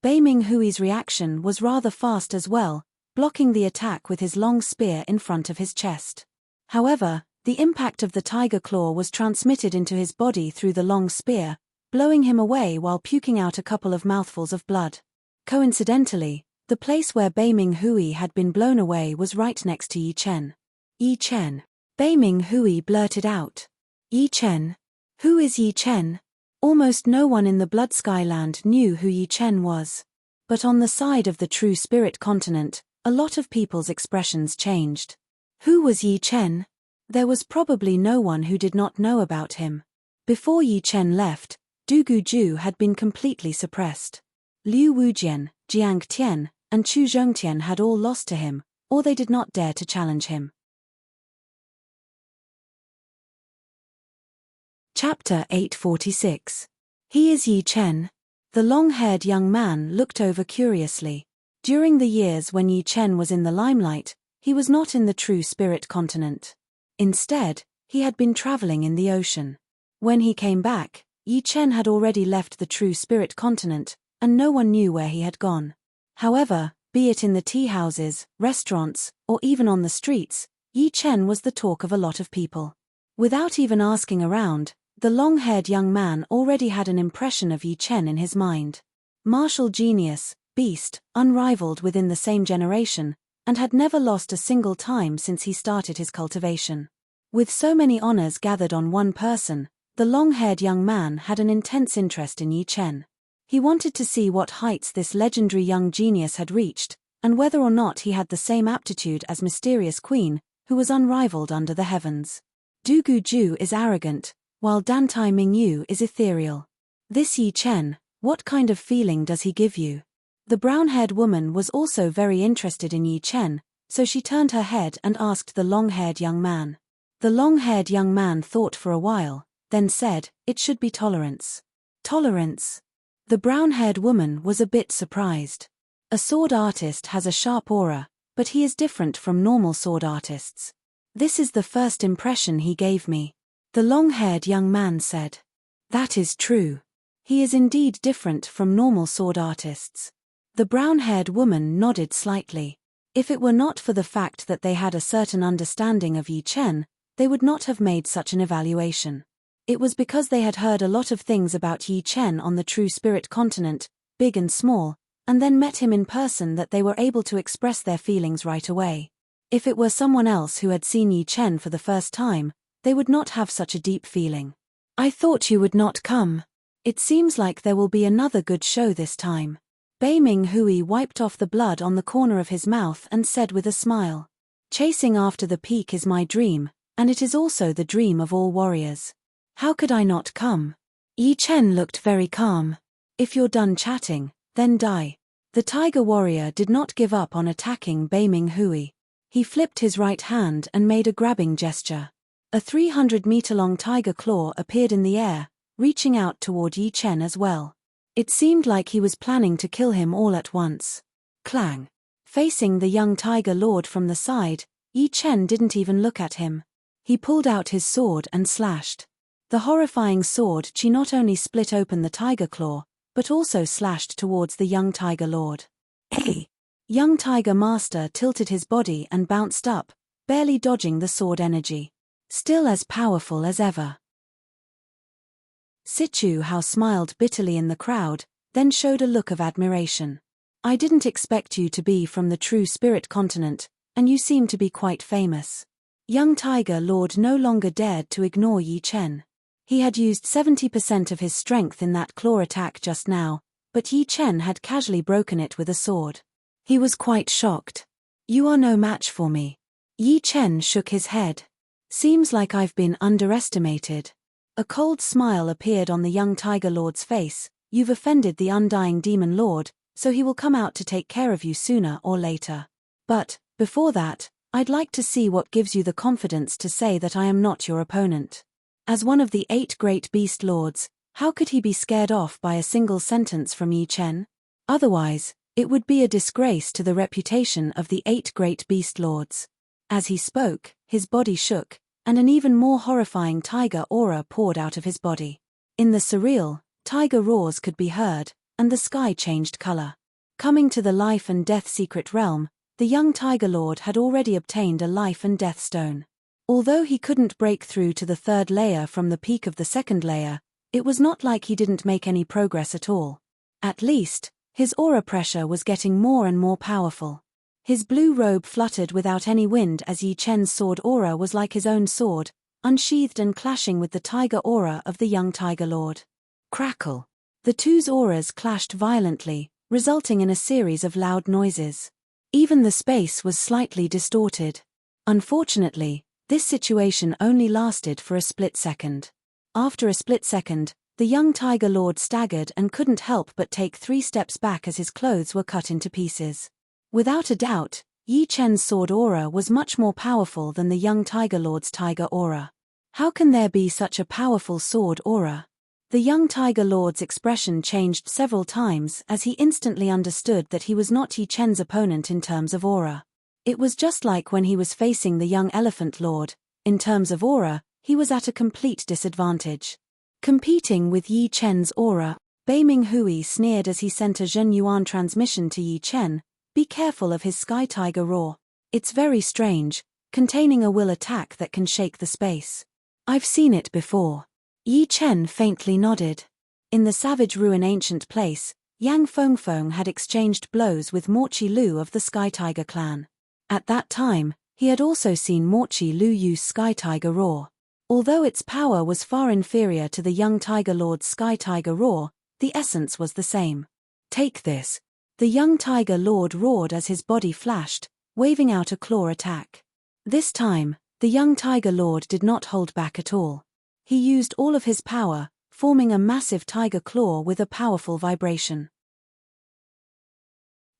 Bei Ming Hui's reaction was rather fast as well, blocking the attack with his long spear in front of his chest. However, the impact of the tiger claw was transmitted into his body through the long spear, blowing him away while puking out a couple of mouthfuls of blood. Coincidentally, the place where Bei Ming Hui had been blown away was right next to Yi Chen. Yi Chen. Bei Ming Hui blurted out. Yi Chen? Who is Yi Chen? Almost no one in the Blood Skyland knew who Yi Chen was. But on the side of the True Spirit continent, a lot of people's expressions changed. Who was Yi Chen? There was probably no one who did not know about him. Before Yi Chen left, Dugu had been completely suppressed. Liu Wujian, Jiang Tian, and Chu Zhongtian had all lost to him, or they did not dare to challenge him. Chapter 846. He is Yi Chen. The long-haired young man looked over curiously. During the years when Yi Chen was in the limelight, he was not in the True Spirit continent. Instead, he had been traveling in the ocean. When he came back, Yi Chen had already left the True Spirit continent, and no one knew where he had gone. However, be it in the tea houses, restaurants, or even on the streets, Yi Chen was the talk of a lot of people. Without even asking around, the long-haired young man already had an impression of Yi Chen in his mind. Martial genius, beast, unrivaled within the same generation, and had never lost a single time since he started his cultivation. With so many honors gathered on one person, the long-haired young man had an intense interest in Yi Chen. He wanted to see what heights this legendary young genius had reached, and whether or not he had the same aptitude as Mysterious Queen, who was unrivaled under the heavens. Dugu is arrogant, while Dantai Mingyu is ethereal. This Yi Chen, what kind of feeling does he give you? The brown-haired woman was also very interested in Yi Chen, so she turned her head and asked the long-haired young man. The long-haired young man thought for a while, then said, "It should be tolerance." Tolerance? The brown-haired woman was a bit surprised. A sword artist has a sharp aura, but he is different from normal sword artists. This is the first impression he gave me. The long-haired young man said. That is true. He is indeed different from normal sword artists. The brown-haired woman nodded slightly. If it were not for the fact that they had a certain understanding of Yi Chen, they would not have made such an evaluation. It was because they had heard a lot of things about Yi Chen on the True Spirit continent, big and small, and then met him in person that they were able to express their feelings right away. If it were someone else who had seen Yi Chen for the first time, they would not have such a deep feeling. I thought you would not come. It seems like there will be another good show this time. Bei Ming Hui wiped off the blood on the corner of his mouth and said with a smile. Chasing after the peak is my dream, and it is also the dream of all warriors. How could I not come? Yi Chen looked very calm. If you're done chatting, then die. The tiger warrior did not give up on attacking Bei Ming Hui. He flipped his right hand and made a grabbing gesture. A 300-meter-long tiger claw appeared in the air, reaching out toward Yi Chen as well. It seemed like he was planning to kill him all at once. Clang. Facing the young tiger lord from the side, Yi Chen didn't even look at him. He pulled out his sword and slashed. The horrifying sword chi not only split open the tiger claw, but also slashed towards the young tiger lord. Hey! Young tiger master tilted his body and bounced up, barely dodging the sword energy. Still as powerful as ever. Sichu Hao smiled bitterly in the crowd, then showed a look of admiration. I didn't expect you to be from the True Spirit continent, and you seem to be quite famous. Young Tiger Lord no longer dared to ignore Yi Chen. He had used 70% of his strength in that claw attack just now, but Yi Chen had casually broken it with a sword. He was quite shocked. You are no match for me. Yi Chen shook his head. Seems like I've been underestimated. A cold smile appeared on the young Tiger Lord's face. You've offended the undying Demon Lord, so he will come out to take care of you sooner or later. But, before that, I'd like to see what gives you the confidence to say that I am not your opponent. As one of the 8 great beast lords, how could he be scared off by a single sentence from Yi Chen? Otherwise, it would be a disgrace to the reputation of the 8 great beast lords. As he spoke, his body shook, and an even more horrifying tiger aura poured out of his body. In the surreal, tiger roars could be heard, and the sky changed color. Coming to the life and death secret realm, the young Tiger Lord had already obtained a life and death stone. Although he couldn't break through to the 3rd layer from the peak of the 2nd layer, it was not like he didn't make any progress at all. At least, his aura pressure was getting more and more powerful. His blue robe fluttered without any wind as Yi Chen's sword aura was like his own sword, unsheathed and clashing with the tiger aura of the young Tiger Lord. Crackle. The two's auras clashed violently, resulting in a series of loud noises. Even the space was slightly distorted. Unfortunately, this situation only lasted for a split second. After a split second, the young Tiger Lord staggered and couldn't help but take 3 steps back as his clothes were cut into pieces. Without a doubt, Yi Chen's sword aura was much more powerful than the young Tiger Lord's tiger aura. How can there be such a powerful sword aura? The young Tiger Lord's expression changed several times as he instantly understood that he was not Yi Chen's opponent in terms of aura. It was just like when he was facing the young Elephant Lord. In terms of aura, he was at a complete disadvantage. Competing with Yi Chen's aura, Bei Ming Hui sneered as he sent a Zhen Yuan transmission to Yi Chen. Be careful of his Sky Tiger roar. It's very strange, containing a will attack that can shake the space. I've seen it before. Yi Chen faintly nodded. In the Savage Ruin ancient place, Yang Fengfeng had exchanged blows with Morchi Lu of the Sky Tiger clan. At that time, he had also seen Morchi Lu use Sky Tiger roar. Although its power was far inferior to the young Tiger Lord's Sky Tiger roar, the essence was the same. Take this. The young Tiger Lord roared as his body flashed, waving out a claw attack. This time, the young Tiger Lord did not hold back at all. He used all of his power, forming a massive tiger claw with a powerful vibration.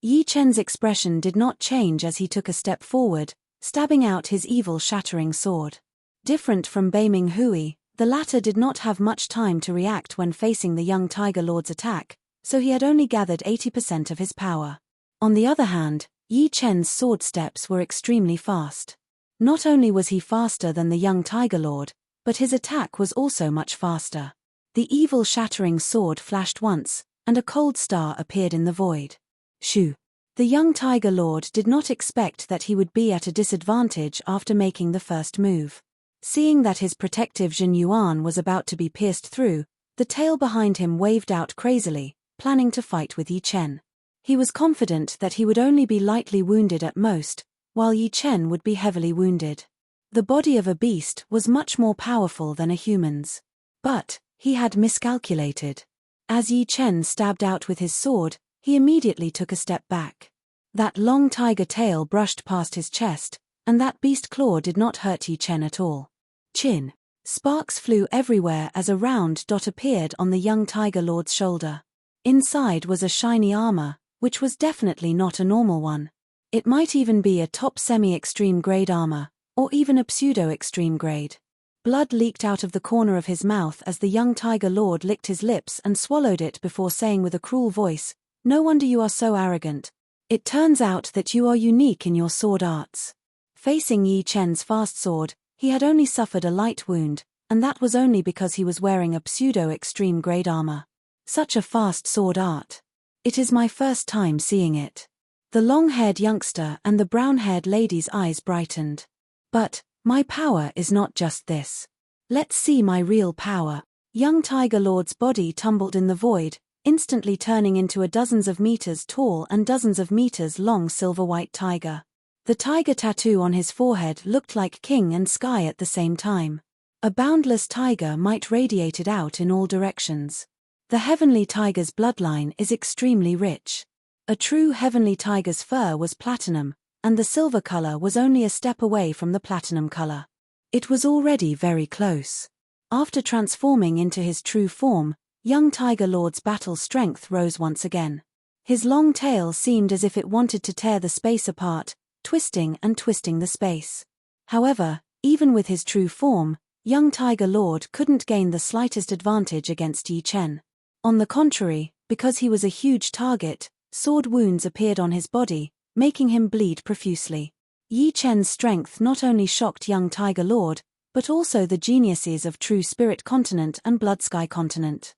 Yi Chen's expression did not change as he took a step forward, stabbing out his evil shattering sword. Different from Bei Ming Hui, the latter did not have much time to react when facing the young Tiger Lord's attack, so he had only gathered 80% of his power. On the other hand, Yi Chen's sword steps were extremely fast. Not only was he faster than the young Tiger Lord, but his attack was also much faster. The evil shattering sword flashed once, and a cold star appeared in the void. Shoo! The young Tiger Lord did not expect that he would be at a disadvantage after making the first move. Seeing that his protective Jin Yuan was about to be pierced through, the tail behind him waved out crazily, planning to fight with Yi Chen. He was confident that he would only be lightly wounded at most, while Yi Chen would be heavily wounded. The body of a beast was much more powerful than a human's. But he had miscalculated. As Yi Chen stabbed out with his sword, he immediately took a step back. That long tiger tail brushed past his chest, and that beast claw did not hurt Yi Chen at all. Chin. Sparks flew everywhere as a round dot appeared on the young Tiger Lord's shoulder. Inside was a shiny armor, which was definitely not a normal one. It might even be a top semi-extreme grade armor, or even a pseudo-extreme grade. Blood leaked out of the corner of his mouth as the young Tiger Lord licked his lips and swallowed it before saying with a cruel voice, "No wonder you are so arrogant. It turns out that you are unique in your sword arts." Facing Yi Chen's fast sword, he had only suffered a light wound, and that was only because he was wearing a pseudo-extreme grade armor. Such a fast sword art. It is my first time seeing it. The long-haired youngster and the brown-haired lady's eyes brightened. But my power is not just this. Let's see my real power. Young Tiger Lord's body tumbled in the void, instantly turning into a dozens of meters tall and dozens of meters long silver-white tiger. The tiger tattoo on his forehead looked like king and sky at the same time. A boundless tiger might radiated out in all directions. The heavenly tiger's bloodline is extremely rich. A true heavenly tiger's fur was platinum, and the silver color was only a step away from the platinum color. It was already very close. After transforming into his true form, young Tiger Lord's battle strength rose once again. His long tail seemed as if it wanted to tear the space apart, twisting and twisting the space. However, even with his true form, young Tiger Lord couldn't gain the slightest advantage against Yi Chen. On the contrary, because he was a huge target, sword wounds appeared on his body, making him bleed profusely. Yi Chen's strength not only shocked young Tiger Lord, but also the geniuses of True Spirit Continent and Blood Sky Continent.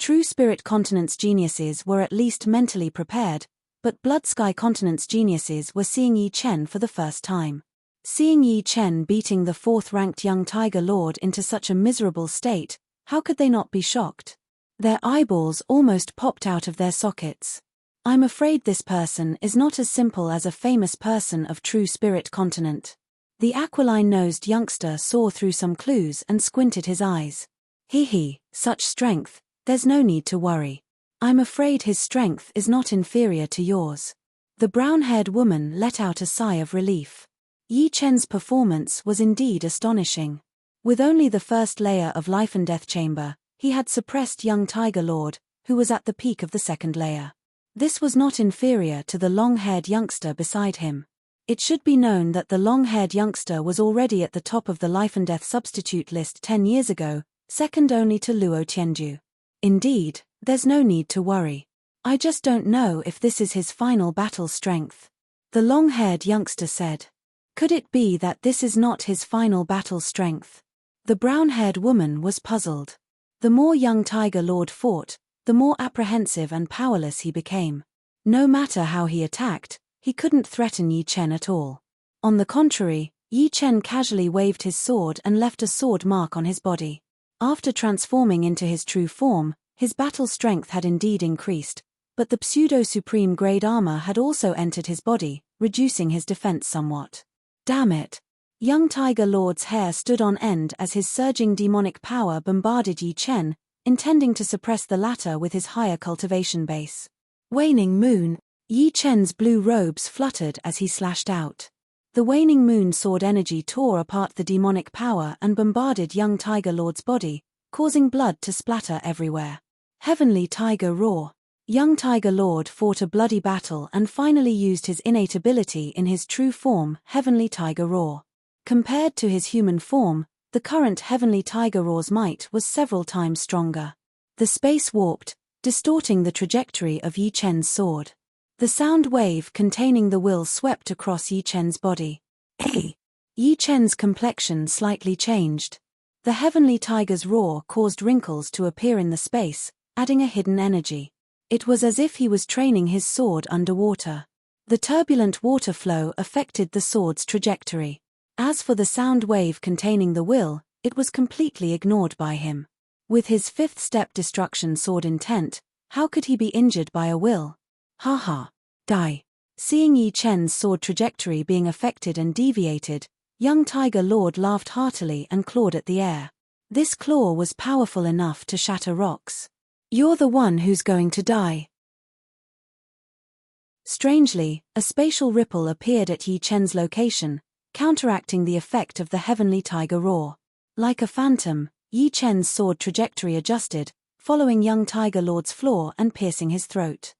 True Spirit Continent's geniuses were at least mentally prepared, but Blood Sky Continent's geniuses were seeing Yi Chen for the first time. Seeing Yi Chen beating the fourth-ranked young Tiger Lord into such a miserable state, how could they not be shocked? Their eyeballs almost popped out of their sockets. I'm afraid this person is not as simple as a famous person of True Spirit Continent. The aquiline-nosed youngster saw through some clues and squinted his eyes. Hee, such strength, there's no need to worry. I'm afraid his strength is not inferior to yours. The brown-haired woman let out a sigh of relief. Yi Chen's performance was indeed astonishing. With only the first layer of Life and Death Chamber, he had suppressed young Tiger Lord, who was at the peak of the second layer. This was not inferior to the long-haired youngster beside him. It should be known that the long-haired youngster was already at the top of the Life and Death substitute list 10 years ago, second only to Luo Tianju. Indeed, there's no need to worry. I just don't know if this is his final battle strength. The long-haired youngster said. Could it be that this is not his final battle strength? The brown-haired woman was puzzled. The more young Tiger Lord fought, the more apprehensive and powerless he became. No matter how he attacked, he couldn't threaten Yi Chen at all. On the contrary, Yi Chen casually waved his sword and left a sword mark on his body. After transforming into his true form, his battle strength had indeed increased, but the pseudo-supreme grade armor had also entered his body, reducing his defense somewhat. Damn it! Young Tiger Lord's hair stood on end as his surging demonic power bombarded Yi Chen, intending to suppress the latter with his higher cultivation base. Waning moon, Yi Chen's blue robes fluttered as he slashed out. The waning moon sword energy tore apart the demonic power and bombarded young Tiger Lord's body, causing blood to splatter everywhere. Heavenly Tiger Roar. Young Tiger Lord fought a bloody battle and finally used his innate ability in his true form, Heavenly Tiger Roar. Compared to his human form, the current Heavenly Tiger Roar's might was several times stronger. The space warped, distorting the trajectory of Yi Chen's sword. The sound wave containing the will swept across Yi Chen's body. Yi Chen's complexion slightly changed. The Heavenly Tiger's roar caused wrinkles to appear in the space, adding a hidden energy. It was as if he was training his sword underwater. The turbulent water flow affected the sword's trajectory. As for the sound wave containing the will, it was completely ignored by him. With his fifth step destruction sword intent, how could he be injured by a will? Haha. Die. Seeing Yi Chen's sword trajectory being affected and deviated, young Tiger Lord laughed heartily and clawed at the air. This claw was powerful enough to shatter rocks. You're the one who's going to die. Strangely, a spatial ripple appeared at Yi Chen's location, counteracting the effect of the Heavenly Tiger Roar. Like a phantom, Yi Chen's sword trajectory adjusted, following young Tiger Lord's flaw and piercing his throat.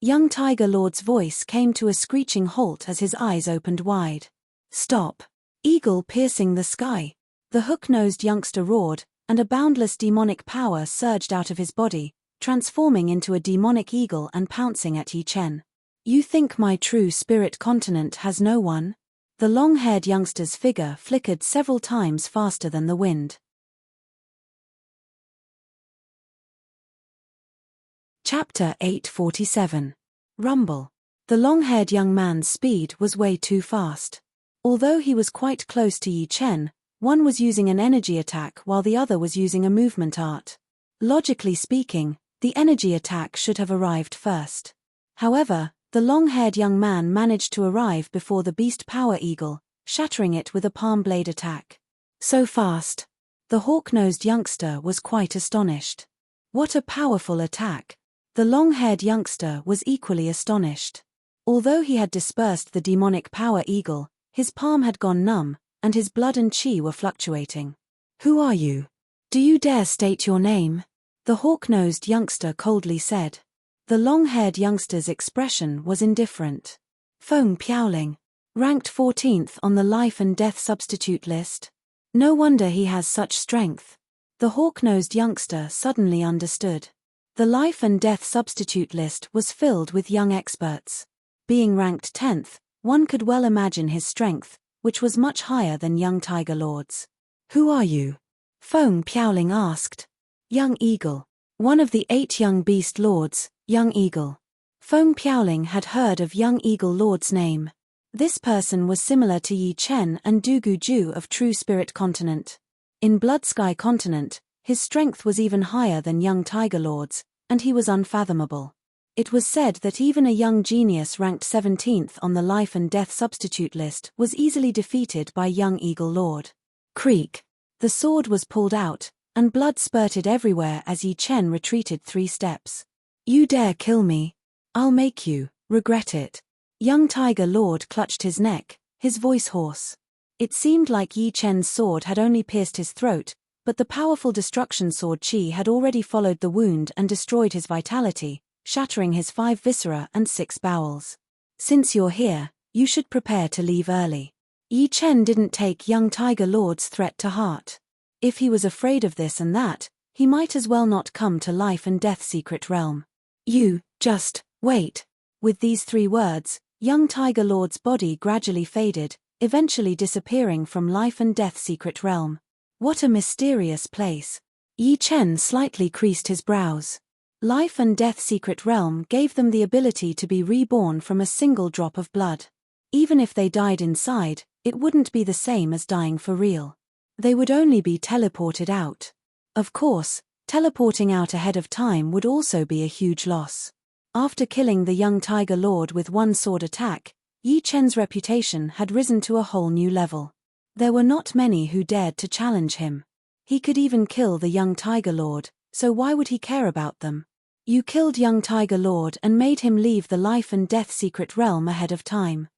Young Tiger Lord's voice came to a screeching halt as his eyes opened wide. Stop! Eagle piercing the sky. The hook-nosed youngster roared, and a boundless demonic power surged out of his body, transforming into a demonic eagle and pouncing at Yi Chen. You think my true spirit continent has no one? The long-haired youngster's figure flickered several times faster than the wind. Chapter 847. Rumble. The long-haired young man's speed was way too fast. Although he was quite close to Yi Chen, one was using an energy attack while the other was using a movement art. Logically speaking, the energy attack should have arrived first. However, the long-haired young man managed to arrive before the beast power eagle, shattering it with a palm blade attack. So fast. The hawk-nosed youngster was quite astonished. What a powerful attack. The long-haired youngster was equally astonished. Although he had dispersed the demonic power eagle, his palm had gone numb, and his blood and chi were fluctuating. Who are you? Do you dare state your name? The hawk-nosed youngster coldly said. The long-haired youngster's expression was indifferent. Feng Piaoling. Ranked 14th on the life and death substitute list. No wonder he has such strength. The hawk-nosed youngster suddenly understood. The life and death substitute list was filled with young experts. Being ranked 10th, one could well imagine his strength, which was much higher than young Tiger Lord's. Who are you? Feng Piaoling asked. Young Eagle. One of the 8 young beast lords, Young Eagle. Feng Piaoling had heard of Young Eagle Lord's name. This person was similar to Yi Chen and Dugu Ju of True Spirit Continent. In Blood Sky Continent, his strength was even higher than young Tiger Lord's, and he was unfathomable. It was said that even a young genius ranked 17th on the life and death substitute list was easily defeated by young Eagle Lord. Creak. The sword was pulled out, and blood spurted everywhere as Yi Chen retreated 3 steps. You dare kill me? I'll make you regret it. Young Tiger Lord clutched his neck, his voice hoarse. It seemed like Yi Chen's sword had only pierced his throat, but the powerful destruction sword chi had already followed the wound and destroyed his vitality, shattering his 5 viscera and 6 bowels. Since you're here, you should prepare to leave early. Yi Chen didn't take young Tiger Lord's threat to heart. If he was afraid of this and that, he might as well not come to life and death secret realm. You, just, wait. With these 3 words, young Tiger Lord's body gradually faded, eventually disappearing from life and death secret realm. What a mysterious place. Yi Chen slightly creased his brows. Life and death secret realm gave them the ability to be reborn from a single drop of blood. Even if they died inside, it wouldn't be the same as dying for real. They would only be teleported out. Of course, teleporting out ahead of time would also be a huge loss. After killing the young Tiger Lord with 1 sword attack, Yi Chen's reputation had risen to a whole new level. There were not many who dared to challenge him. He could even kill the young Tiger Lord, so why would he care about them? You killed young Tiger Lord and made him leave the life and death secret realm ahead of time.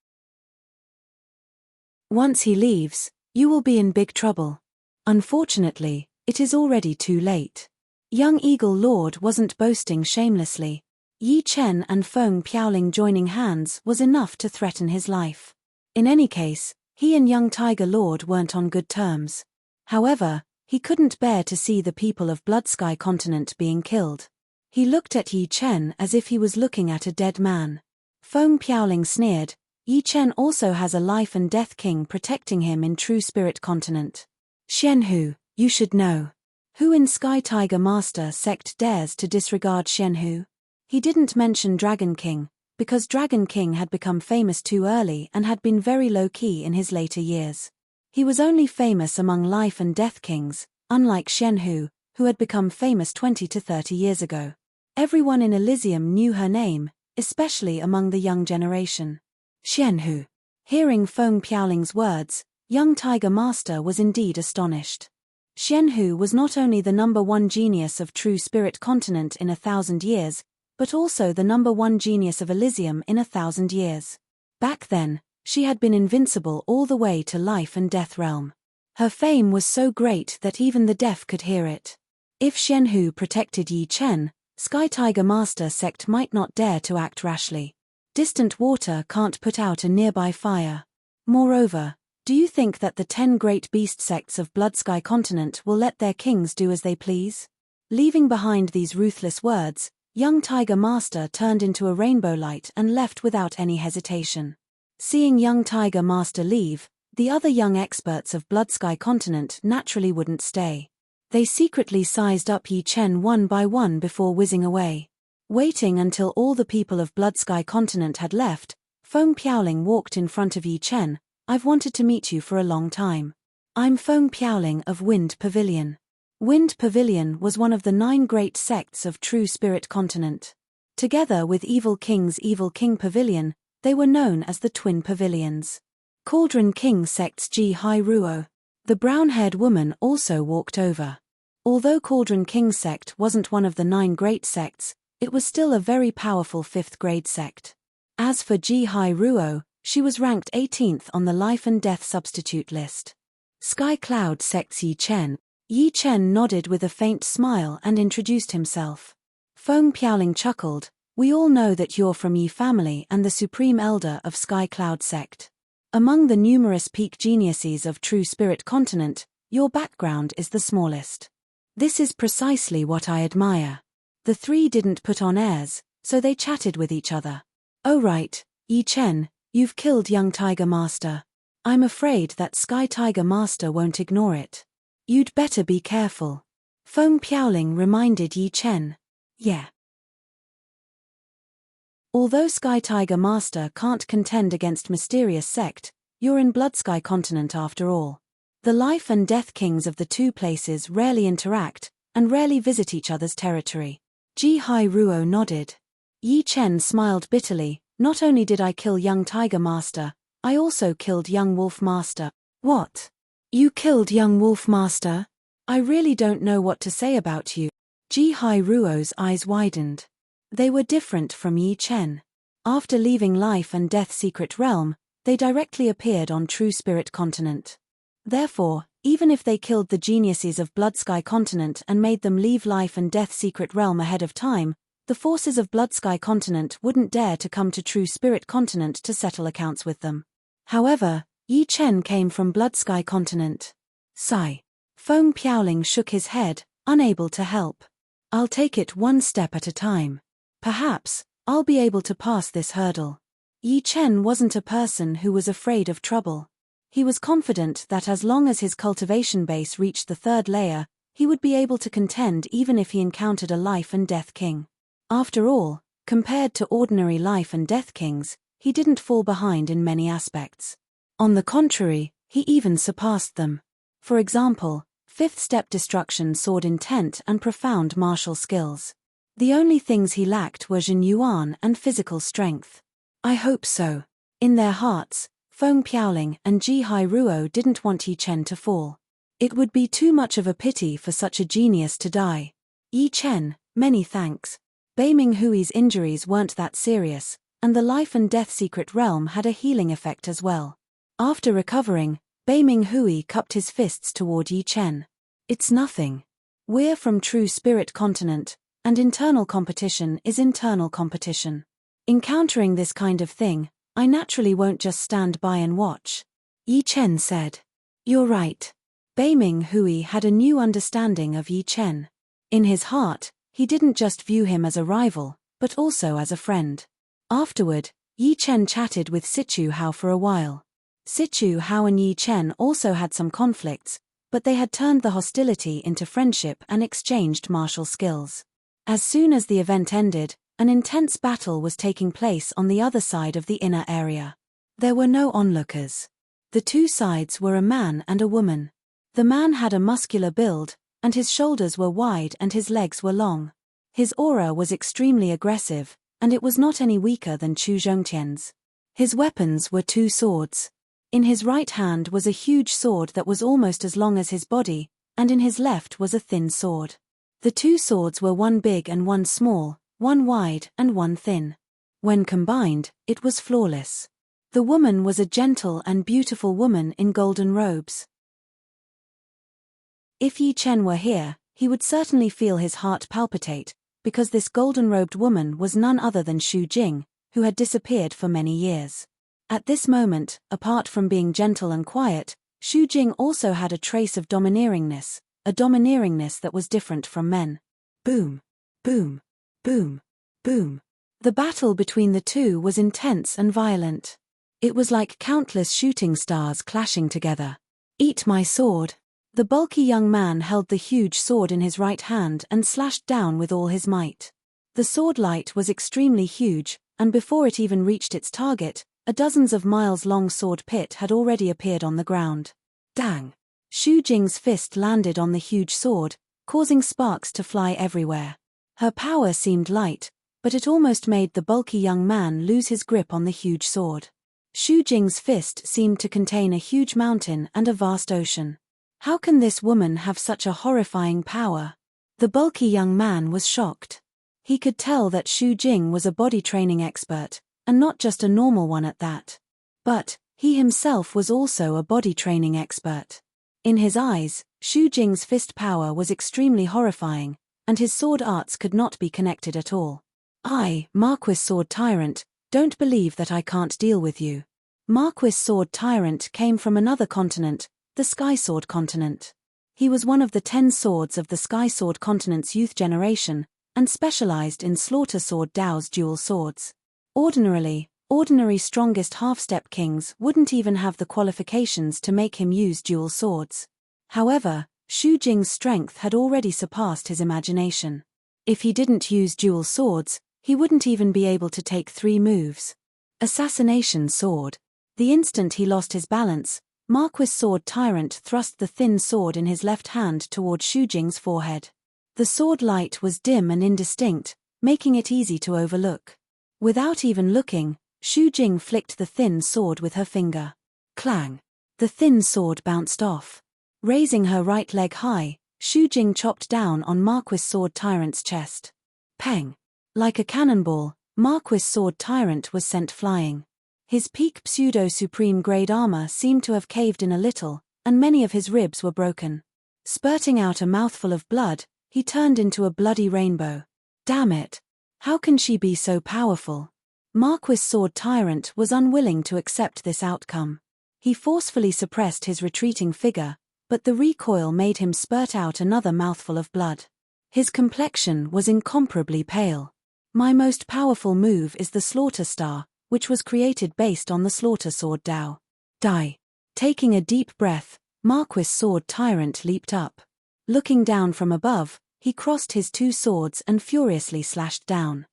Once he leaves, you will be in big trouble. Unfortunately, it is already too late. Young Eagle Lord wasn't boasting shamelessly. Yi Chen and Feng Piaoling joining hands was enough to threaten his life. In any case, he and young Tiger Lord weren't on good terms. However, he couldn't bear to see the people of Blood Sky Continent being killed. He looked at Yi Chen as if he was looking at a dead man. Feng Piaoling sneered, Yi Chen also has a life and death king protecting him in True Spirit Continent. Xianhu, you should know. Who in Sky Tiger Master sect dares to disregard Xianhu? He didn't mention Dragon King, because Dragon King had become famous too early and had been very low-key in his later years. He was only famous among life and death kings, unlike Xianhu, who had become famous 20 to 30 years ago. Everyone in Elysium knew her name, especially among the young generation. Xianhu. Hearing Feng Piaoling's words, young Tiger Master was indeed astonished. Xianhu was not only the #1 genius of True Spirit Continent in 1,000 years, but also the #1 genius of Elysium in 1,000 years. Back then, she had been invincible all the way to Life and Death Realm. Her fame was so great that even the deaf could hear it. If Xianhu protected Yi Chen, Sky Tiger Master sect might not dare to act rashly. Distant water can't put out a nearby fire. Moreover, do you think that the 10 great beast sects of Blood Sky Continent will let their kings do as they please? Leaving behind these ruthless words, young Tiger Master turned into a rainbow light and left without any hesitation. Seeing young Tiger Master leave, the other young experts of Blood Sky Continent naturally wouldn't stay. They secretly sized up Yi Chen one by one before whizzing away. Waiting until all the people of Blood Sky Continent had left, Feng Piaoling walked in front of Yi Chen. I've wanted to meet you for a long time. I'm Feng Piaoling of Wind Pavilion. Wind Pavilion was one of the 9 great sects of True Spirit Continent. Together with Evil King's Evil King Pavilion, they were known as the Twin Pavilions. Cauldron King sect's Ji Hai Ruo. The brown-haired woman also walked over. Although Cauldron King sect wasn't one of the 9 great sects, it was still a very powerful 5th-grade sect. As for Ji Hai Ruo, she was ranked 18th on the life and death substitute list. Sky Cloud sect's Yi Chen. Yi Chen nodded with a faint smile and introduced himself. Feng Piaoling chuckled, we all know that you're from Yi family and the Supreme Elder of Sky Cloud sect. Among the numerous peak geniuses of True Spirit Continent, your background is the smallest. This is precisely what I admire. The 3 didn't put on airs, so they chatted with each other. Oh right, Yi Chen, you've killed young Tiger Master. I'm afraid that Sky Tiger Master won't ignore it. You'd better be careful. Feng Piaoling reminded Yi Chen. Yeah. Although Sky Tiger Master can't contend against Mysterious Sect, you're in Blood Sky Continent after all. The life and death kings of the 2 places rarely interact, and rarely visit each other's territory. Ji Hai Ruo nodded. Yi Chen smiled bitterly, not only did I kill young Tiger Master, I also killed young Wolf Master. What? You killed young Wolf Master? I really don't know what to say about you. Ji Hai Ruo's eyes widened. They were different from Yi Chen. After leaving Life and Death Secret Realm, they directly appeared on True Spirit Continent. Therefore, even if they killed the geniuses of Blood Sky Continent and made them leave Life and Death Secret Realm ahead of time, the forces of Blood Sky Continent wouldn't dare to come to True Spirit Continent to settle accounts with them. However, Yi Chen came from Blood Sky Continent. Sigh. Feng Piaoling shook his head, unable to help. I'll take it one step at a time. Perhaps, I'll be able to pass this hurdle. Yi Chen wasn't a person who was afraid of trouble. He was confident that as long as his cultivation base reached the 3rd layer, he would be able to contend even if he encountered a life and death king. After all, compared to ordinary life and death kings, he didn't fall behind in many aspects. On the contrary, he even surpassed them. For example, 5th step destruction sword intent and profound martial skills. The only things he lacked were Jin Yuan and physical strength. I hope so. In their hearts, Feng Piaoling and Ji Hai Ruo didn't want Yi Chen to fall. It would be too much of a pity for such a genius to die. Yi Chen, many thanks. Bei Ming Hui's injuries weren't that serious, and the Life and Death Secret Realm had a healing effect as well. After recovering, Beiming Hui cupped his fists toward Yi Chen. It's nothing. We're from True Spirit Continent, and internal competition is internal competition. Encountering this kind of thing, I naturally won't just stand by and watch. Yi Chen said. You're right. Beiming Hui had a new understanding of Yi Chen. In his heart, he didn't just view him as a rival, but also as a friend. Afterward, Yi Chen chatted with Sichu Hao for a while. Sichu Hao and Yi Chen also had some conflicts, but they had turned the hostility into friendship and exchanged martial skills. As soon as the event ended, an intense battle was taking place on the other side of the inner area. There were no onlookers. The two sides were a man and a woman. The man had a muscular build, and his shoulders were wide and his legs were long. His aura was extremely aggressive, and it was not any weaker than Chu Zhongtian's. His weapons were two swords. In his right hand was a huge sword that was almost as long as his body, and in his left was a thin sword. The two swords were one big and one small, one wide and one thin. When combined, it was flawless. The woman was a gentle and beautiful woman in golden robes. If Yi Chen were here, he would certainly feel his heart palpitate, because this golden-robed woman was none other than Xu Jing, who had disappeared for many years. At this moment, apart from being gentle and quiet, Xu Jing also had a trace of domineeringness, a domineeringness that was different from men. Boom, boom, boom, boom. The battle between the two was intense and violent. It was like countless shooting stars clashing together. Eat my sword. The bulky young man held the huge sword in his right hand and slashed down with all his might. The sword light was extremely huge, and before it even reached its target, a dozens of miles-long sword pit had already appeared on the ground. Dang! Xu Jing's fist landed on the huge sword, causing sparks to fly everywhere. Her power seemed light, but it almost made the bulky young man lose his grip on the huge sword. Xu Jing's fist seemed to contain a huge mountain and a vast ocean. How can this woman have such a horrifying power? The bulky young man was shocked. He could tell that Xu Jing was a body training expert, and not just a normal one at that. But he himself was also a body training expert. In his eyes, Xu Jing's fist power was extremely horrifying, and his sword arts could not be connected at all. I, Marquis Sword Tyrant, don't believe that I can't deal with you. Marquis Sword Tyrant came from another continent, the Sky Sword Continent. He was one of the 10 swords of the Sky Sword Continent's youth generation, and specialized in Slaughter Sword Dao's dual swords. Ordinary strongest half-step kings wouldn't even have the qualifications to make him use dual swords. However, Xu Jing's strength had already surpassed his imagination. If he didn't use dual swords, he wouldn't even be able to take 3 moves. Assassination Sword. The instant he lost his balance, Marquis Sword Tyrant thrust the thin sword in his left hand toward Xu Jing's forehead. The sword light was dim and indistinct, making it easy to overlook. Without even looking, Xu Jing flicked the thin sword with her finger. Clang! The thin sword bounced off. Raising her right leg high, Xu Jing chopped down on Marquis Sword Tyrant's chest. Peng! Like a cannonball, Marquis Sword Tyrant was sent flying. His peak pseudo-supreme grade armor seemed to have caved in a little, and many of his ribs were broken. Spurting out a mouthful of blood, he turned into a bloody rainbow. Damn it! How can she be so powerful? Marquis Sword Tyrant was unwilling to accept this outcome. He forcefully suppressed his retreating figure, but the recoil made him spurt out another mouthful of blood. His complexion was incomparably pale. My most powerful move is the Slaughter Star, which was created based on the Slaughter Sword Dao. Die. Taking a deep breath, Marquis Sword Tyrant leaped up. Looking down from above, he crossed his 2 swords and furiously slashed down.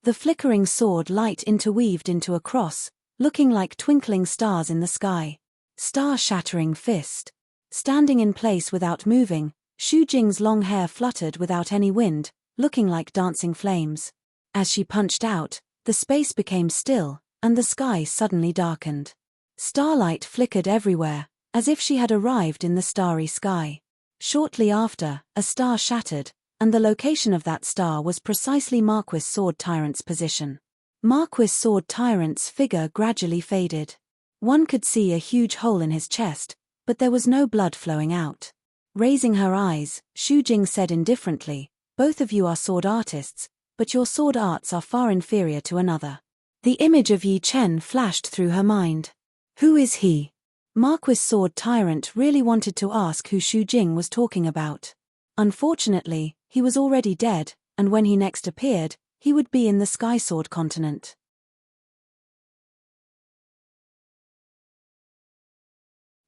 The flickering sword light interweaved into a cross, looking like twinkling stars in the sky. Star-shattering fist. Standing in place without moving, Xu Jing's long hair fluttered without any wind, looking like dancing flames. As she punched out, the space became still, and the sky suddenly darkened. Starlight flickered everywhere, as if she had arrived in the starry sky. Shortly after, a star shattered, and the location of that star was precisely Marquis Sword Tyrant's position. Marquis Sword Tyrant's figure gradually faded. One could see a huge hole in his chest, but there was no blood flowing out. Raising her eyes, Shu Jing said indifferently, "Both of you are sword artists, but your sword arts are far inferior to another." The image of Yi Chen flashed through her mind. Who is he? Marquis Sword Tyrant really wanted to ask who Shu Jing was talking about. Unfortunately, he was already dead, and when he next appeared, he would be in the Sky Sword continent.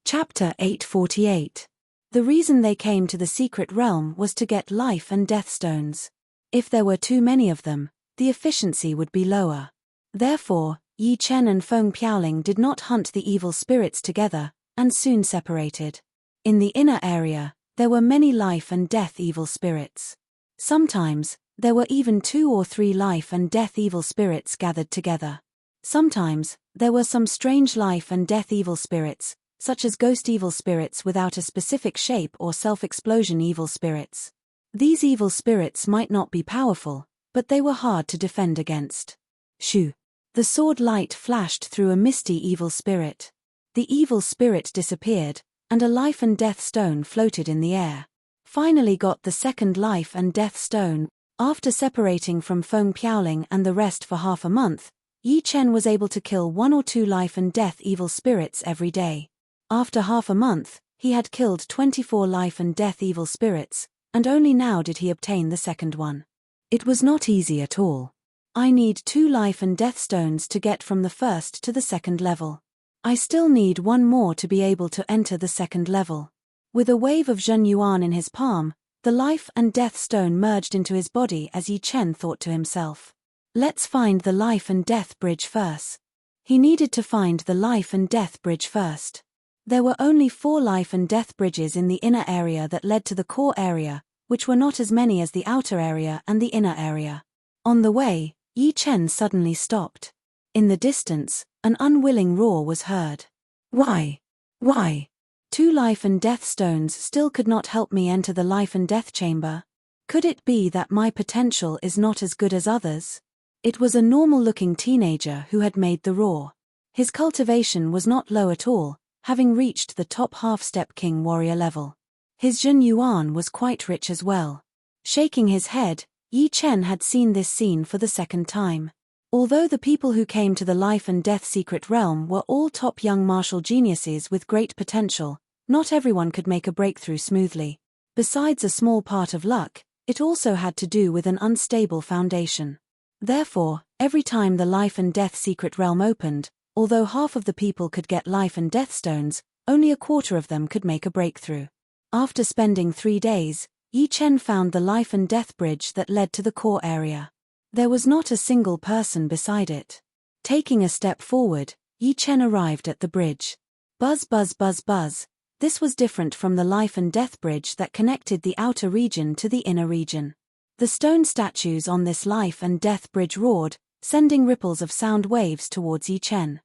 Chapter 848. The reason they came to the secret realm was to get life and death stones. If there were too many of them, the efficiency would be lower. Therefore, Yi Chen and Feng Piaoling did not hunt the evil spirits together, and soon separated. In the inner area, there were many life and death evil spirits. Sometimes, there were even 2 or 3 life and death evil spirits gathered together. Sometimes, there were some strange life and death evil spirits, such as ghost evil spirits without a specific shape or self-explosion evil spirits. These evil spirits might not be powerful, but they were hard to defend against. Shoo! The sword light flashed through a misty evil spirit. The evil spirit disappeared, and a life and death stone floated in the air. Finally got the second life and death stone. After separating from Feng Piaoling and the rest for half a month, Yi Chen was able to kill 1 or 2 life and death evil spirits every day. After half a month, he had killed 24 life and death evil spirits, and only now did he obtain the second one. It was not easy at all. I need 2 life and death stones to get from the first to the second level. I still need 1 more to be able to enter the second level. With a wave of Zhen Yuan in his palm, the life and death stone merged into his body as Yi Chen thought to himself. Let's find the life and death bridge first. He needed to find the life and death bridge first. There were only 4 life and death bridges in the inner area that led to the core area, which were not as many as the outer area and the inner area. On the way, Yi Chen suddenly stopped. In the distance, an unwilling roar was heard. Why? 2 life and death stones still could not help me enter the life and death chamber. Could it be that my potential is not as good as others? It was a normal-looking teenager who had made the roar. His cultivation was not low at all, having reached the top half-step king warrior level. His Zhen Yuan was quite rich as well. Shaking his head, Yi Chen had seen this scene for the second time. Although the people who came to the life and death secret realm were all top young martial geniuses with great potential, not everyone could make a breakthrough smoothly. Besides a small part of luck, it also had to do with an unstable foundation. Therefore, every time the life and death secret realm opened, although half of the people could get life and death stones, only a quarter of them could make a breakthrough. After spending 3 days, Yi Chen found the life and death bridge that led to the core area. There was not a single person beside it. Taking a step forward, Yi Chen arrived at the bridge. Buzz buzz buzz buzz. This was different from the life and death bridge that connected the outer region to the inner region. The stone statues on this life and death bridge roared, sending ripples of sound waves towards Yi Chen.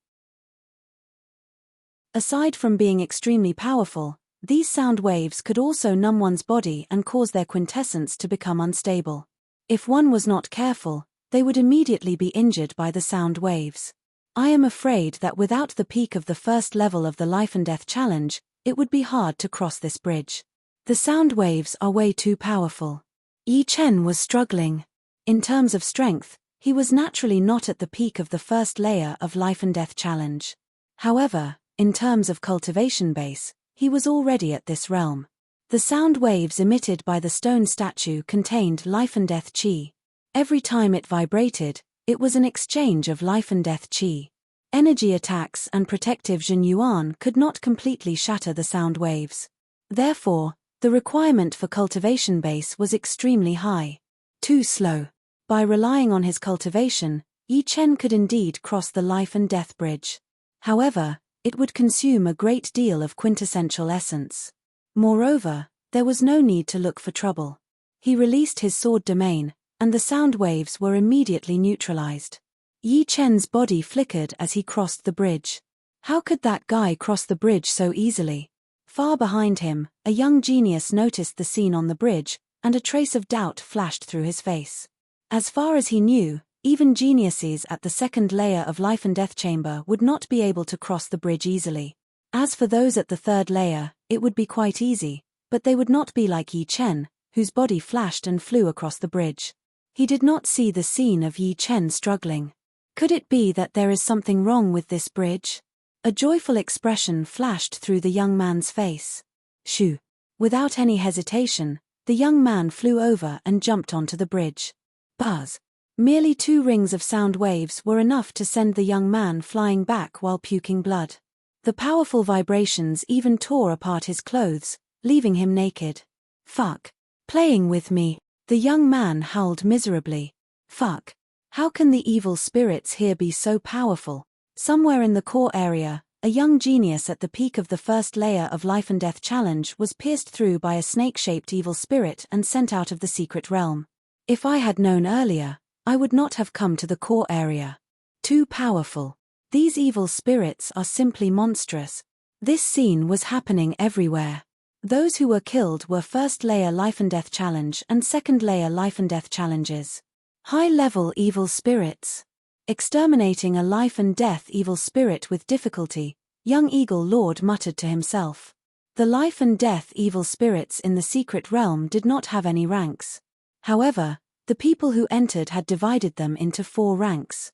Aside from being extremely powerful, these sound waves could also numb one's body and cause their quintessence to become unstable. If one was not careful, they would immediately be injured by the sound waves. I am afraid that without the peak of the first level of the life and death challenge, it would be hard to cross this bridge. The sound waves are way too powerful. Yi Chen was struggling. In terms of strength, he was naturally not at the peak of the first layer of life and death challenge. However, in terms of cultivation base, he was already at this realm. The sound waves emitted by the stone statue contained life and death chi. Every time it vibrated, it was an exchange of life and death chi. Energy attacks and protective Zhen Yuan could not completely shatter the sound waves. Therefore, the requirement for cultivation base was extremely high. Too slow. By relying on his cultivation, Yi Chen could indeed cross the life and death bridge. However, it would consume a great deal of quintessential essence. Moreover, there was no need to look for trouble. He released his sword domain, and the sound waves were immediately neutralized. Yi Chen's body flickered as he crossed the bridge. How could that guy cross the bridge so easily? Far behind him, a young genius noticed the scene on the bridge, and a trace of doubt flashed through his face. As far as he knew, Even geniuses at the second layer of life and death chamber would not be able to cross the bridge easily. As for those at the third layer, it would be quite easy, but they would not be like Yi Chen, whose body flashed and flew across the bridge. He did not see the scene of Yi Chen struggling. Could it be that there is something wrong with this bridge? A joyful expression flashed through the young man's face. Shoo! Without any hesitation, the young man flew over and jumped onto the bridge. Buzz! Merely 2 rings of sound waves were enough to send the young man flying back while puking blood. The powerful vibrations even tore apart his clothes, leaving him naked. Fuck! Playing with me, the young man howled miserably. Fuck! How can the evil spirits here be so powerful? Somewhere in the core area, a young genius at the peak of the first layer of Life and Death Challenge was pierced through by a snake-shaped evil spirit and sent out of the secret realm. If I had known earlier, I would not have come to the core area. Too powerful. These evil spirits are simply monstrous. This scene was happening everywhere. Those who were killed were first layer Life and Death Challenge and second layer Life and Death Challenges. High-level evil spirits. Exterminating a life and death evil spirit with difficulty, young Eagle Lord muttered to himself. The life and death evil spirits in the secret realm did not have any ranks. However, the people who entered had divided them into 4 ranks.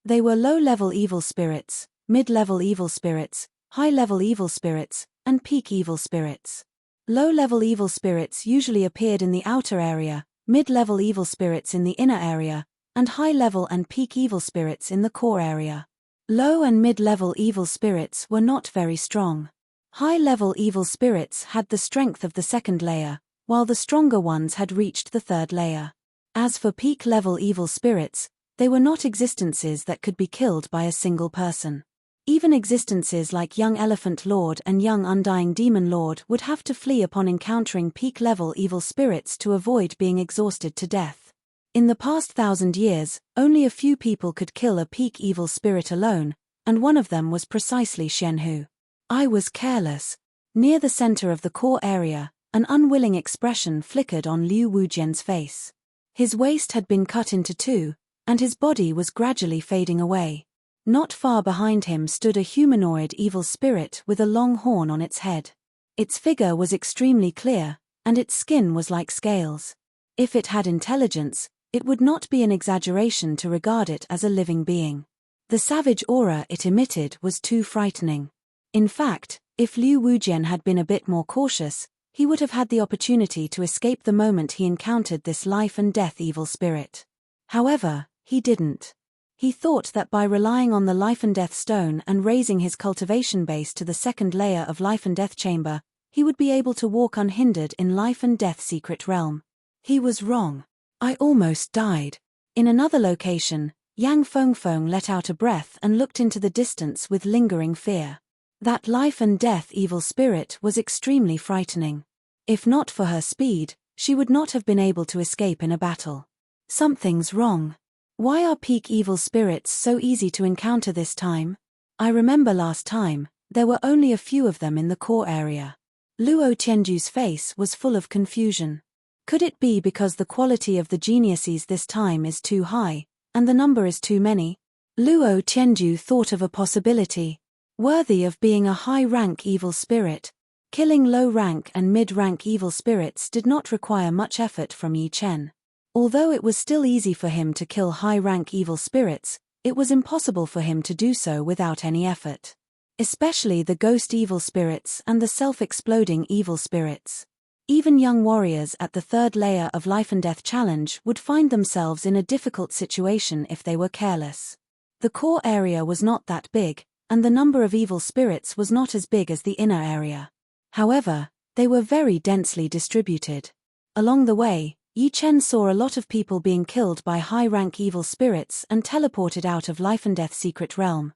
They were low-level evil spirits, mid-level evil spirits, high-level evil spirits, and peak evil spirits. Low-level evil spirits usually appeared in the outer area, mid-level evil spirits in the inner area, and high-level and peak evil spirits in the core area. Low and mid-level evil spirits were not very strong. High-level evil spirits had the strength of the second layer, while the stronger ones had reached the third layer. As for peak-level evil spirits, they were not existences that could be killed by a single person. Even existences like Young Elephant Lord and Young Undying Demon Lord would have to flee upon encountering peak-level evil spirits to avoid being exhausted to death. In the past 1,000 years, only a few people could kill a peak evil spirit alone, and one of them was precisely Shenhu. I was careless. Near the center of the core area, an unwilling expression flickered on Liu Wujian's face. His waist had been cut into 2, and his body was gradually fading away. Not far behind him stood a humanoid evil spirit with a long horn on its head. Its figure was extremely clear, and its skin was like scales. If it had intelligence, it would not be an exaggeration to regard it as a living being. The savage aura it emitted was too frightening. In fact, if Liu Wujian had been a bit more cautious, he would have had the opportunity to escape the moment he encountered this life and death evil spirit. However, he didn't. He thought that by relying on the Life and Death Stone and raising his cultivation base to the second layer of Life and Death Chamber, he would be able to walk unhindered in Life and Death Secret Realm. He was wrong. I almost died. In another location, Yang Fengfeng let out a breath and looked into the distance with lingering fear. That Life and Death evil spirit was extremely frightening. If not for her speed, she would not have been able to escape in a battle. Something's wrong. Why are peak evil spirits so easy to encounter this time? I remember last time, there were only a few of them in the core area. Luo Tianju's face was full of confusion. Could it be because the quality of the geniuses this time is too high, and the number is too many? Luo Tianju thought of a possibility. Worthy of being a high-rank evil spirit, killing low-rank and mid-rank evil spirits did not require much effort from Yi Chen. Although it was still easy for him to kill high-rank evil spirits, it was impossible for him to do so without any effort. Especially the ghost evil spirits and the self-exploding evil spirits. Even young warriors at the third layer of Life and Death Challenge would find themselves in a difficult situation if they were careless. The core area was not that big, and the number of evil spirits was not as big as the inner area. However, they were very densely distributed. Along the way, Yi Chen saw a lot of people being killed by high-rank evil spirits and teleported out of Life and Death Secret Realm.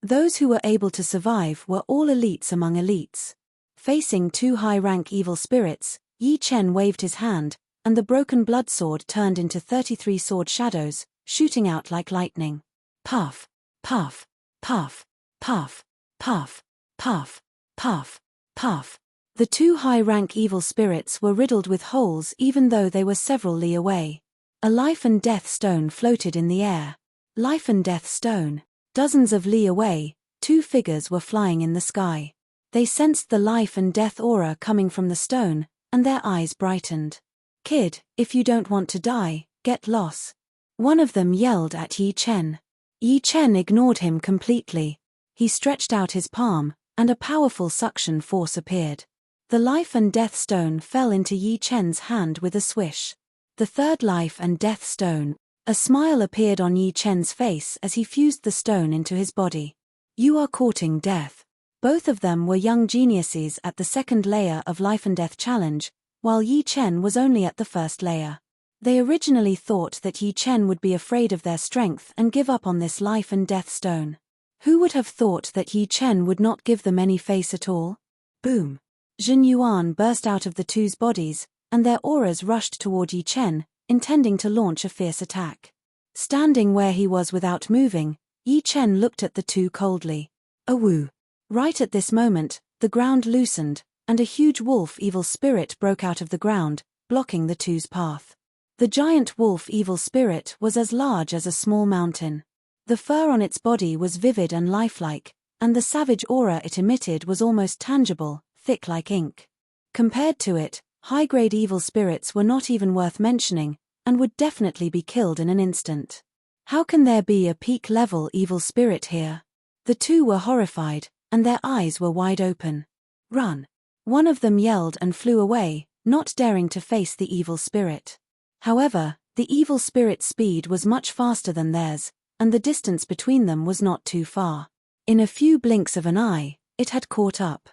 Those who were able to survive were all elites among elites. Facing 2 high-rank evil spirits, Yi Chen waved his hand, and the broken blood sword turned into 33 sword shadows, shooting out like lightning. Puff, puff, puff, puff, puff, puff, puff, puff. The two high-rank evil spirits were riddled with holes even though they were several li away. A life and death stone floated in the air. Life and death stone. Dozens of li away, two figures were flying in the sky. They sensed the life and death aura coming from the stone, and their eyes brightened. "Kid, if you don't want to die, get lost." One of them yelled at Yi Chen. Yi Chen ignored him completely. He stretched out his palm, and a powerful suction force appeared. The life and death stone fell into Yi Chen's hand with a swish. The third life and death stone. A smile appeared on Yi Chen's face as he fused the stone into his body. "You are courting death." Both of them were young geniuses at the second layer of Life and Death Challenge, while Yi Chen was only at the first layer. They originally thought that Yi Chen would be afraid of their strength and give up on this life and death stone. Who would have thought that Yi Chen would not give them any face at all? Boom! Jin Yuan burst out of the two's bodies, and their auras rushed toward Yi Chen, intending to launch a fierce attack. Standing where he was without moving, Yi Chen looked at the two coldly. "Awoo!" Right at this moment, the ground loosened, and a huge wolf evil spirit broke out of the ground, blocking the two's path. The giant wolf evil spirit was as large as a small mountain. The fur on its body was vivid and lifelike, and the savage aura it emitted was almost tangible, thick like ink. Compared to it, high-grade evil spirits were not even worth mentioning, and would definitely be killed in an instant. How can there be a peak-level evil spirit here? The two were horrified, and their eyes were wide open. "Run!" One of them yelled and flew away, not daring to face the evil spirit. However, the evil spirit's speed was much faster than theirs, and the distance between them was not too far. In a few blinks of an eye, it had caught up.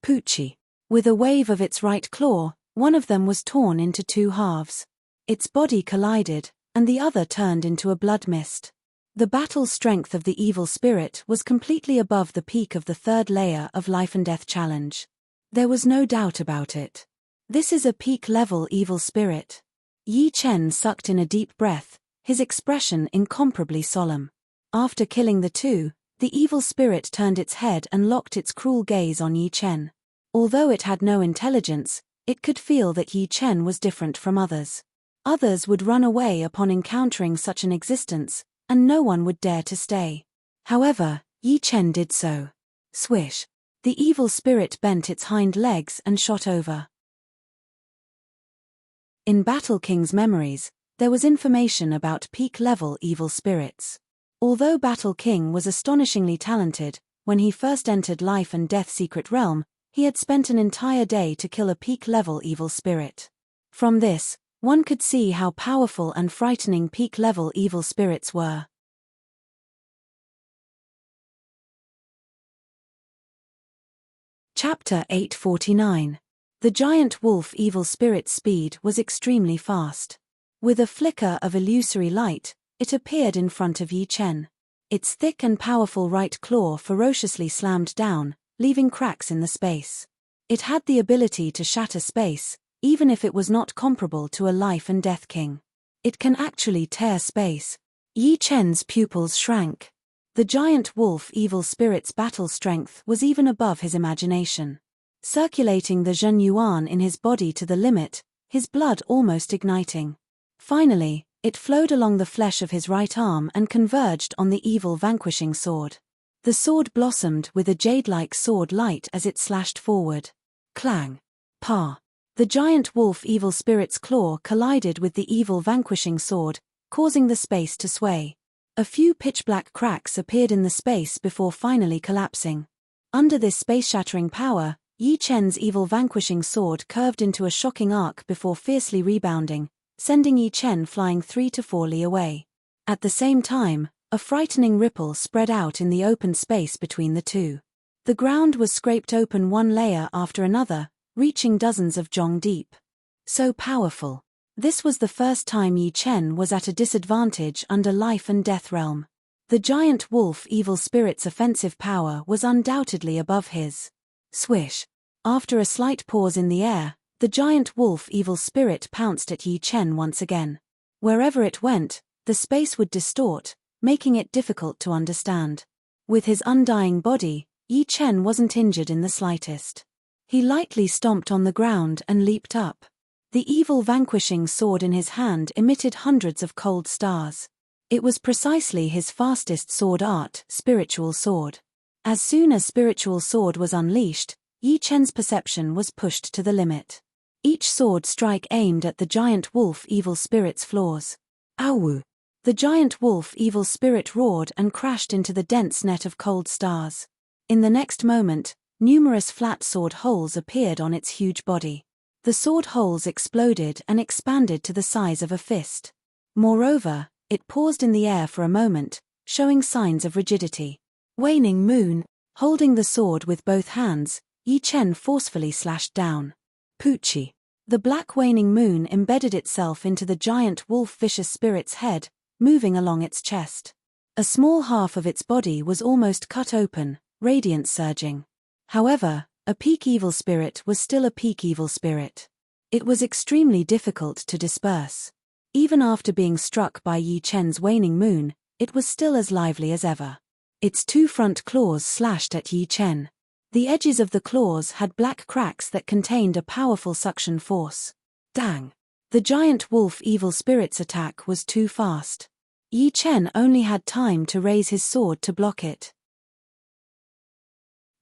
Poochie. With a wave of its right claw, one of them was torn into two halves. Its body collided, and the other turned into a blood mist. The battle strength of the evil spirit was completely above the peak of the third layer of Life and Death Challenge. There was no doubt about it. This is a peak-level evil spirit. Yi Chen sucked in a deep breath, his expression incomparably solemn. After killing the two, the evil spirit turned its head and locked its cruel gaze on Yi Chen. Although it had no intelligence, it could feel that Yi Chen was different from others. Others would run away upon encountering such an existence, and no one would dare to stay. However, Yi Chen did so. Swish! The evil spirit bent its hind legs and shot over. In Battle King's memories, there was information about peak-level evil spirits. Although Battle King was astonishingly talented, when he first entered Life and Death Secret Realm, he had spent an entire day to kill a peak-level evil spirit. From this, one could see how powerful and frightening peak-level evil spirits were. Chapter 849. The giant wolf evil spirit's speed was extremely fast. With a flicker of illusory light, it appeared in front of Yi Chen. Its thick and powerful right claw ferociously slammed down, leaving cracks in the space. It had the ability to shatter space, even if it was not comparable to a Life and Death King. It can actually tear space. Yi Chen's pupils shrank. The giant wolf evil spirit's battle strength was even above his imagination. Circulating the Zhen Yuan in his body to the limit, his blood almost igniting. Finally, it flowed along the flesh of his right arm and converged on the evil vanquishing sword. The sword blossomed with a jade-like sword light as it slashed forward. Clang! Pa! The giant wolf evil spirit's claw collided with the evil vanquishing sword, causing the space to sway. A few pitch-black cracks appeared in the space before finally collapsing. Under this space-shattering power, Yi Chen's evil vanquishing sword curved into a shocking arc before fiercely rebounding, sending Yi Chen flying 3 to 4 li away. At the same time, a frightening ripple spread out in the open space between the two. The ground was scraped open one layer after another, reaching dozens of zhong deep. So powerful. This was the first time Yi Chen was at a disadvantage under Life and Death Realm. The giant wolf evil spirit's offensive power was undoubtedly above his. Swish! After a slight pause in the air, the giant wolf evil spirit pounced at Yi Chen once again. Wherever it went, the space would distort, making it difficult to understand. With his undying body, Yi Chen wasn't injured in the slightest. He lightly stomped on the ground and leaped up. The evil vanquishing sword in his hand emitted hundreds of cold stars. It was precisely his fastest sword art, spiritual sword. As soon as spiritual sword was unleashed, Yi Chen's perception was pushed to the limit. Each sword strike aimed at the giant wolf evil spirit's flaws. Ow! The giant wolf evil spirit roared and crashed into the dense net of cold stars. In the next moment, numerous flat sword holes appeared on its huge body. The sword holes exploded and expanded to the size of a fist. Moreover, it paused in the air for a moment, showing signs of rigidity. Waning moon. Holding the sword with both hands, Yi Chen forcefully slashed down. Poochie. The black waning moon embedded itself into the giant wolf vicious spirit's head, moving along its chest. A small half of its body was almost cut open, radiance surging. However, a peak evil spirit was still a peak evil spirit. It was extremely difficult to disperse. Even after being struck by Yi Chen's waning moon, it was still as lively as ever. Its two front claws slashed at Yi Chen. The edges of the claws had black cracks that contained a powerful suction force. Dang! The giant wolf evil spirit's attack was too fast. Yi Chen only had time to raise his sword to block it.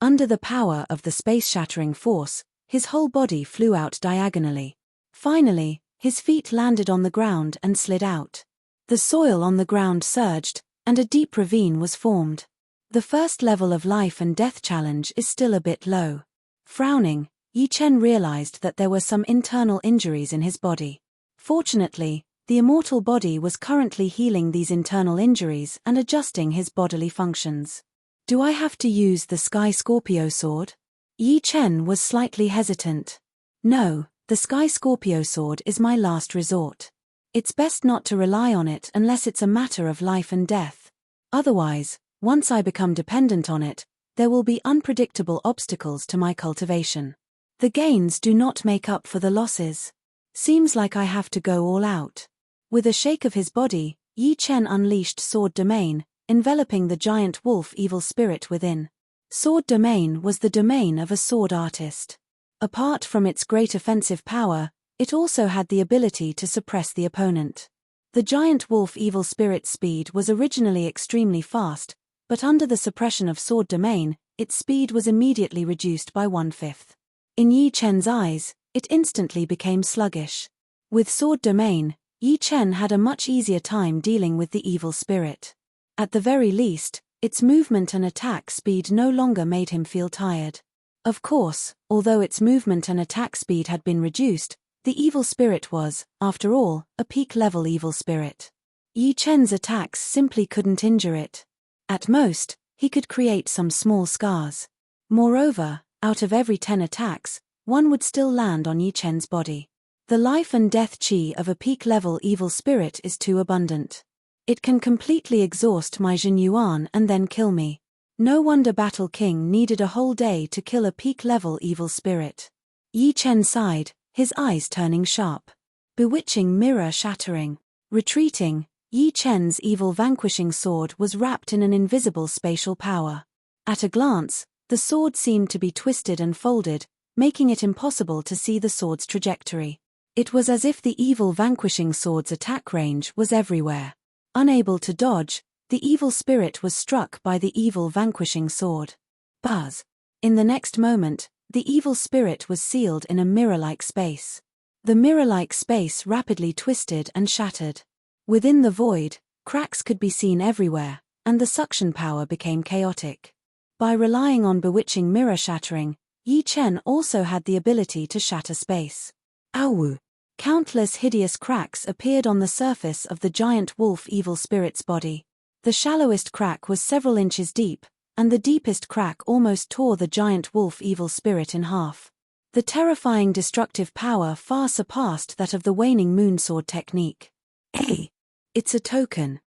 Under the power of the space-shattering force, his whole body flew out diagonally. Finally, his feet landed on the ground and slid out. The soil on the ground surged, and a deep ravine was formed. The first level of life and death challenge is still a bit low. Frowning, Yi Chen realized that there were some internal injuries in his body. Fortunately, the immortal body was currently healing these internal injuries and adjusting his bodily functions. Do I have to use the Sky Scorpio sword? Yi Chen was slightly hesitant. No, the Sky Scorpio sword is my last resort. It's best not to rely on it unless it's a matter of life and death. Otherwise, once I become dependent on it, there will be unpredictable obstacles to my cultivation. The gains do not make up for the losses. Seems like I have to go all out. With a shake of his body, Yi Chen unleashed Sword Domain, enveloping the giant wolf evil spirit within. Sword Domain was the domain of a sword artist. Apart from its great offensive power, it also had the ability to suppress the opponent. The giant wolf evil spirit's speed was originally extremely fast, but under the suppression of Sword Domain, its speed was immediately reduced by 1/5. In Yi Chen's eyes, it instantly became sluggish. With Sword Domain, Yi Chen had a much easier time dealing with the evil spirit. At the very least, its movement and attack speed no longer made him feel tired. Of course, although its movement and attack speed had been reduced, the evil spirit was, after all, a peak-level evil spirit. Yi Chen's attacks simply couldn't injure it. At most, he could create some small scars. Moreover, out of every 10 attacks, one would still land on Yi Chen's body. The life and death chi of a peak-level evil spirit is too abundant. It can completely exhaust my Jin Yuan and then kill me. No wonder Battle King needed a whole day to kill a peak-level evil spirit. Yi Chen sighed, his eyes turning sharp. Bewitching mirror shattering. Retreating, Yi Chen's evil vanquishing sword was wrapped in an invisible spatial power. At a glance, the sword seemed to be twisted and folded, making it impossible to see the sword's trajectory. It was as if the evil vanquishing sword's attack range was everywhere. Unable to dodge, the evil spirit was struck by the evil vanquishing sword. Buzz! In the next moment, the evil spirit was sealed in a mirror-like space. The mirror-like space rapidly twisted and shattered. Within the void, cracks could be seen everywhere, and the suction power became chaotic. By relying on bewitching mirror shattering, Yi Chen also had the ability to shatter space. Ow! Countless hideous cracks appeared on the surface of the giant wolf evil spirit's body. The shallowest crack was several inches deep, and the deepest crack almost tore the giant wolf evil spirit in half. The terrifying destructive power far surpassed that of the waning moon sword technique. Hey! It's a token.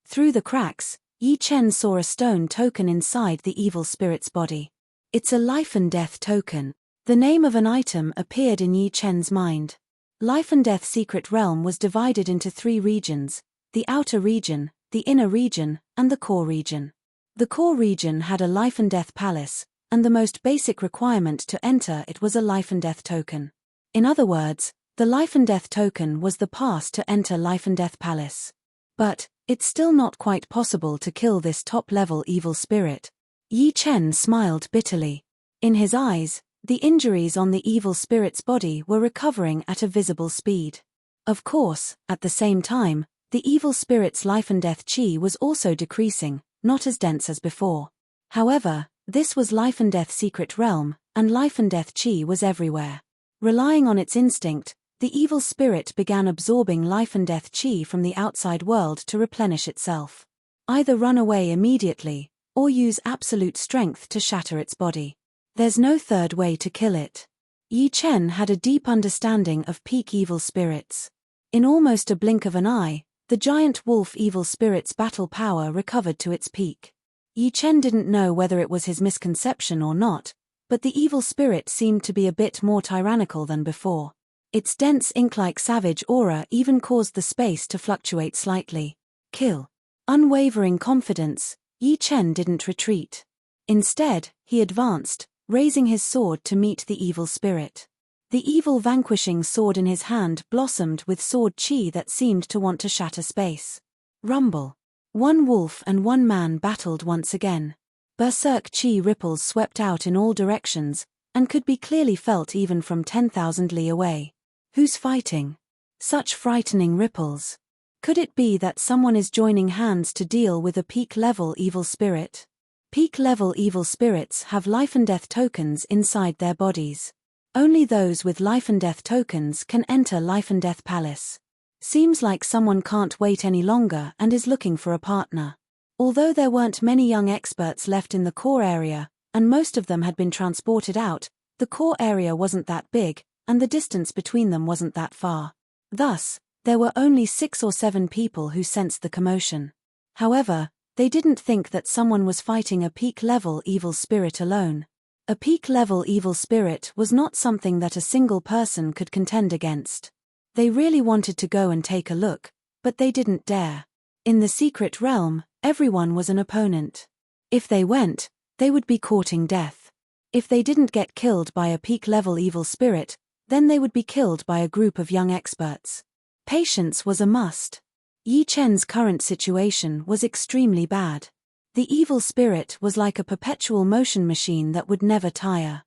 Through the cracks, Yi Chen saw a stone token inside the evil spirit's body. It's a life and death token. The name of an item appeared in Yi Chen's mind. Life and Death Secret Realm was divided into 3 regions, the outer region, the inner region, and the core region. The core region had a life and death palace, and the most basic requirement to enter it was a life and death token. In other words, the life and death token was the pass to enter Life and Death Palace. But it's still not quite possible to kill this top-level evil spirit. Yi Chen smiled bitterly. In his eyes, the injuries on the evil spirit's body were recovering at a visible speed. Of course, at the same time, the evil spirit's life and death chi was also decreasing, not as dense as before. However, this was life and death secret realm, and life and death chi was everywhere. Relying on its instinct, the evil spirit began absorbing life and death chi from the outside world to replenish itself. Either run away immediately, or use absolute strength to shatter its body. There's no third way to kill it. Yi Chen had a deep understanding of peak evil spirits. In almost a blink of an eye, the giant wolf evil spirit's battle power recovered to its peak. Yi Chen didn't know whether it was his misconception or not, but the evil spirit seemed to be a bit more tyrannical than before. Its dense ink-like savage aura even caused the space to fluctuate slightly. Kill. Unwavering confidence, Yi Chen didn't retreat. Instead, he advanced, raising his sword to meet the evil spirit. The evil vanquishing sword in his hand blossomed with sword chi that seemed to want to shatter space. Rumble. One wolf and one man battled once again. Berserk chi ripples swept out in all directions, and could be clearly felt even from 10,000 li away. Who's fighting? Such frightening ripples. Could it be that someone is joining hands to deal with a peak-level evil spirit? Peak-level evil spirits have life and death tokens inside their bodies. Only those with life and death tokens can enter Life and Death Palace. Seems like someone can't wait any longer and is looking for a partner. Although there weren't many young experts left in the core area, and most of them had been transported out, the core area wasn't that big, and the distance between them wasn't that far. Thus, there were only 6 or 7 people who sensed the commotion. However, they didn't think that someone was fighting a peak-level evil spirit alone. A peak-level evil spirit was not something that a single person could contend against. They really wanted to go and take a look, but they didn't dare. In the secret realm, everyone was an opponent. If they went, they would be courting death. If they didn't get killed by a peak-level evil spirit, then they would be killed by a group of young experts. Patience was a must. Yi Chen's current situation was extremely bad. The evil spirit was like a perpetual motion machine that would never tire.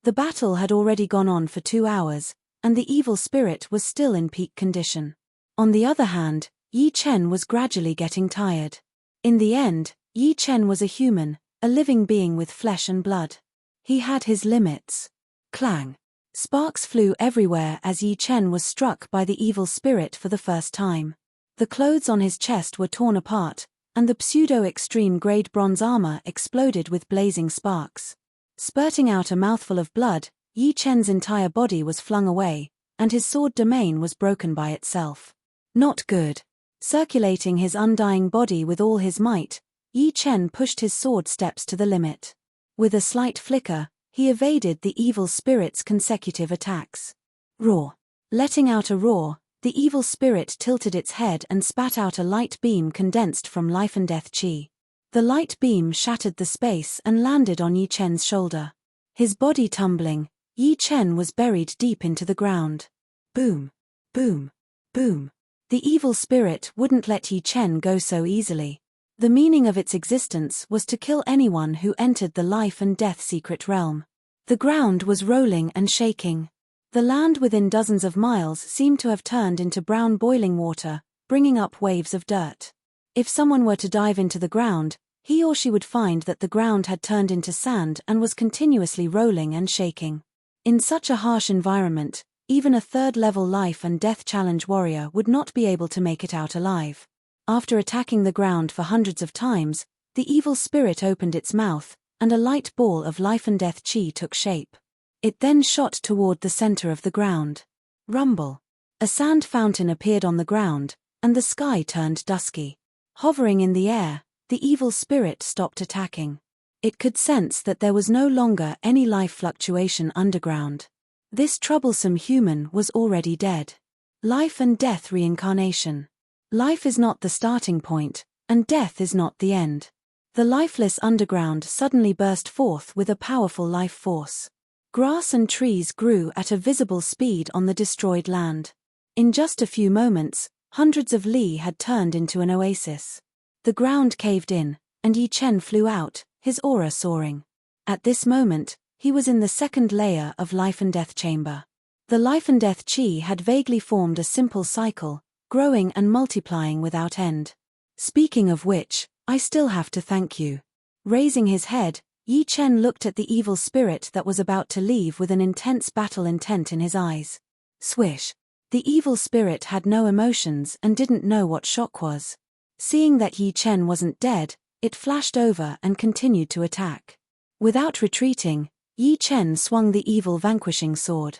The battle had already gone on for 2 hours, and the evil spirit was still in peak condition. On the other hand, Yi Chen was gradually getting tired. In the end, Yi Chen was a human, a living being with flesh and blood. He had his limits. Clang. Sparks flew everywhere as Yi Chen was struck by the evil spirit for the first time. The clothes on his chest were torn apart, and the pseudo-extreme grade bronze armor exploded with blazing sparks. Spurting out a mouthful of blood, Yi Chen's entire body was flung away, and his sword domain was broken by itself. Not good. Circulating his undying body with all his might, Yi Chen pushed his sword steps to the limit. With a slight flicker, he evaded the evil spirit's consecutive attacks. Roar. Letting out a roar, the evil spirit tilted its head and spat out a light beam condensed from life and death chi. The light beam shattered the space and landed on Yi Chen's shoulder. His body tumbling, Yi Chen was buried deep into the ground. Boom. Boom. Boom. The evil spirit wouldn't let Yi Chen go so easily. The meaning of its existence was to kill anyone who entered the life and death secret realm. The ground was rolling and shaking. The land within dozens of miles seemed to have turned into brown boiling water, bringing up waves of dirt. If someone were to dive into the ground, he or she would find that the ground had turned into sand and was continuously rolling and shaking. In such a harsh environment, even a third-level life and death challenge warrior would not be able to make it out alive. After attacking the ground for hundreds of times, the evil spirit opened its mouth, and a light ball of life and death chi took shape. It then shot toward the center of the ground. Rumble. A sand fountain appeared on the ground, and the sky turned dusky. Hovering in the air, the evil spirit stopped attacking. It could sense that there was no longer any life fluctuation underground. This troublesome human was already dead. Life and death reincarnation. Life is not the starting point, and death is not the end. The lifeless underground suddenly burst forth with a powerful life force. Grass and trees grew at a visible speed on the destroyed land. In just a few moments, hundreds of li had turned into an oasis. The ground caved in, and Yi Chen flew out, his aura soaring. At this moment, he was in the second layer of life and death chamber. The life and death chi had vaguely formed a simple cycle, growing and multiplying without end. Speaking of which, I still have to thank you. Raising his head, Yi Chen looked at the evil spirit that was about to leave with an intense battle intent in his eyes. Swish. The evil spirit had no emotions and didn't know what shock was. Seeing that Yi Chen wasn't dead, it flashed over and continued to attack. Without retreating, Yi Chen swung the evil vanquishing sword.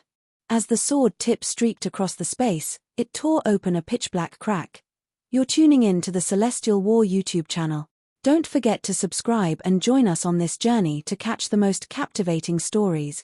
As the sword tip streaked across the space, it tore open a pitch-black crack. You're tuning in to the Celestial War YouTube channel. Don't forget to subscribe and join us on this journey to catch the most captivating stories,